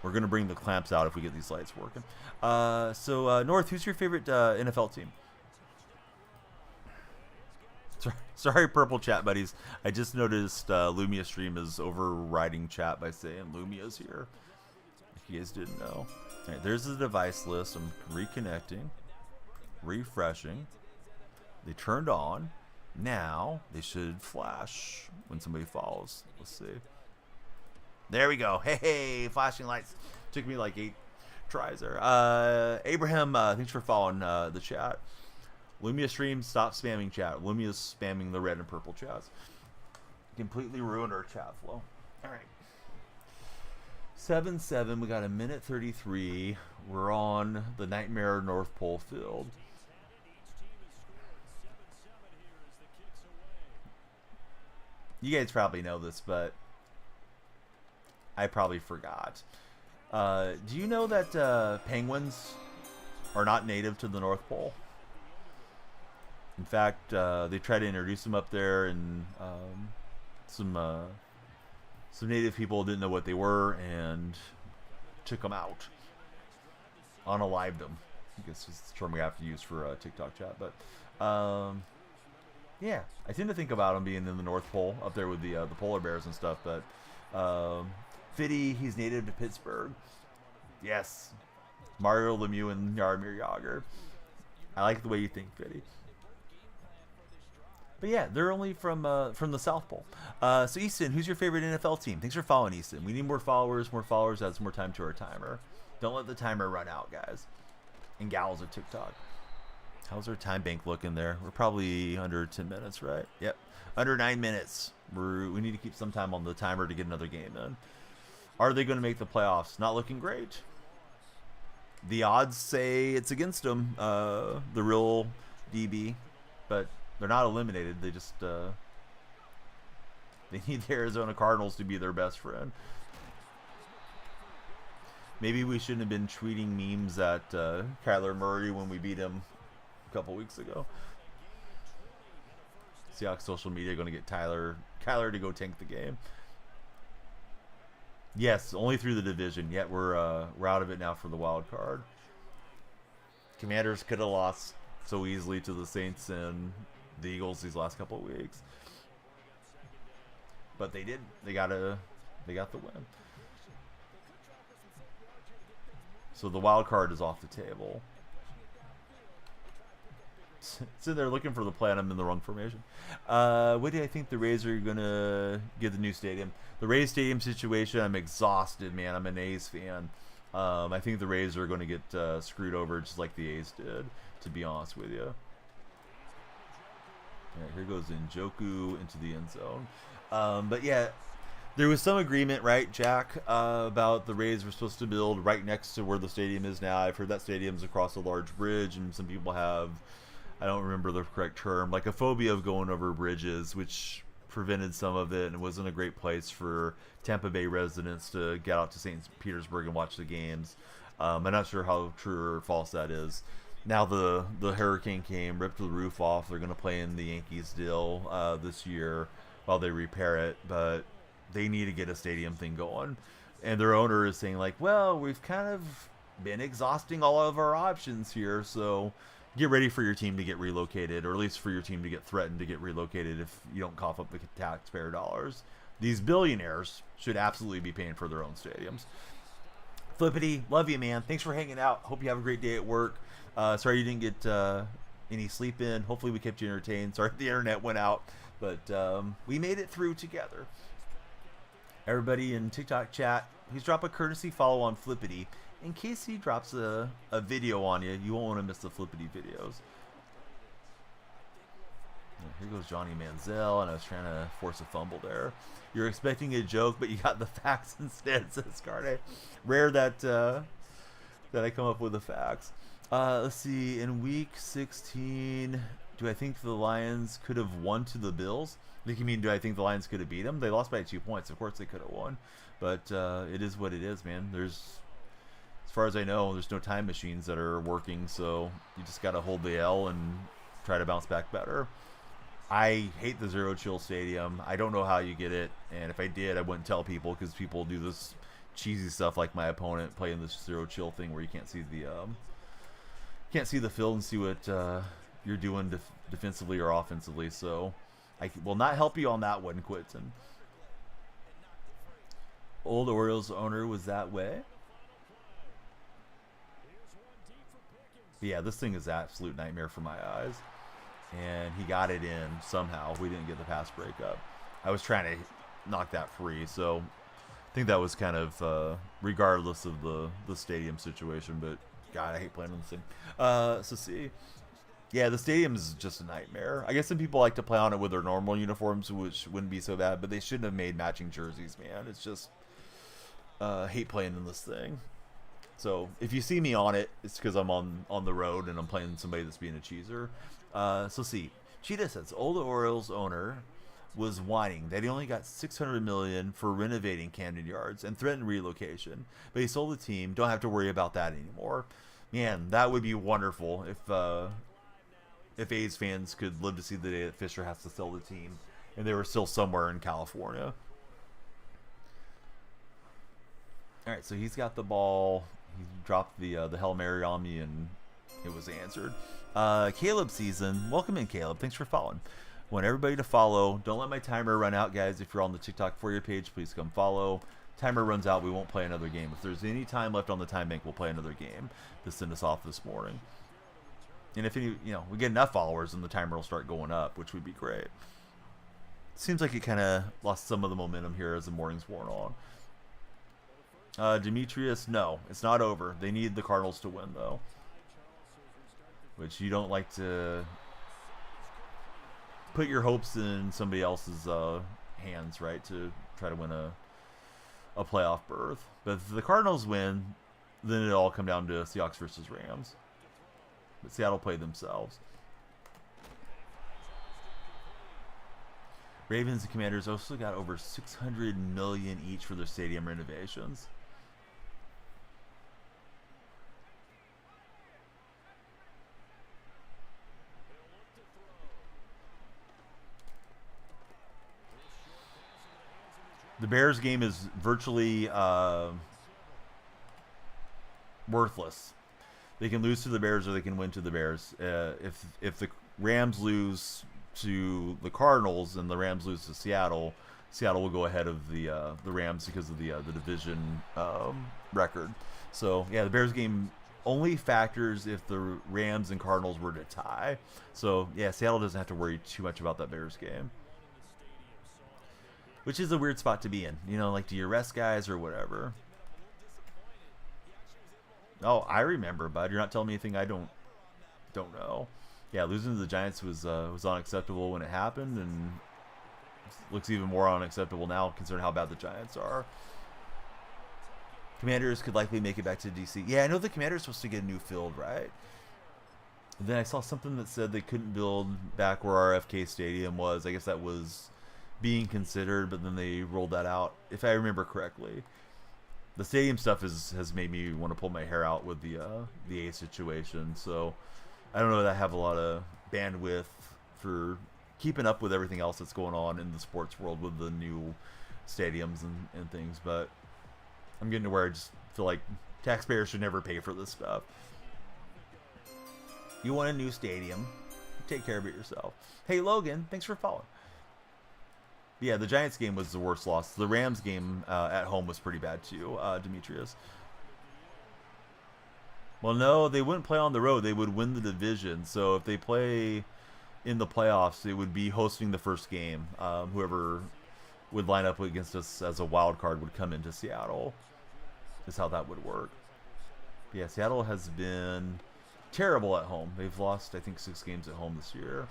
We're going to bring the clamps out if we get these lights working. So, North, who's your favorite NFL team? Sorry. Sorry, purple chat buddies. I just noticed Lumia stream is overriding chat by saying Lumia's here. If you guys didn't know. All right, there's the device list. I'm reconnecting, refreshing. They turned on. Now they should flash when somebody follows. Let's see. There we go. Hey, flashing lights. Took me like 8 tries there. Abraham, thanks for following the chat. Lumia stream, stop spamming chat. Lumia's spamming the red and purple chats. Completely ruined our chat flow. All right. 7-7. We got a minute 33. We're on the Nightmare North Pole field. You guys probably know this, but I probably forgot. Do you know that penguins are not native to the North Pole? In fact, they tried to introduce them up there, and some native people didn't know what they were and took them out, unalived them. I guess it's the term we have to use for TikTok chat. But yeah, I tend to think about them being in the North Pole up there with the polar bears and stuff. But Fitty, he's native to Pittsburgh. Yes, Mario Lemieux and Jaromir Jagr. I like the way you think, Fitty. But yeah, they're only from the South Pole. So Easton, who's your favorite NFL team? Thanks for following, Easton. We need more followers. More followers adds more time to our timer. Don't let the timer run out, guys. And gals at TikTok. How's our time bank looking there? We're probably under 10 minutes, right? Yep. Under 9 minutes. We need to keep some time on the timer to get another game in. Are they going to make the playoffs? Not looking great. The odds say it's against them, the real DB. But they're not eliminated. They just they need the Arizona Cardinals to be their best friend. Maybe we shouldn't have been tweeting memes at Kyler Murray when we beat him a couple weeks ago. Seahawks social media going to get Kyler to go tank the game. Yes, only through the division. Yet we're out of it now for the wild card. Commanders could have lost so easily to the Saints and the Eagles these last couple of weeks, but they did. They got the win. So the wild card is off the table. Sitting there looking for the play, and I'm in the wrong formation. What do I think the Rays are gonna get the new stadium? The Rays stadium situation, I'm exhausted, man. I'm an A's fan. I think the Rays are going to get screwed over just like the A's did, to be honest with you. Yeah, here goes Njoku into the end zone. But yeah, there was some agreement, right, Jack, about the Rays were supposed to build right next to where the stadium is now. I've heard that stadium's across a large bridge, and some people have, I don't remember the correct term, like a phobia of going over bridges, which prevented some of it, and it wasn't a great place for Tampa Bay residents to get out to St. Petersburg and watch the games. I'm not sure how true or false that is. Now the hurricane came, ripped the roof off. They're going to play in the Yankees deal this year while they repair it, but they need to get a stadium thing going. And their owner is saying, like, well, we've kind of been exhausting all of our options here, so get ready for your team to get relocated, or at least for your team to get threatened to get relocated if you don't cough up the taxpayer dollars. These billionaires should absolutely be paying for their own stadiums. Flippity, love you, man. Thanks for hanging out. Hope you have a great day at work. Sorry you didn't get any sleep in. Hopefully we kept you entertained. Sorry the internet went out, but we made it through together. Everybody in TikTok chat, please drop a courtesy follow on Flippity. In case he drops a video on you, you won't want to miss the Flippity videos. Here goes Johnny Manziel, and I was trying to force a fumble there. You're expecting a joke, but you got the facts instead, says Scarde. Rare that I come up with the facts. Let's see. In week 16, do I think the Lions could have won to the Bills? You mean, do I think the Lions could have beat them? They lost by 2 points. Of course they could have won. But it is what it is, man. As far as I know, there's no time machines that are working, so you just got to hold the L and try to bounce back better. I hate the Zero Chill Stadium. I don't know how you get it, and if I did, I wouldn't tell people, because people do this cheesy stuff like my opponent playing this Zero Chill thing where you can't see the field and see what you're doing defensively or offensively. So I will not help you on that one, Quinton. Old Orioles owner was that way. But yeah, this thing is an absolute nightmare for my eyes. And he got it in somehow. We didn't get the pass breakup. I was trying to knock that free, so I think that was kind of regardless of the stadium situation. But God, I hate playing on this thing. So see, yeah, the stadium is just a nightmare. I guess some people like to play on it with their normal uniforms, which wouldn't be so bad. But they shouldn't have made matching jerseys, man. It's just hate playing in this thing. So if you see me on it, it's because I'm on the road and I'm playing somebody that's being a cheeser. So see, Cheetah says old Orioles owner was whining that he only got $600 million for renovating Camden Yards and threatened relocation, but he sold the team. Don't have to worry about that anymore. Man, that would be wonderful if A's fans could live to see the day that Fisher has to sell the team and they were still somewhere in California. All right, so he's got the ball. He dropped the Hail Mary on me, and it was answered. Caleb season. Welcome in, Caleb. Thanks for following. Want everybody to follow. Don't let my timer run out, guys. If you're on the TikTok for your page, please come follow. Timer runs out, we won't play another game. If there's any time left on the time bank, we'll play another game to send us off this morning. And if we get enough followers, then the timer will start going up, which would be great. Seems like it kind of lost some of the momentum here as the morning's worn on. Demetrius, no, it's not over. They need the Cardinals to win, though. Which you don't like to put your hopes in somebody else's hands, right, to try to win a playoff berth. But if the Cardinals win, then it'll all come down to Seahawks versus Rams. But Seattle played themselves. Ravens and Commanders also got over $600 million each for their stadium renovations. The Bears game is virtually worthless. They can lose to the Bears or they can win to the Bears. If the Rams lose to the Cardinals and the Rams lose to Seattle, Seattle will go ahead of the Rams because of the division record. So yeah, the Bears game only factors if the Rams and Cardinals were to tie. So yeah, Seattle doesn't have to worry too much about that Bears game. Which is a weird spot to be in. Like, do you rest guys or whatever? Oh, I remember, bud. You're not telling me anything I don't know. Yeah, losing to the Giants was unacceptable when it happened, and looks even more unacceptable now considering how bad the Giants are. Commanders could likely make it back to DC. Yeah, I know the Commanders are supposed to get a new field, right? And then I saw something that said they couldn't build back where RFK Stadium was. I guess that was being considered, but then they rolled that out, if I remember correctly. The stadium stuff has made me want to pull my hair out with the A situation, so I don't know that I have a lot of bandwidth for keeping up with everything else that's going on in the sports world with the new stadiums and things, but I'm getting to where I just feel like taxpayers should never pay for this stuff. You want a new stadium, take care of it yourself. Hey Logan, thanks for following. Yeah, the Giants game was the worst loss. The Rams game at home was pretty bad too, Demetrius. Well, no, they wouldn't play on the road. They would win the division. So if they play in the playoffs, they would be hosting the first game. Whoever would line up against us as a wild card would come into Seattle. Is how that would work. Yeah, Seattle has been terrible at home. They've lost, I think, 6 games at home this year.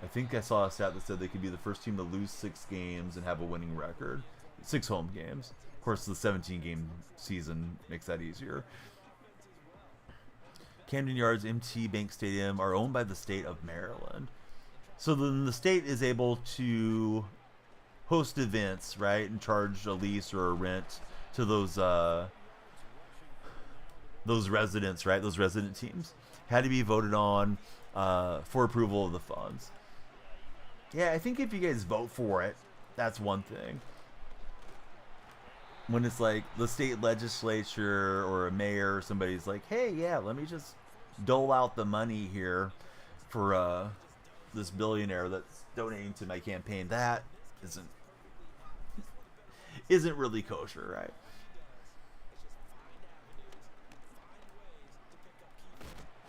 I think I saw a stat that said they could be the first team to lose 6 games and have a winning record. 6 home games. Of course, the 17-game season makes that easier. Camden Yards, MT Bank Stadium are owned by the state of Maryland. So then the state is able to host events, right, and charge a lease or a rent to those residents, right, those resident teams. Had to be voted on for approval of the funds. Yeah, I think if you guys vote for it, that's one thing. When it's like the state legislature or a mayor or somebody's like, hey, yeah, let me just dole out the money here for this billionaire that's donating to my campaign. That isn't really kosher, right?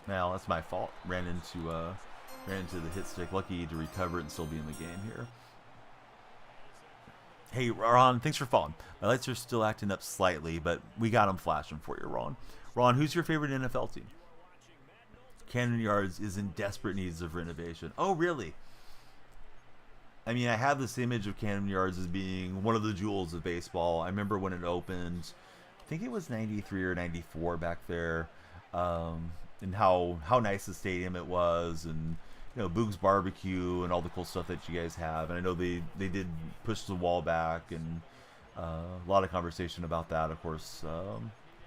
Well, that's my fault. Ran into the hit stick. Lucky to recover it and still be in the game here. Hey, Ron, thanks for following. My lights are still acting up slightly, but we got them flashing for you, Ron. Ron, who's your favorite NFL team? Camden Yards is in desperate needs of renovation. Oh, really? I mean, I have this image of Camden Yards as being one of the jewels of baseball. I remember when it opened. I think it was 93 or 94 back there. And how nice the stadium it was, and Boog's Barbecue and all the cool stuff that you guys have. And I know they did push the wall back, and a lot of conversation about that, of course,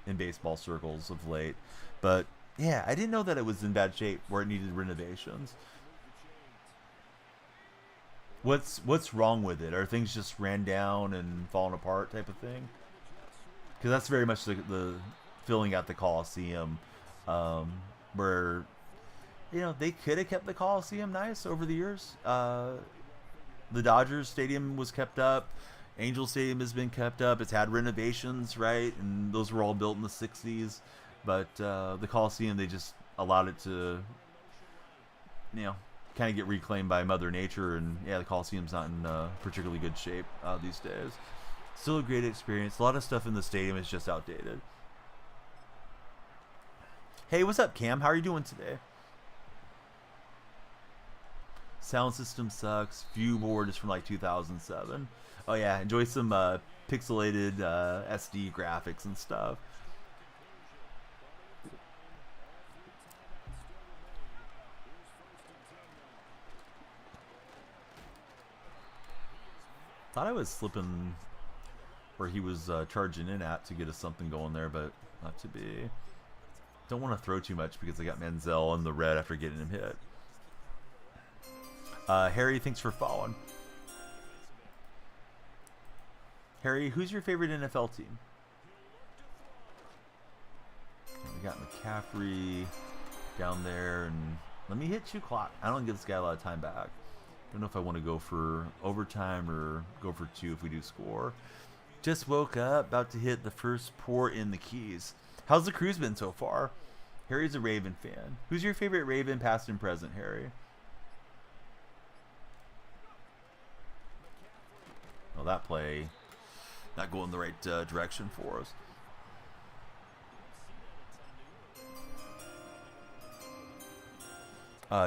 in baseball circles of late. But yeah, I didn't know that it was in bad shape where it needed renovations. What's wrong with it? Are things just ran down and falling apart type of thing? Because that's very much the feeling at the Coliseum, where they could have kept the Coliseum nice over the years. The Dodgers Stadium was kept up. Angel Stadium has been kept up. It's had renovations, right? And those were all built in the 60s. But the Coliseum, they just allowed it to, kind of get reclaimed by Mother Nature. And yeah, the Coliseum's not in particularly good shape these days. Still a great experience. A lot of stuff in the stadium is just outdated. Hey, what's up, Cam? How are you doing today? Sound system sucks. View board is from like 2007. Oh yeah, enjoy some pixelated SD graphics and stuff. Thought I was slipping where he was charging in at to get us something going there, but not to be. Don't want to throw too much because I got Manziel on the red after getting him hit. Harry, thanks for following. Harry, who's your favorite NFL team? Okay, we got McCaffrey down there, and let me hit 2 o'clock. I don't give this guy a lot of time back. Don't know if I want to go for overtime or go for 2 if we do score. Just woke up, about to hit the first pour in the Keys. How's the cruise been so far? Harry's a Raven fan. Who's your favorite Raven, past and present, Harry? Well, that play not going the right direction for us.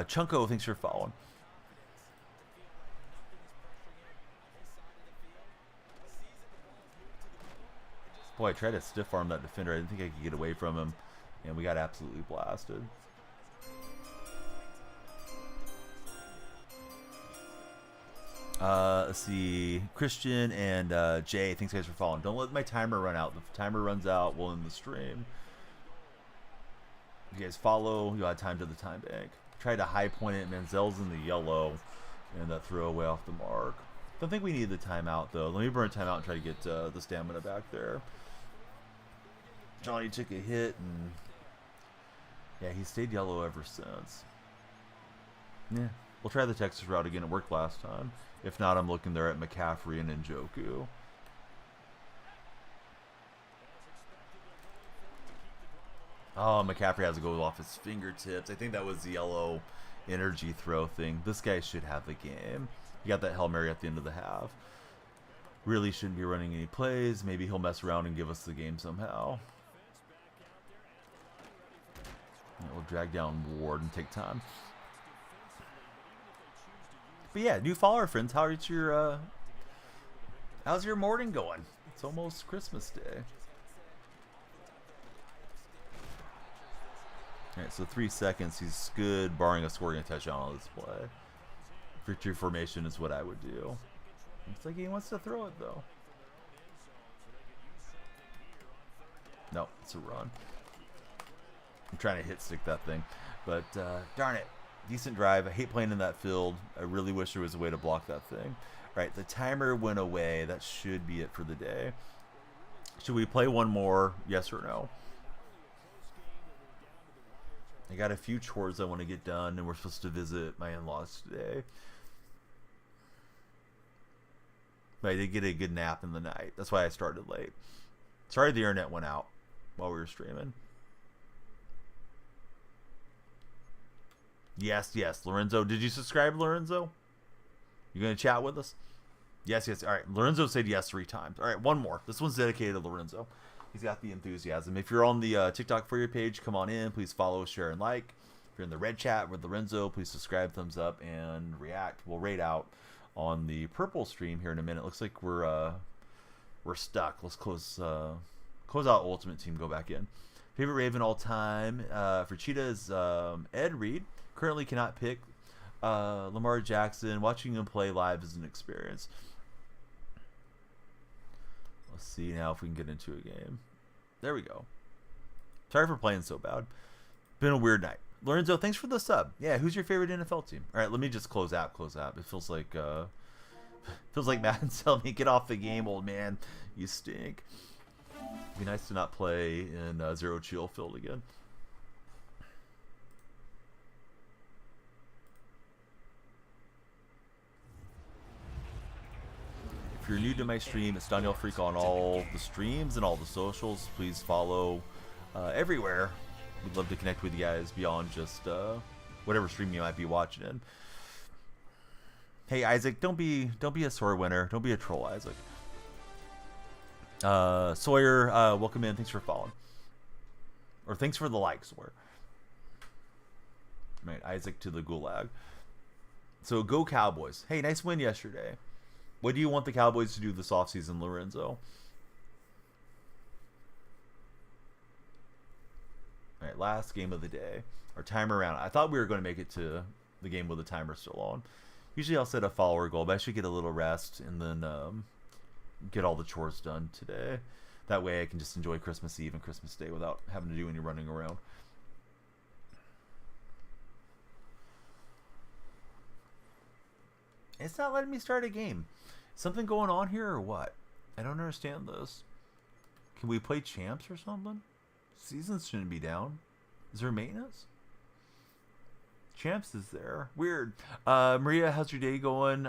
Chunko, thanks for following. Boy, I tried to stiff arm that defender. I didn't think I could get away from him, and we got absolutely blasted. Let's see. Christian and Jay, thanks guys for following. Don't let my timer run out. If the timer runs out, we'll end the stream. If you guys follow, you'll have time to the time bank. Tried to high point it. Manziel's in the yellow, and that throw away off the mark. Don't think we need the timeout, though. Let me burn a timeout and try to get the stamina back there. Johnny took a hit, and yeah, he stayed yellow ever since. Yeah, we'll try the Texas route again. It worked last time. If not, I'm looking there at McCaffrey and Njoku. Oh, McCaffrey has to go off his fingertips. I think that was the yellow energy throw thing. This guy should have the game. He got that Hail Mary at the end of the half. Really shouldn't be running any plays. Maybe he'll mess around and give us the game somehow. We'll drag down Ward and take time. But yeah, new follower friends, how's your morning going? It's almost Christmas Day. Alright, so 3 seconds. He's good, barring a scoring a touchdown on this play. Victory formation is what I would do. Looks like he wants to throw it, though. No, it's a run. I'm trying to hit stick that thing. But, darn it. Decent drive. I hate playing in that field. I really wish there was a way to block that thing. Right, the timer went away. That should be it for the day. Should we play one more? Yes or no? I got a few chores I want to get done, and we're supposed to visit my in-laws today. But I did get a good nap in the night. That's why I started late. Sorry the internet went out while we were streaming. Yes, Lorenzo. Did you subscribe, Lorenzo? You going to chat with us? Yes. All right. Lorenzo said yes 3 times. All right, one more. This one's dedicated to Lorenzo. He's got the enthusiasm. If you're on the TikTok for your page, come on in. Please follow, share, and like. If you're in the red chat with Lorenzo, please subscribe, thumbs up, and react. We'll raid out on the purple stream here in a minute. Looks like we're stuck. Let's close out Ultimate Team. Go back in. Favorite Raven all time for Cheetah is Ed Reed. Currently cannot pick Lamar Jackson. Watching him play live is an experience. Let's see now if we can get into a game. There we go. Sorry for playing so bad. Been a weird night. Lorenzo, thanks for the sub. Yeah, who's your favorite NFL team? All right, let me just close out. It feels like Madden's telling me, get off the game, old man. You stink. It'd be nice to not play in Zero Chill Field again. If you're new to my stream, it's Daniel Freak on all the streams and all the socials. Please follow everywhere. We'd love to connect with you guys beyond just whatever stream you might be watching in. Hey Isaac, don't be a sore winner. Don't be a troll, Isaac. Sawyer, welcome in. Thanks for following. Or thanks for the like, Sawyer. Right, Isaac to the gulag. So go Cowboys. Hey, nice win yesterday. What do you want the Cowboys to do this offseason, Lorenzo? All right, last game of the day. Our timer round. I thought we were going to make it to the game with the timer still on. Usually I'll set a follower goal, but I should get a little rest and then get all the chores done today. That way I can just enjoy Christmas Eve and Christmas Day without having to do any running around. It's not letting me start a game. Something going on here or what? I don't understand this. Can we play champs or something? Seasons shouldn't be down. Is there maintenance? Champs is there. Weird. Maria, how's your day going?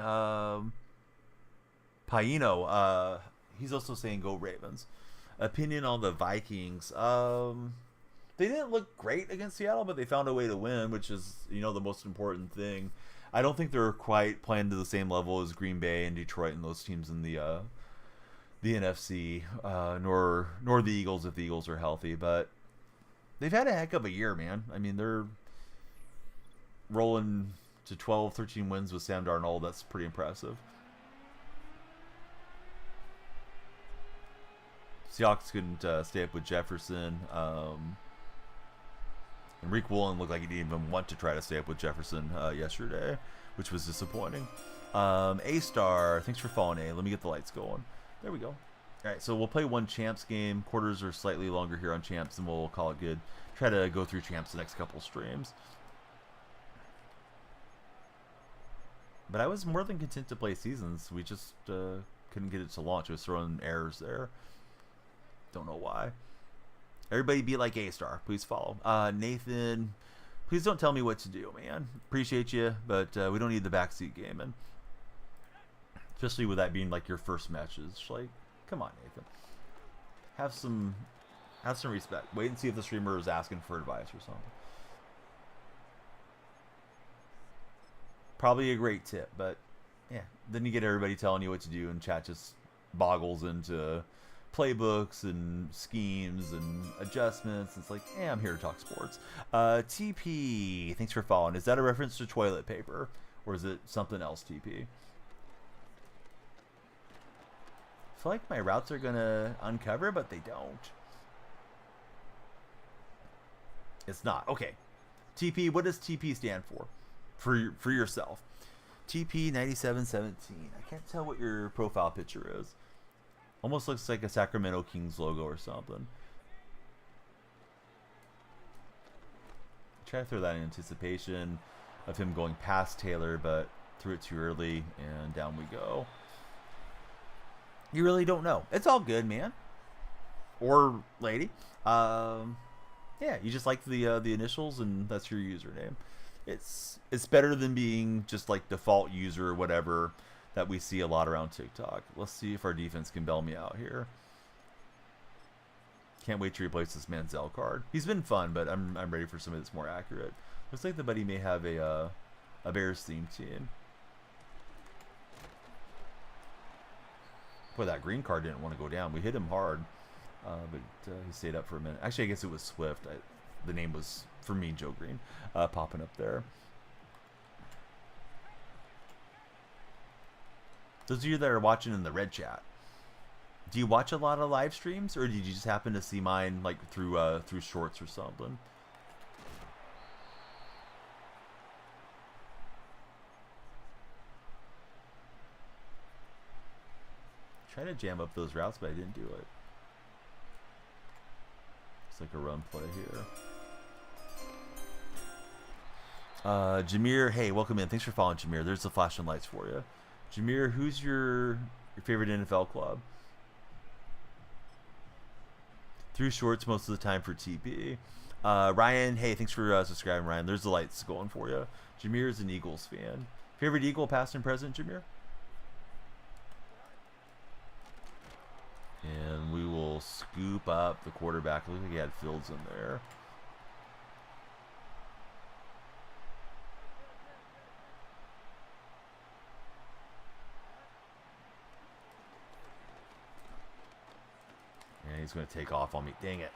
Paino, he's also saying go Ravens. Opinion on the Vikings. They didn't look great against Seattle, but they found a way to win, which is, the most important thing. I don't think they're quite playing to the same level as Green Bay and Detroit and those teams in the NFC, nor the Eagles if the Eagles are healthy. But they've had a heck of a year, man. I mean, they're rolling to 12, 13 wins with Sam Darnold. That's pretty impressive. Seahawks couldn't stay up with Jefferson. And Reek Woolen looked like he didn't even want to try to stay up with Jefferson yesterday, which was disappointing. A-Star, thanks for following, A. Let me get the lights going. There we go. All right, so we'll play one Champs game. Quarters are slightly longer here on Champs, and we'll call it good. Try to go through Champs the next couple streams. But I was more than content to play Seasons. We just couldn't get it to launch. It was throwing errors there. Don't know why. Everybody be like A-Star. Please follow. Nathan, please don't tell me what to do, man. Appreciate you, but we don't need the backseat gaming. Especially with that being like your first message. Like, come on, Nathan. Have some respect. Wait and see if the streamer is asking for advice or something. Probably a great tip, but yeah. Then you get everybody telling you what to do, and chat just boggles into playbooks and schemes and adjustments. It's like, I'm here to talk sports. TP, thanks for following. Is that a reference to toilet paper, or is it something else, TP? I feel like my routes are gonna uncover, but they don't. It's not. Okay. TP, what does TP stand for? For yourself. TP 9717. I can't tell what your profile picture is. Almost looks like a Sacramento Kings logo or something. Try to throw that in anticipation of him going past Taylor, but threw it too early, and down we go. You really don't know. It's all good, man. Or lady. Yeah, Yeah, you just like the initials, and that's your username. It's better than being just like default user or whatever that we see a lot around TikTok. Let's see if our defense can bail me out here. Can't wait to replace this Manziel card. He's been fun, but I'm ready for something that's more accurate. Looks like the buddy may have a Bears themed team. Boy, that green card didn't want to go down. We hit him hard, but he stayed up for a minute. Actually, I guess it was Swift. The name was, for me, Joe Green, popping up there. Those of you that are watching in the red chat, do you watch a lot of live streams, or did you just happen to see mine like through shorts or something? Trying to jam up those routes, but I didn't do it. It's like a run play here. Jameer, hey, welcome in. Thanks for following, Jameer. There's the flashing lights for you. Jameer, who's your favorite NFL club? Through shorts most of the time for TP. Ryan, hey, thanks for subscribing, Ryan. There's the lights going for you. Jameer is an Eagles fan. Favorite Eagle, past and present, Jameer? And we will scoop up the quarterback. Look like he had Fields in there. And he's going to take off on me. Dang it.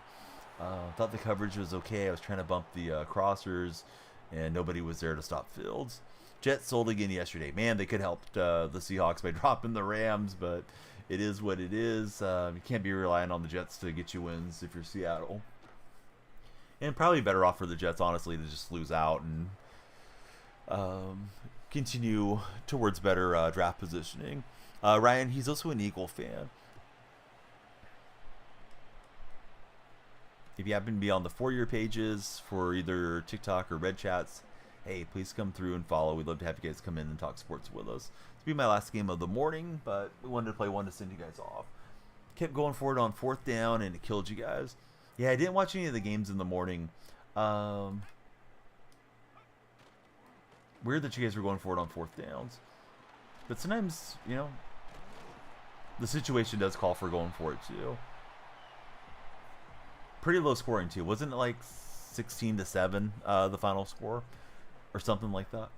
Thought the coverage was okay. I was trying to bump the crossers, and nobody was there to stop Fields. Jets sold again yesterday. Man, they could help the Seahawks by dropping the Rams, but it is what it is. You can't be relying on the Jets to get you wins if you're Seattle. And probably better off for the Jets, honestly, to just lose out and continue towards better draft positioning. Ryan, he's also an Eagle fan. If you happen to be on the for-year pages for either TikTok or Red Chats, hey, please come through and follow. We'd love to have you guys come in and talk sports with us. This will be my last game of the morning, but we wanted to play one to send you guys off. Kept going for it on 4th down, and it killed you guys. Yeah, I didn't watch any of the games in the morning. Weird that you guys were going for it on 4th downs. But sometimes, you know, the situation does call for going for it, too. Pretty low scoring, too. Wasn't it like 16-7, the final score? Or something like that?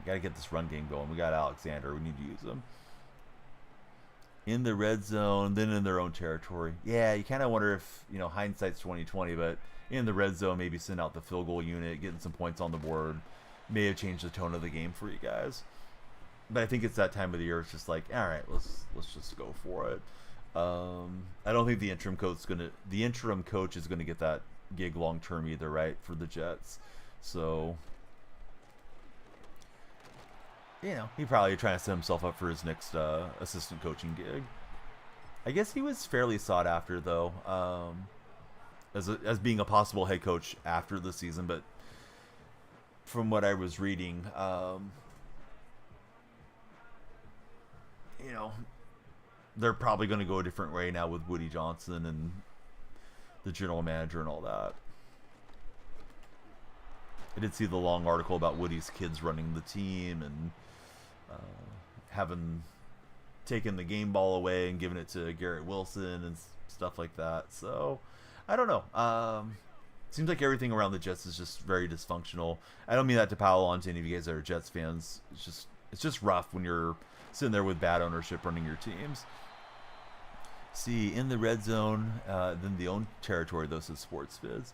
Got to get this run game going. We got Alexander. We need to use him. In the red zone, then in their own territory. Yeah, you kind of wonder if, you know, hindsight's 2020, but in the red zone, maybe send out the field goal unit, getting some points on the board. May have changed the tone of the game for you guys. But I think it's that time of the year. It's just like, all right, let's just go for it. I don't think the interim coach is gonna get that gig long term either, right, for the Jets. So, you know, he probably trying to set himself up for his next assistant coaching gig. I guess he was fairly sought after though, as being a possible head coach after the season. But from what I was reading, you know, they're probably going to go a different way now with Woody Johnson and the general manager and all that. I did see the long article about Woody's kids running the team and having taken the game ball away and given it to Garrett Wilson and stuff like that. So, I don't know. Seems like everything around the Jets is just very dysfunctional. I don't mean that to pile on to any of you guys that are Jets fans. It's just rough when you're sitting there with bad ownership running your teams. See, in the red zone, then the own territory, those is sports vids.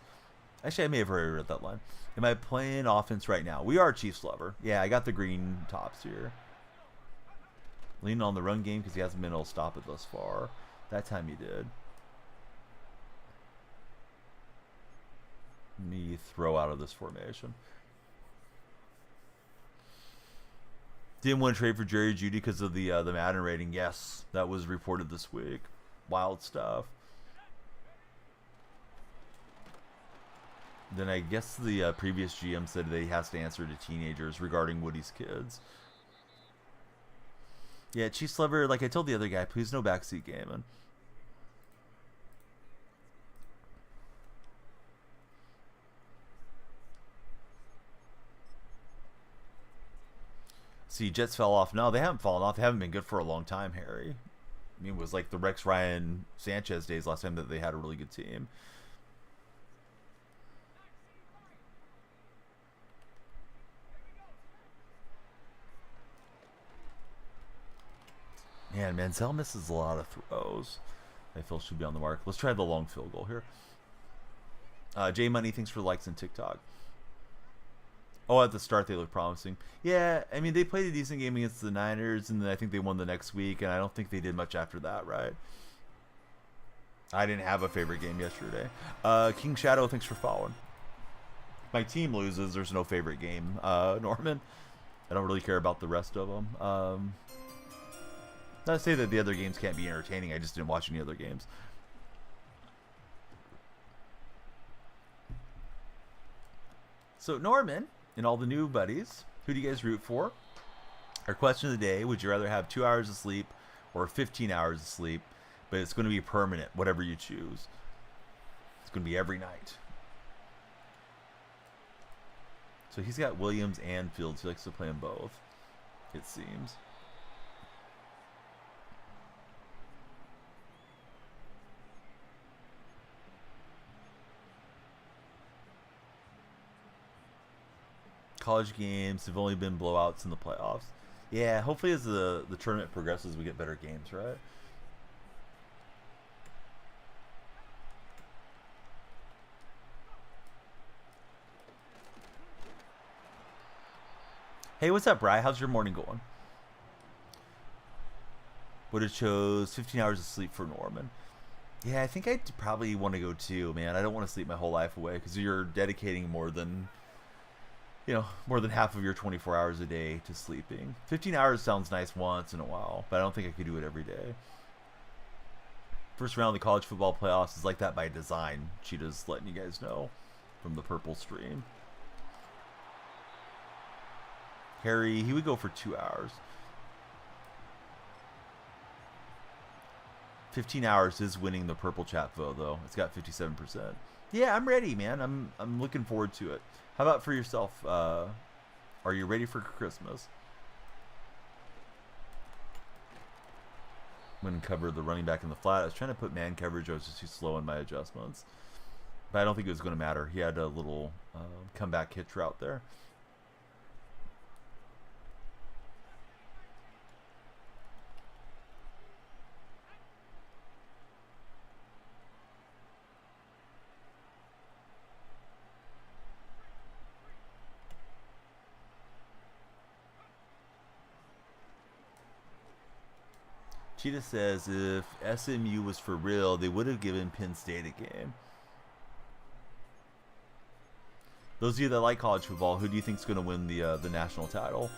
Actually, I may have already read that line. Am I playing offense right now? We are Chiefs lover. Yeah, I got the green tops here. Leaning on the run game because he hasn't been able to stop it thus far. That time he did. Let me throw out of this formation. Didn't want to trade for Jerry Jeudy because of the Madden rating. Yes, that was reported this week. Wild stuff. Then I guess the previous GM said that he has to answer to teenagers regarding Woody's kids. Yeah, Chiefs lover, like I told the other guy, please no backseat gaming. See, Jets fell off. No, they haven't fallen off. They haven't been good for a long time, Harry. I mean, it was like the Rex Ryan Sanchez days last time that they had a really good team. Man, Manziel misses a lot of throws. I feel should be on the mark. Let's try the long field goal here. J Money, thanks for the likes on TikTok. Oh, at the start they look promising. Yeah, I mean, they played a decent game against the Niners, and then I think they won the next week, and I don't think they did much after that, right? I didn't have a favorite game yesterday. King Shadow, thanks for following. My team loses, there's no favorite game, Norman. I don't really care about the rest of them. Not to say that the other games can't be entertaining, I just didn't watch any other games. So, Norman, and all the new buddies, who do you guys root for? Our question of the day, would you rather have 2 hours of sleep or 15 hours of sleep? But it's going to be permanent, whatever you choose. It's going to be every night. So he's got Williams and Fields. He likes to play them both, it seems. College games have only been blowouts in the playoffs. Yeah, hopefully as the tournament progresses, we get better games, right? Hey, what's up, Bri? How's your morning going? Would have chose 15 hours of sleep for Norman. Yeah, I think I'd probably want to go too, man. I don't want to sleep my whole life away because you're dedicating more than half of your 24 hours a day to sleeping. 15 hours sounds nice once in a while, but I don't think I could do it every day. First round of the college football playoffs is like that by design. Cheetah's letting you guys know from the purple stream. Harry, he would go for 2 hours. 15 hours is winning the purple chat vote, though. It's got 57%. Yeah, I'm ready, man. I'm looking forward to it. How about for yourself? Are you ready for Christmas? I'm going to cover the running back in the flat. I was trying to put man coverage. I was just too slow in my adjustments. But I don't think it was going to matter. He had a little comeback hitch route there. Cheetah says if SMU was for real, they would have given Penn State a game. Those of you that like college football, who do you think is going to win the national title?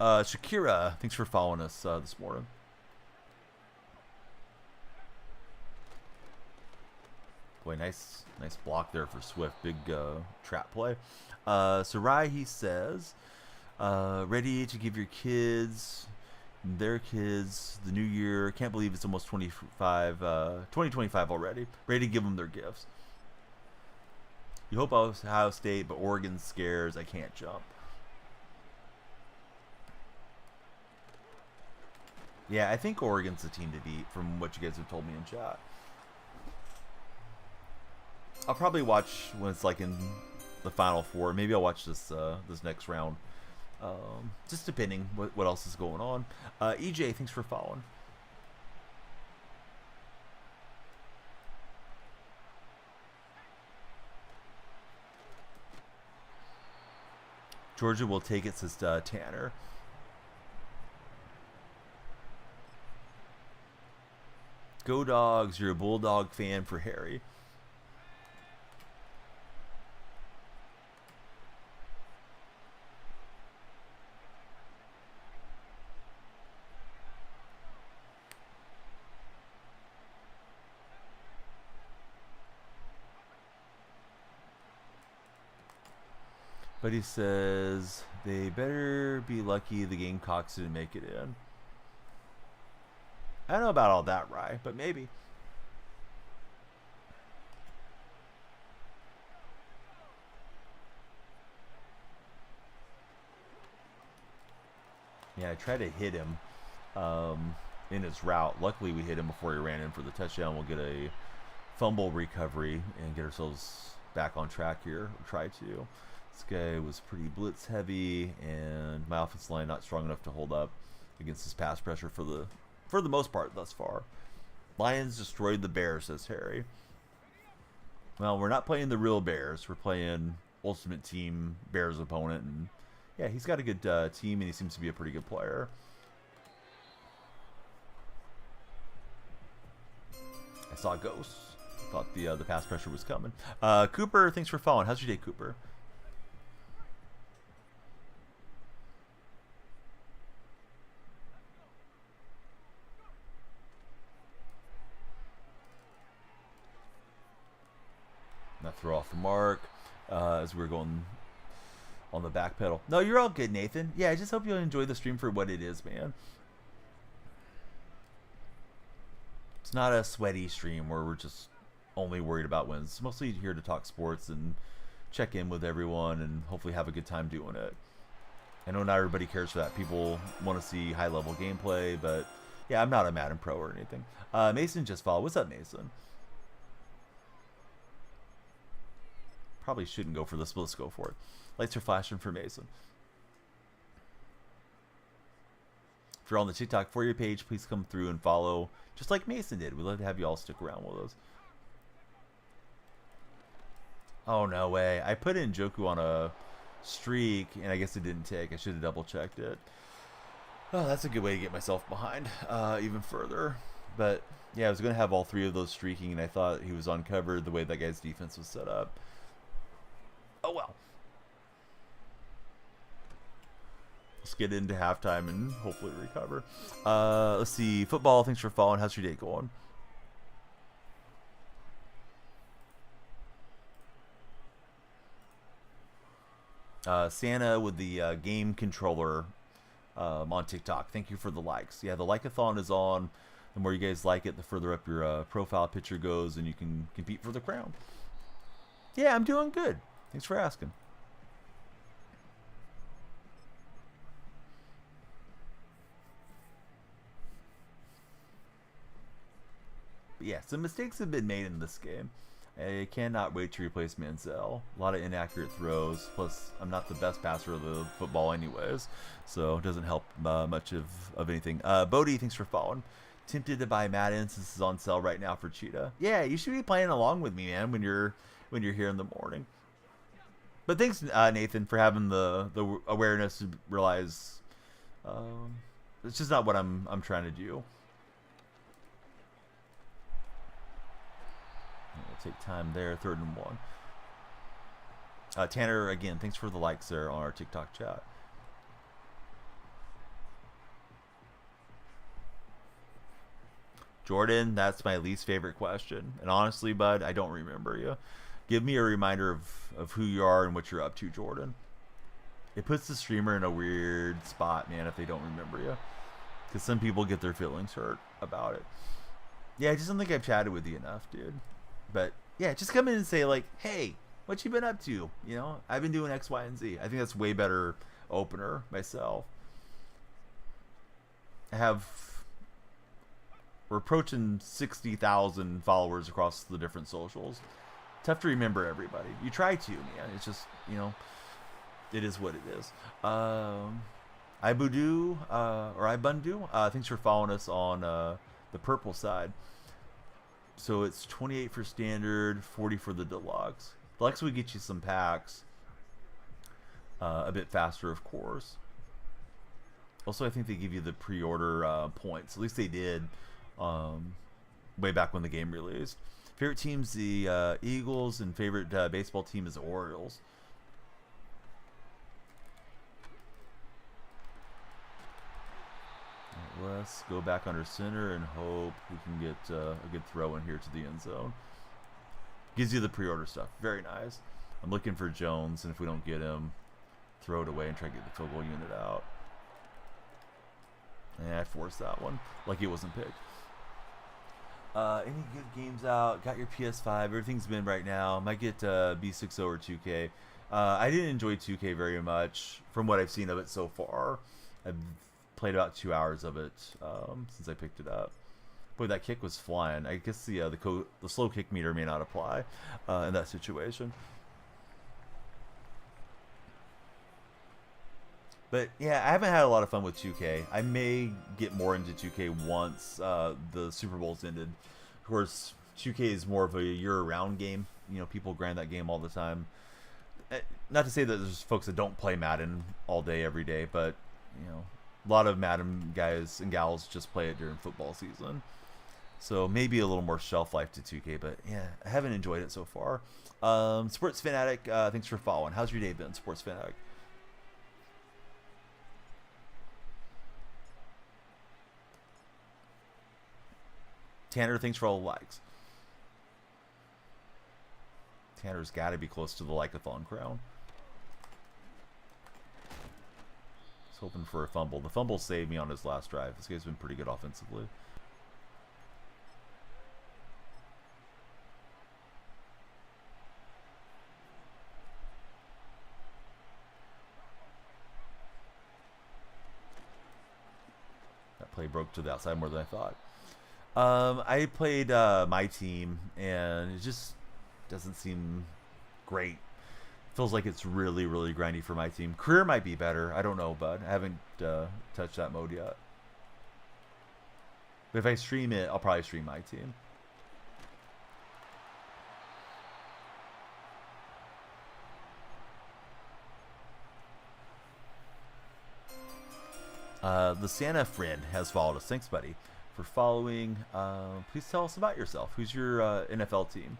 Shakira, thanks for following us this morning. Boy, nice block there for Swift. Big trap play. Sarai, he says, ready to give your kids, their kids, the new year. Can't believe it's almost 2025 already. Ready to give them their gifts. You hope Ohio State, but Oregon scares. I can't jump. Yeah, I think Oregon's the team to beat from what you guys have told me in chat. I'll probably watch when it's like in the Final Four. Maybe I'll watch this next round. Just depending what else is going on. EJ, thanks for following. Georgia will take it, says Tanner. Go Dogs, you're a Bulldog fan for Harry. But he says they better be lucky the Gamecocks didn't make it in. I don't know about all that, Rye, but maybe. Yeah, I tried to hit him in his route. Luckily, we hit him before he ran in for the touchdown. We'll get a fumble recovery and get ourselves back on track here. We'll try to. This guy was pretty blitz heavy, and my offensive line not strong enough to hold up against his pass pressure for the most part thus far. Lions destroyed the Bears, says Harry. Well, we're not playing the real Bears. We're playing Ultimate Team Bears opponent, and yeah, he's got a good team, and he seems to be a pretty good player. I saw ghosts. Thought the pass pressure was coming. Cooper, thanks for following. How's your day, Cooper? Not throw off the mark as we're going on the back pedal. No, you're all good, Nathan. Yeah, I just hope you enjoy the stream for what it is, man. It's not a sweaty stream where we're just only worried about wins. It's mostly here to talk sports and check in with everyone and hopefully have a good time doing it. I know not everybody cares for that. People want to see high-level gameplay, but yeah, I'm not a Madden pro or anything. Mason just followed. What's up, Mason? Probably shouldn't go for this, but let's go for it. Lights are flashing for Mason. If you're on the TikTok For You page, please come through and follow, just like Mason did. We'd love to have you all stick around with us. Oh, no way. I put in Joku on a streak, and I guess it didn't take. I should have double-checked it. Oh, that's a good way to get myself behind even further. But, yeah, I was going to have all three of those streaking, and I thought he was uncovered the way that guy's defense was set up. Oh, well. Let's get into halftime and hopefully recover. Let's see. Football, thanks for following. How's your day going? Santa with the game controller on TikTok. Thank you for the likes. Yeah, the like-a-thon is on. The more you guys like it, the further up your profile picture goes, and you can compete for the crown. Yeah, I'm doing good. Thanks for asking. But yeah, some mistakes have been made in this game. I cannot wait to replace Manziel. A lot of inaccurate throws. Plus, I'm not the best passer of the football anyways, so it doesn't help much of anything. Bodie, thanks for following. Tempted to buy Madden since this is on sale right now for Cheetah. Yeah, you should be playing along with me, man, when you're here in the morning. But thanks, Nathan, for having the awareness to realize it's just not what I'm trying to do. We'll take time there, 3rd and 1. Tanner, again, thanks for the likes there on our TikTok chat. Jordan, that's my least favorite question. And honestly, bud, I don't remember you. Give me a reminder of who you are and what you're up to, Jordan. It puts the streamer in a weird spot, man, if they don't remember you. Because some people get their feelings hurt about it. Yeah, I just don't think I've chatted with you enough, dude. But, yeah, just come in and say, like, hey, what you been up to? You know, I've been doing X, Y, and Z. I think that's way better opener myself. We're approaching 60,000 followers across the different socials. Tough to remember everybody. You try to, man. It's just, you know, it is what it is. Ibundu, thanks for following us on the purple side. So it's 28 for standard, 40 for the deluxe. Deluxe would get you some packs a bit faster, of course. Also, I think they give you the pre-order points. At least they did way back when the game released. Favorite team's the Eagles, and favorite baseball team is the Orioles. Let's go back under center and hope we can get a good throw in here to the end zone. Gives you the pre-order stuff. Very nice. I'm looking for Jones, and if we don't get him, throw it away and try to get the field goal unit out. And I forced that one like it wasn't picked. Any good games out? Got your PS5. Everything's been right now. Might get B60 or 2K. I didn't enjoy 2K very much from what I've seen of it so far. I've played about 2 hours of it since I picked it up. Boy, that kick was flying. I guess the slow kick meter may not apply in that situation. But yeah, I haven't had a lot of fun with 2K. I may get more into 2K once the Super Bowl's ended. Of course, 2K is more of a year-round game. You know, people grind that game all the time. Not to say that there's folks that don't play Madden all day, every day, but you know, a lot of Madden guys and gals just play it during football season. So maybe a little more shelf life to 2K, but yeah, I haven't enjoyed it so far. Sports Fanatic, thanks for following. How's your day been, Sports Fanatic? Tanner, thanks for all the likes. Tanner's got to be close to the like-a-thon crown. I was hoping for a fumble. The fumble saved me on his last drive. This guy's been pretty good offensively. That play broke to the outside more than I thought. I played my team, and it just doesn't seem great. Feels like it's really, really grindy for my team. Career might be better. I don't know, bud. I haven't touched that mode yet. But if I stream it, I'll probably stream my team. The Santa friend has followed us. Thanks, buddy, for following. Please tell us about yourself. Who's your NFL team?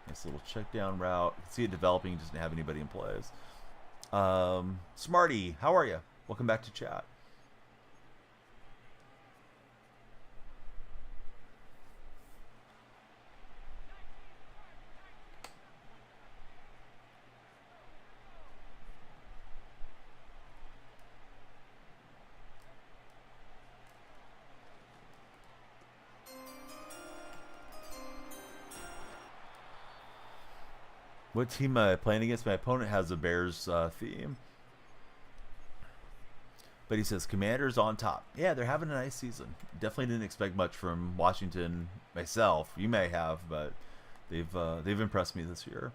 Nice little check down route. You can see it developing. Doesn't have anybody in plays. Smarty, how are you? Welcome back to chat. What team am I playing against? My opponent has a Bears theme. But he says, Commanders on top. Yeah, they're having a nice season. Definitely didn't expect much from Washington myself. You may have, but they've impressed me this year.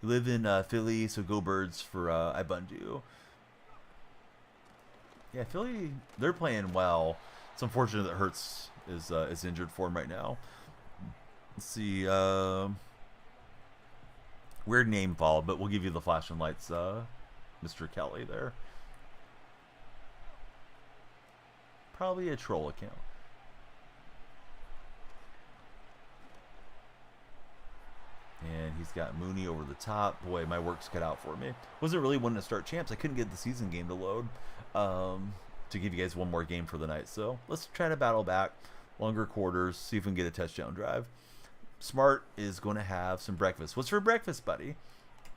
You live in Philly, so go Birds for I Bund You. Yeah, Philly, they're playing well. It's unfortunate that Hurts is injured for him right now. Let's see. Weird name fall, but we'll give you the flashing lights, Mr. Kelly there. Probably a troll account. And he's got Mooney over the top. Boy, my work's cut out for me. Wasn't really wanting to start champs. I couldn't get the season game to load to give you guys one more game for the night. So let's try to battle back. Longer quarters. See if we can get a touchdown drive. Smart is going to have some breakfast. What's for breakfast, buddy?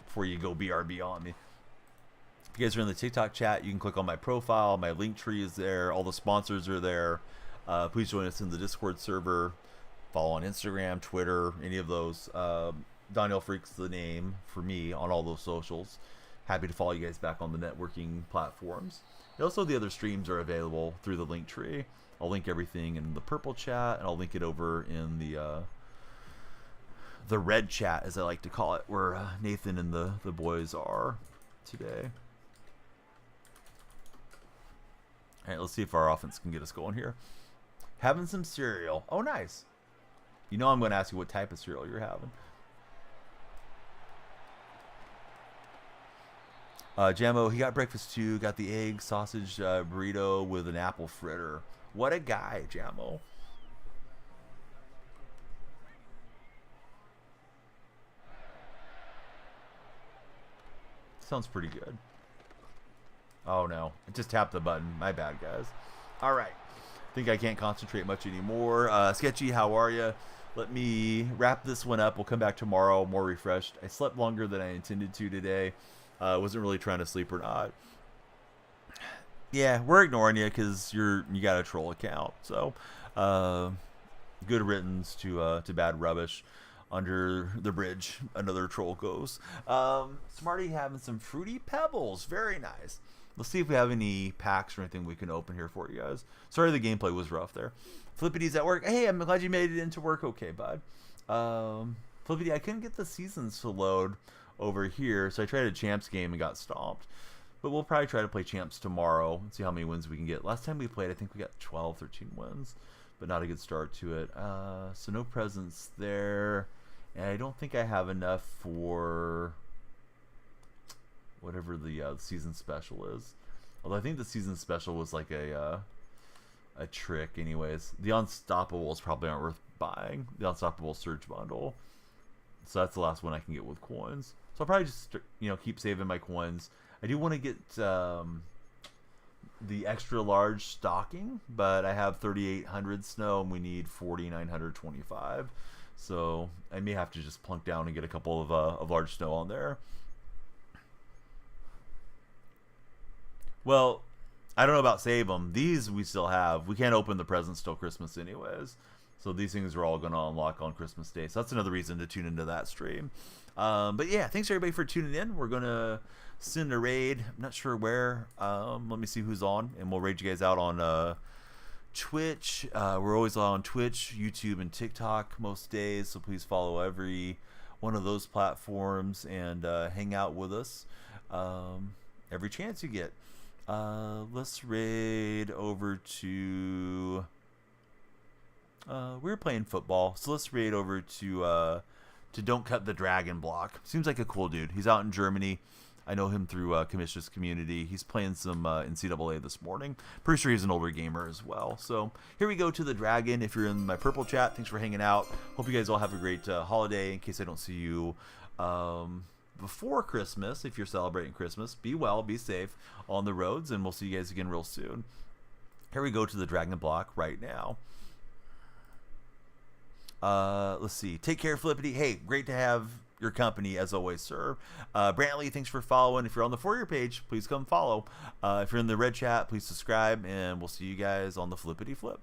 Before you go BRB on me. If you guys are in the TikTok chat, you can click on my profile. My link tree is there. All the sponsors are there. Please join us in the Discord server. Follow on Instagram, Twitter, any of those. Daniel Freak's the name for me on all those socials. Happy to follow you guys back on the networking platforms. And also, the other streams are available through the link tree. I'll link everything in the purple chat, and I'll link it over in the red chat, as I like to call it, where Nathan and the boys are today. All right, let's see if our offense can get us going here. Having some cereal. Oh, nice. You know I'm going to ask you what type of cereal you're having. Jammo, he got breakfast too. Got the egg sausage burrito with an apple fritter. What a guy, Jammo. Sounds pretty good. Oh no, I just tapped the button. My bad, guys. All right. Think I can't concentrate much anymore. Sketchy, how are you? Let me wrap this one up. We'll come back tomorrow more refreshed. I slept longer than I intended to today. Wasn't really trying to sleep or not. Yeah, we're ignoring you because you got a troll account. So, good riddance to bad rubbish. Under the bridge, another troll goes. Smarty having some fruity pebbles, very nice. Let's see if we have any packs or anything we can open here for you guys. Sorry, the gameplay was rough there. Flippity's at work. Hey, I'm glad you made it into work, okay, bud. Flippity, I couldn't get the seasons to load over here, so I tried a champs game and got stomped. But we'll probably try to play champs tomorrow and see how many wins we can get. Last time we played, I think we got 12, 13 wins, but not a good start to it. So no presents there. And I don't think I have enough for whatever the season special is. Although I think the season special was like a trick anyways. The Unstoppables probably aren't worth buying. The Unstoppable Surge Bundle. So that's the last one I can get with coins. So I'll probably just keep saving my coins. I do want to get the extra large stocking, but I have 3,800 snow and we need 4,925. So I may have to just plunk down and get a couple of large snow on there. Well, I don't know about save them. These we still have. We can't open the presents till Christmas anyways. So these things are all going to unlock on Christmas Day. So that's another reason to tune into that stream. But yeah, thanks everybody for tuning in. We're going to send a raid. I'm not sure where. Let me see who's on, and we'll raid you guys out on Twitch. We're always on Twitch, YouTube, and TikTok most days, so please follow every one of those platforms and hang out with us every chance you get. Let's raid over to we're playing football, so let's raid over to Don't Cut the Dragon Block. Seems like a cool dude. He's out in Germany. I know him through Commission's community. He's playing some NCAA this morning. Pretty sure he's an older gamer as well. So here we go to the Dragon. If you're in my purple chat, thanks for hanging out. Hope you guys all have a great holiday. In case I don't see you before Christmas, if you're celebrating Christmas, be well, be safe on the roads, and we'll see you guys again real soon. Here we go to the Dragon Block right now. Let's see. Take care, Flippity. Hey, great to have your company as always, sir. Brantley, thanks for following. If you're on the For You page, please come follow. If you're in the red chat, please subscribe, and we'll see you guys on the Flippity Flip.